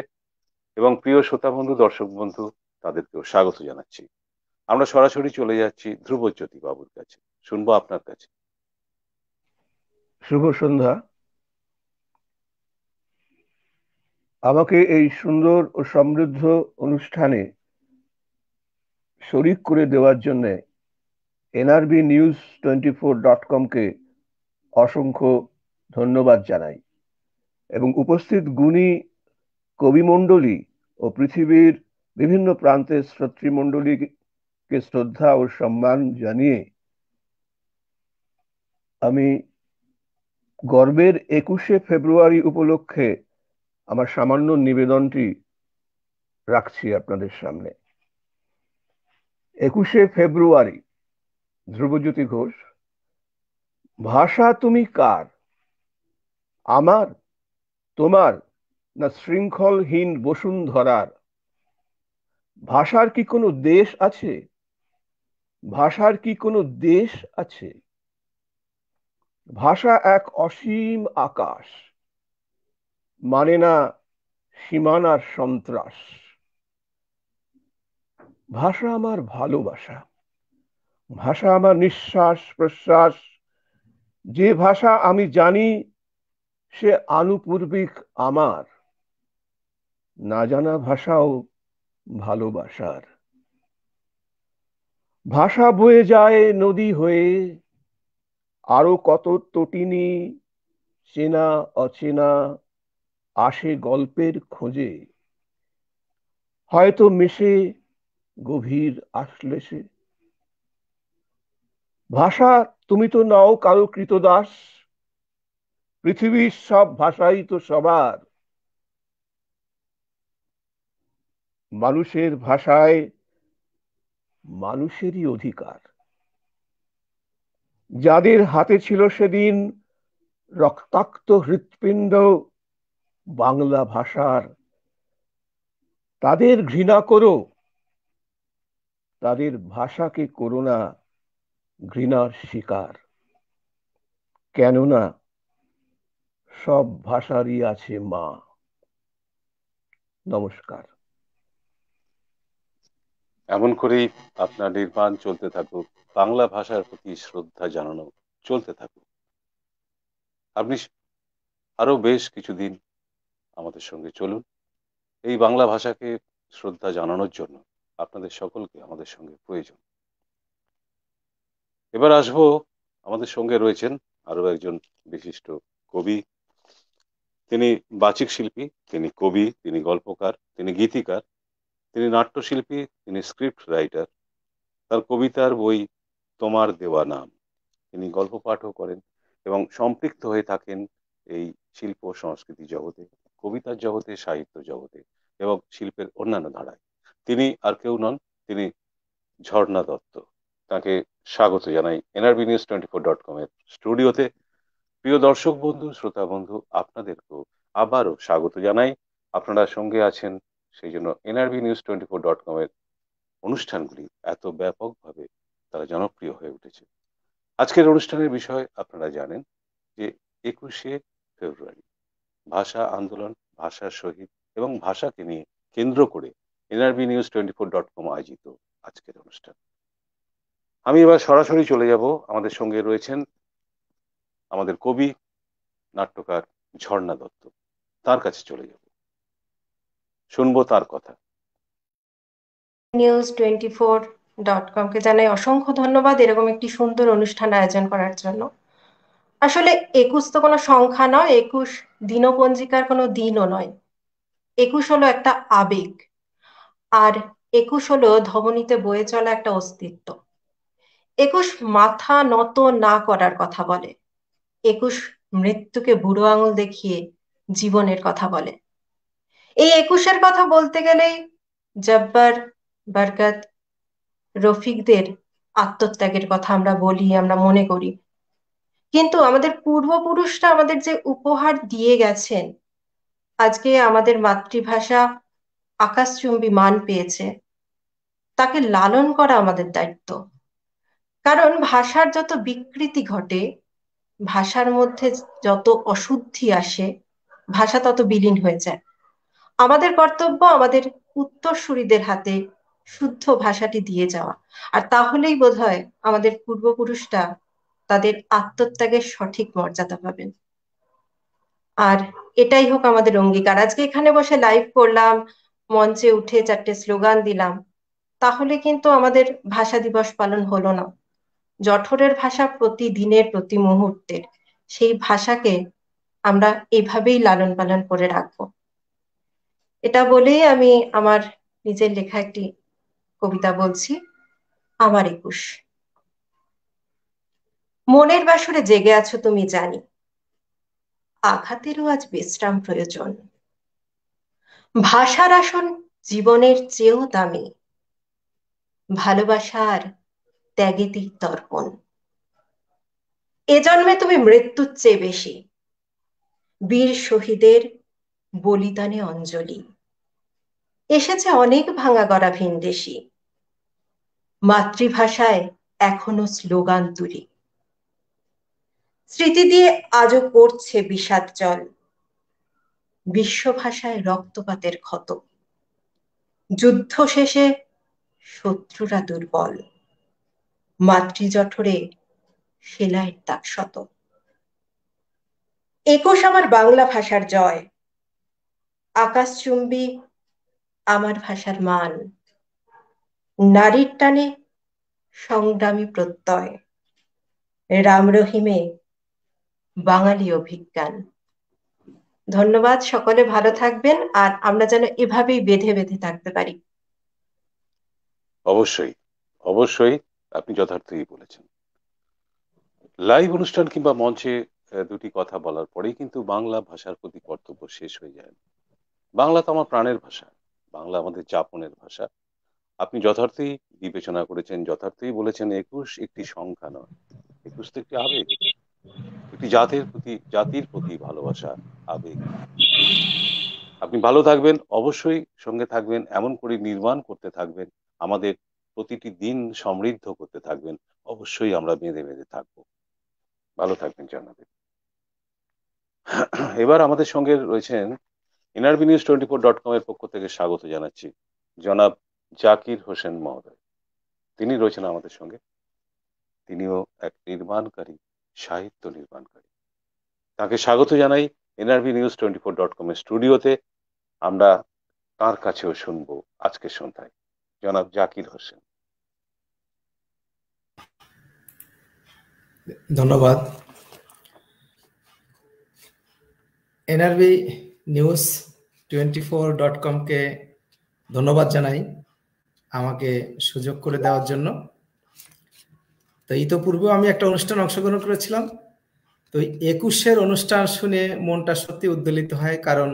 এবং প্রিয় শ্রোতা বন্ধু, দর্শক বন্ধু, তাদেরকেও স্বাগত জানাচ্ছি। আমরা সরাসরি চলে যাচ্ছি ধ্রুবজ্যোতি বাবুর কাছে, শুনবো আপনার কাছে। শুভ সন্ধ্যা। আমাকে এই সুন্দর ও সমৃদ্ধ অনুষ্ঠানে শরিক করে দেওয়ার জন্য nrbnews24.com-কে অসংখ্য ধন্যবাদ জানাই এবং উপস্থিত গুণী কবিমণ্ডলী ও পৃথিবীর বিভিন্ন প্রান্তের শ্রোতৃমণ্ডলীকে শ্রদ্ধা ও সম্মান জানিয়ে আমি গর্বের 21শে ফেব্রুয়ারি উপলক্ষে আমার সামান্য নিবেদনটি রাখছি আপনাদের সামনে। 21শে ফেব্রুয়ারি, ধ্রুবজ্যোতি ঘোষ। ভাষা তুমি কার? আমার, তোমার, না শৃঙ্খলহীন বসুন্ধরার? ভাষার কি কোনো দেশ আছে? ভাষার কি কোনো দেশ আছে? ভাষা এক অসীম আকাশ, মানে না সীমানার সন্ত্রাস। ভাষা আমার ভালোবাসা, ভাষা আমার নিঃশ্বাস প্রশ্বাস। যে ভাষা আমি জানি সে আনুপূর্বিক আমার, না জানা ভাষাও ভালোবাসার। ভাষা বয়ে যায় নদী হয়ে, আরো কত তটিনী চেনা অচেনা আসে গল্পের খোঁজে, হয়তো মিশে গভীর আশ্লেষে। ভাষা তুমি তো নাও কারো কৃতদাস, পৃথিবীর সব ভাষাই তো সবার। মানুষের ভাষায় মানুষেরই অধিকার। যাদের হাতে ছিল সেদিন রক্তাক্ত হৃৎপিণ্ড বাংলা ভাষার, তাদের ঘৃণা করো, তাদের ভাষাকে করো না ঘৃণার শিকার। কেননা সব ভাষারই আছে মা। নমস্কার। এমন করেই আপনার নির্মাণ চলতে থাকুক, বাংলা ভাষার প্রতি শ্রদ্ধা জানানো চলতে থাকুক। আপনি আরো বেশ কিছুদিন আমাদের সঙ্গে চলুন। এই বাংলা ভাষাকে শ্রদ্ধা জানানোর জন্য আপনাদের সকলকে আমাদের সঙ্গে প্রয়োজন। এবার আসবো, আমাদের সঙ্গে রয়েছেন আরো একজন বিশিষ্ট কবি। তিনি বাচিক শিল্পী, তিনি কবি, তিনি গল্পকার, তিনি গীতিকার, তিনি নাট্যশিল্পী, তিনি স্ক্রিপ্ট রাইটার। তার কবিতার বই তোমার দেওয়া নাম। তিনি গল্প পাঠও করেন এবং সম্পৃক্ত হয়ে থাকেন এই শিল্প সংস্কৃতি জগতে, কবিতার জগতে, সাহিত্য জগতে এবং শিল্পের অন্যান্য ধারায়। তিনি আর কেউ নন, তিনি ঝর্ণা দত্ত। তাকে স্বাগত জানাই nrbnews24.com এর স্টুডিওতে। প্রিয় দর্শক বন্ধু, শ্রোতা বন্ধু, আপনাদেরকেও আবারও স্বাগত জানাই। আপনারা সঙ্গে আছেন, সেই জন্য nrbnews24.com এর অনুষ্ঠানগুলি এত ব্যাপকভাবে তারা জনপ্রিয় হয়ে উঠেছে। আজকের অনুষ্ঠানের বিষয় আপনারা জানেন যে 21শে ফেব্রুয়ারি ভাষা আন্দোলন, ভাষার শহীদ এবং ভাষাকে নিয়ে কেন্দ্র করে nrbnews24.com আয়োজিত আজকের অনুষ্ঠান। আমি এবার সরাসরি চলে যাব, আমাদের সঙ্গে রয়েছেন আমাদের কবি নাট্যকার ঝর্ণা দত্ত। তার কাছে চলে যাব, শুনবো তার কথা। news24.com কে জানাই অসংখ্য ধন্যবাদ এরকম একটি সুন্দর অনুষ্ঠান আয়োজন করার জন্য। আসলে 21 তো কোনো সংখ্যা নয়, 21 দিনপঞ্জিকার কোনো দিনও নয়। 21 হলো একটা আবেগ, আর 21 হলো ধমনীতে বয়ে চলা একটা অস্তিত্ব। 21 মাথা নত না করার কথা বলে। 21 মৃত্যুকে বুড়ো আঙুল দেখিয়ে জীবনের কথা বলে। এই 21-এর কথা বলতে গেলেই জব্বার, বরকত, রফিকদের আত্মত্যাগের কথা আমরা বলি, আমরা মনে করি। কিন্তু আমাদের পূর্বপুরুষরা আমাদের যে উপহার দিয়ে গেছেন, আজকে আমাদের মাতৃভাষা আকাশচুম্বী মান পেয়েছে, তাকে লালন করা আমাদের দায়িত্ব। কারণ ভাষার যত বিকৃতি ঘটে, ভাষার মধ্যে যত অশুদ্ধি আসে, ভাষা তত বিলীন হয়ে যায়। আমাদের কর্তব্য আমাদের উত্তরসূরিদের হাতে শুদ্ধ ভাষাটি দিয়ে যাওয়া। আর তাহলেই বোধহয় আমাদের পূর্বপুরুষরা তাদের আত্মত্যাগের সঠিক মর্যাদা পাবেন। আর এটাই হোক আমাদের অঙ্গীকার। আজকে এখানে বসে লাইভ করলাম, মঞ্চে উঠে 4টে স্লোগান দিলাম, তাহলে কিন্তু আমাদের ভাষা দিবস পালন হলো না। জঠরের ভাষা প্রতিদিনের, প্রতি মুহূর্তের, সেই ভাষাকে আমরা এভাবেই লালন পালন করে রাখবো। এটা বলেই আমি আমার নিজের লেখা একটি কবিতা বলছি, আমার 21। মনের বাসরে জেগে আছো তুমি জানি, আঘাতেরও আজ বিশ্রাম প্রয়োজন। ভাষার আসন জীবনের চেয়েও দামি, ভালোবাসার ত্যাগে তর্পণ। এ জন্মে তুমি মৃত্যুর চেয়ে বেশি, বীর শহীদের বলিদানে অঞ্জলি। এসেছে অনেক ভাঙা গড়া ভিনদেশি, মাতৃভাষায় এখনো স্লোগান তুলি। স্মৃতি দিয়ে আজও করছে বিষাদ জল, বিশ্ব ভাষায় রক্তপাতের ক্ষত। যুদ্ধ শেষে শত্রুরা দুর্বল, মাতৃজঠরে সেলাইয়ের দাগ শত। 21 আমার বাংলা ভাষার জয়, আকাশচুম্বী আমার ভাষার মান। নারীর টানে সংগ্রামী প্রত্যয়, রাম রহিমে বাঙালি অভিজ্ঞান। ধন্যবাদ, সকলে ভালো থাকবেন, আর আমরা যেন এভাবেই বেঁধে বেঁধে থাকতে পারি। অবশ্যই অবশ্যই, আপনি যথার্থই বলেছেন। লাইভ অনুষ্ঠান কিংবা মঞ্চে দুটি কথা বলার পরেই কিন্তু বাংলা ভাষার প্রতি কর্তব্য শেষ হয়ে যায়। বাংলা তো আমার প্রাণের ভাষা, বাংলা আমাদের যাপনের ভাষা। আপনি যথার্থই বিবেচনা করেছেন, যথার্থই বলেছেন 21 একটি সংখ্যা নয়, 21 তো একটি আবেগ, একটি জাতির প্রতি ভালোবাসা, আবেগ। আপনি ভালো থাকবেন, অবশ্যই সঙ্গে থাকবেন, এমন করে নির্মাণ করতে থাকবেন, আমাদের প্রতিটি দিন সমৃদ্ধ করতে থাকবেন। অবশ্যই আমরা বেঁধে বেঁধে থাকবো। ভালো থাকবেন জানাবেন। এবার আমাদের সঙ্গে রয়েছেন NRBnews24.com এর পক্ষ থেকে স্বাগত জানাচ্ছি জনাব জাকির হোসেন মহোদয়। তিনি রয়েছেন আমাদের সঙ্গে। তিনিও এক নির্মাণকারী, সাহিত্য নির্মাণকারী। তাকে স্বাগত জানাই NRBnews24.com এর স্টুডিওতে। আমরা তার কাছেও শুনবো আজকের সন্ধ্যায়। জনাব জাকির হোসেন। ধন্যবাদ। NRBnews24.com কে ধন্যবাদ জানাই আমাকে সুযোগ করে দেওয়ার জন্য। তো ইতোপূর্বে আমি একটা অনুষ্ঠানে অংশগ্রহণ করেছিলাম, তো 21-এর অনুষ্ঠান শুনে মনটা সত্যি উদ্বেলিত হয়, কারণ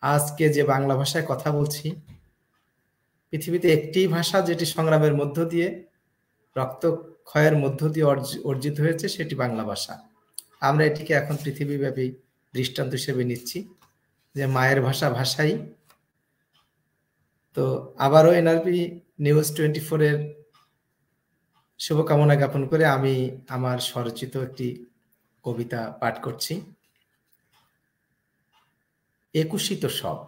আজকে যে বাংলা ভাষায় কথা বলছি, পৃথিবীতে একটি ভাষা যেটি সংগ্রামের মধ্য দিয়ে, রক্তক্ষয়ের মধ্য দিয়ে অর্জিত হয়েছে, সেটি বাংলা ভাষা। আমরা এটিকে এখন পৃথিবীব্যাপী দৃষ্টান্ত হিসেবে নিচ্ছি যে মায়ের ভাষা ভাষাই। তো আবারও NRBnews24 এর শুভকামনা জ্ঞাপন করে আমি আমার স্বরচিত একটি কবিতা পাঠ করছি। 21ই তো সব।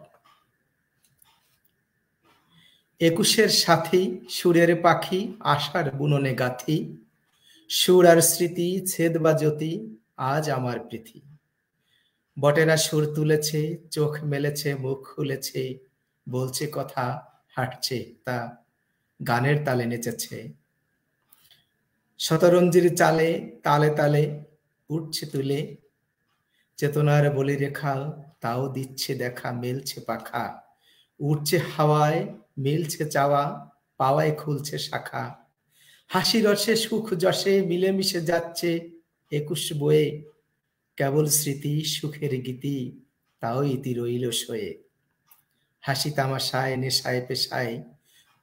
21-এর সাথী সুরের পাখি, আশার বুননে গাথি, সুর আর স্মৃতি ছেদ বা জ্যোতি, আজ আমার পৃথি। বটেরা সুর তুলেছে, চোখ মেলেছে, মুখ খুলেছে, বলছে কথা, হাঁটছে, তা গানের তালে নেচেছে। শতরঞ্জির চালে তালে তালে উঠছে তুলে, চেতনার বলি রেখা, তাও দিচ্ছে দেখা, মেলছে পাখা। উঠছে হাওয়ায়, মিলছে চাওয়া, পাওয়ায় খুলছে শাখা। হাসি রসে সুখ যশে মিলেমিশে যাচ্ছে 21 বয়ে, কেবল স্মৃতি সুখের গীতি, তাও ইতি রইল সয়ে। হাসি তামাশায় নেশায় পেশায়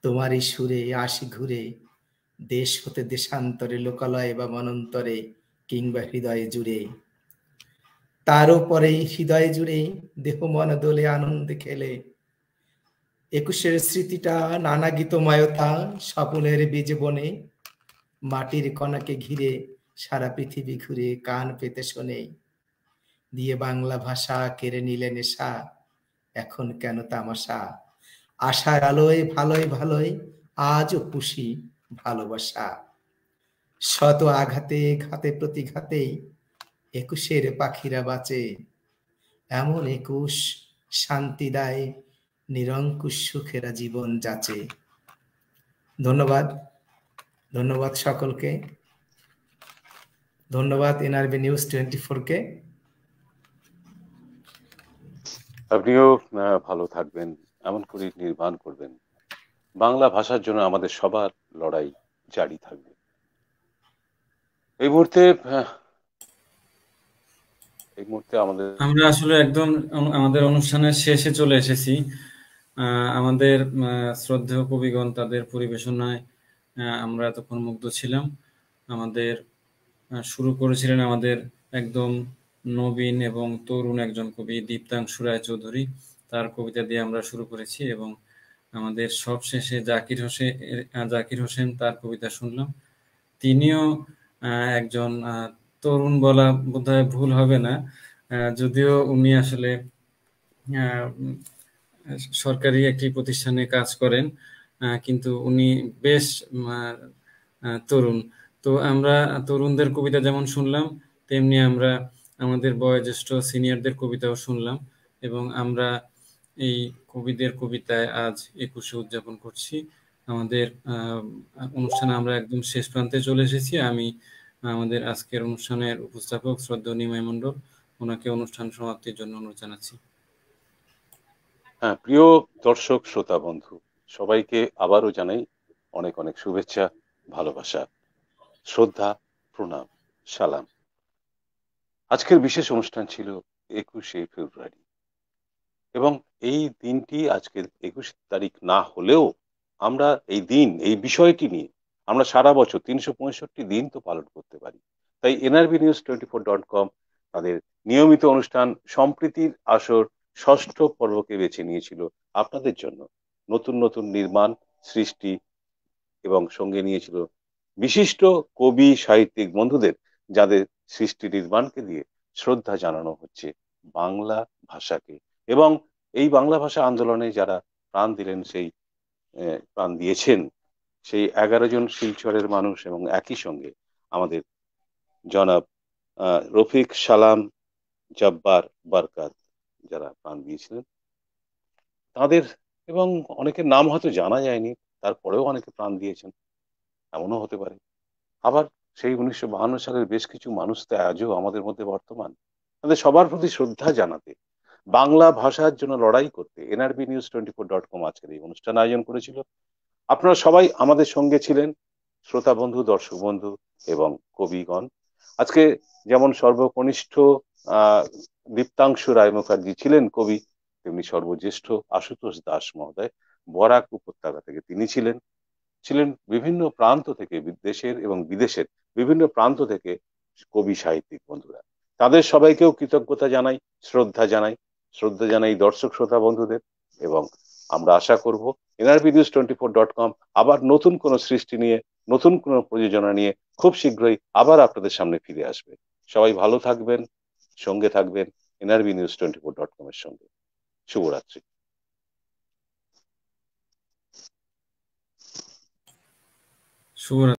তোমারই সুরে আসি ঘুরে, দেশ হতে দেশান্তরে, লোকালয়ে বা মনন্তরে, কিংবা হৃদয়ে জুড়ে। তারও পরে হৃদয় জুড়ে দেহ মন দোলে আনন্দে খেলে। 21-এর স্মৃতিটা নানা গীতময়তা, স্বপ্নের বীজ বনে, মাটির কণাকে ঘিরে সারা পৃথিবী ঘুরে কান পেতে শোনে। দিয়ে বাংলা ভাষা কেড়ে নিলে নেশা, এখন কেন তামাশা। আশার আলোয় ভালোই ভালোই আজও পুষি ভালোবাসা। শত আঘাতে ঘাতে প্রতিঘাতেই একুশের পাখিরা বাঁচে, এমন একুশ শান্তি দেয়, নিরঙ্কুশ সুখেরা জীবন যাচে। ধন্যবাদ, ধন্যবাদ সকলকে, ধন্যবাদ এনআরবি নিউজ 24 কে। আপনিও ভালো থাকবেন, এমন করে নির্মাণ করবেন। বাংলা ভাষার জন্য আমাদের সবার লড়াই জারি থাকবে। এই মুহূর্তে আমরা আসলে একদম আমাদের অনুষ্ঠানের শেষে চলে এসেছি। আমাদের শ্রদ্ধেয় কবিগণ তাদের পরিবেশনায় আমরা এতক্ষণ মুগ্ধ ছিলাম। আমাদের শুরু করেছিলেন আমাদের একদম নবীন এবং তরুণ একজন কবি দীপ্তাংশু রায়চৌধুরী, তার কবিতা দিয়ে আমরা শুরু করেছি এবং আমাদের সব শেষে জাকির হোসেন তার কবিতা শুনলাম। তিনিও একজন তরুণ বলা বোধহয় ভুল হবে না, যদিও উনি আসলে সরকারি একটি প্রতিষ্ঠানে কাজ করেন, কিন্তু উনি বেশ তরুণ। তো আমরা তরুণদের কবিতা যেমন শুনলাম, তেমনি আমরা আমাদের বয়োজ্যেষ্ঠ সিনিয়রদের কবিতাও শুনলাম এবং আমরা এই কবিদের কবিতায় আজ 21শে উদযাপন করছি। আমাদের অনুষ্ঠানে আমরা একদম শেষ প্রান্তে চলে এসেছি। আমি আমাদের আজকের অনুষ্ঠানের উপস্থাপক শ্রদ্ধেয় নিমাই মণ্ডল, ওনাকে অনুষ্ঠান সমাপ্তির জন্য অনুরোধ জানাচ্ছি। হ্যাঁ, প্রিয় দর্শক শ্রোতা বন্ধু, সবাইকে আবারও জানাই অনেক অনেক শুভেচ্ছা, ভালোবাসা, শ্রদ্ধা, প্রণাম, সালাম। আজকের বিশেষ অনুষ্ঠান ছিল 21শে ফেব্রুয়ারি এবং এই দিনটি আজকের 21 তারিখ না হলেও আমরা এই দিন, এই বিষয়টি নিয়ে আমরা সারা বছর 365 দিন তো পালন করতে পারি। তাই nrbnews24.com তাদের নিয়মিত অনুষ্ঠান সম্প্রীতির আসর 6ষ্ঠ পর্বকে বেছে নিয়েছিল আপনাদের জন্য। নতুন নতুন নির্মাণ সৃষ্টি এবং সঙ্গে নিয়েছিল বিশিষ্ট কবি সাহিত্যিক বন্ধুদের, যাদের সৃষ্টি নির্মাণকে দিয়ে শ্রদ্ধা জানানো হচ্ছে বাংলা ভাষাকে। এবং এই বাংলা ভাষা আন্দোলনে যারা প্রাণ দিলেন, সেই প্রাণ দিয়েছেন সেই 11 জন শিলচরের মানুষ এবং একই সঙ্গে আমাদের জনাব রফিক, সালাম, জব্বার, বরকাত যারা প্রাণ দিয়েছিলেন তাদের, এবং অনেকের নাম হয়তো জানা যায়নি, তারপরেও অনেকে প্রাণ দিয়েছেন, এমনও হতে পারে। আবার সেই 1952 সালের বেশ কিছু মানুষ তো আজও আমাদের মধ্যে বর্তমান। তাদের সবার প্রতি শ্রদ্ধা জানাতে, বাংলা ভাষার জন্য লড়াই করতে nrbnews24.com আজকের এই অনুষ্ঠান আয়োজন করেছিল। আপনারা সবাই আমাদের সঙ্গে ছিলেন, শ্রোতা বন্ধু, দর্শক বন্ধু এবং কবিগণ। আজকে যেমন সর্বকনিষ্ঠ দীপ্তাংশু রায় মুখার্জি ছিলেন কবি, তেমনি সর্বজ্যেষ্ঠ আশুতোষ দাস মহোদয় বরাক উপত্যকা থেকে তিনি ছিলেন বিভিন্ন প্রান্ত থেকে, দেশের এবং বিদেশের বিভিন্ন প্রান্ত থেকে কবি সাহিত্যিক বন্ধুরা। তাদের সবাইকেও কৃতজ্ঞতা জানাই, শ্রদ্ধা জানাই দর্শক শ্রোতা বন্ধুদের। এবং আমরা আশা করব nrbnews24.com আবার নতুন কোনো সৃষ্টি নিয়ে, নতুন কোনো প্রযোজনা নিয়ে খুব শীঘ্রই আবার আপনাদের সামনে ফিরে আসবে। সবাই ভালো থাকবেন, সঙ্গে থাকবেন nrbnews24.com এর সঙ্গে। শুভরাত্রি। শুভরাত্রি।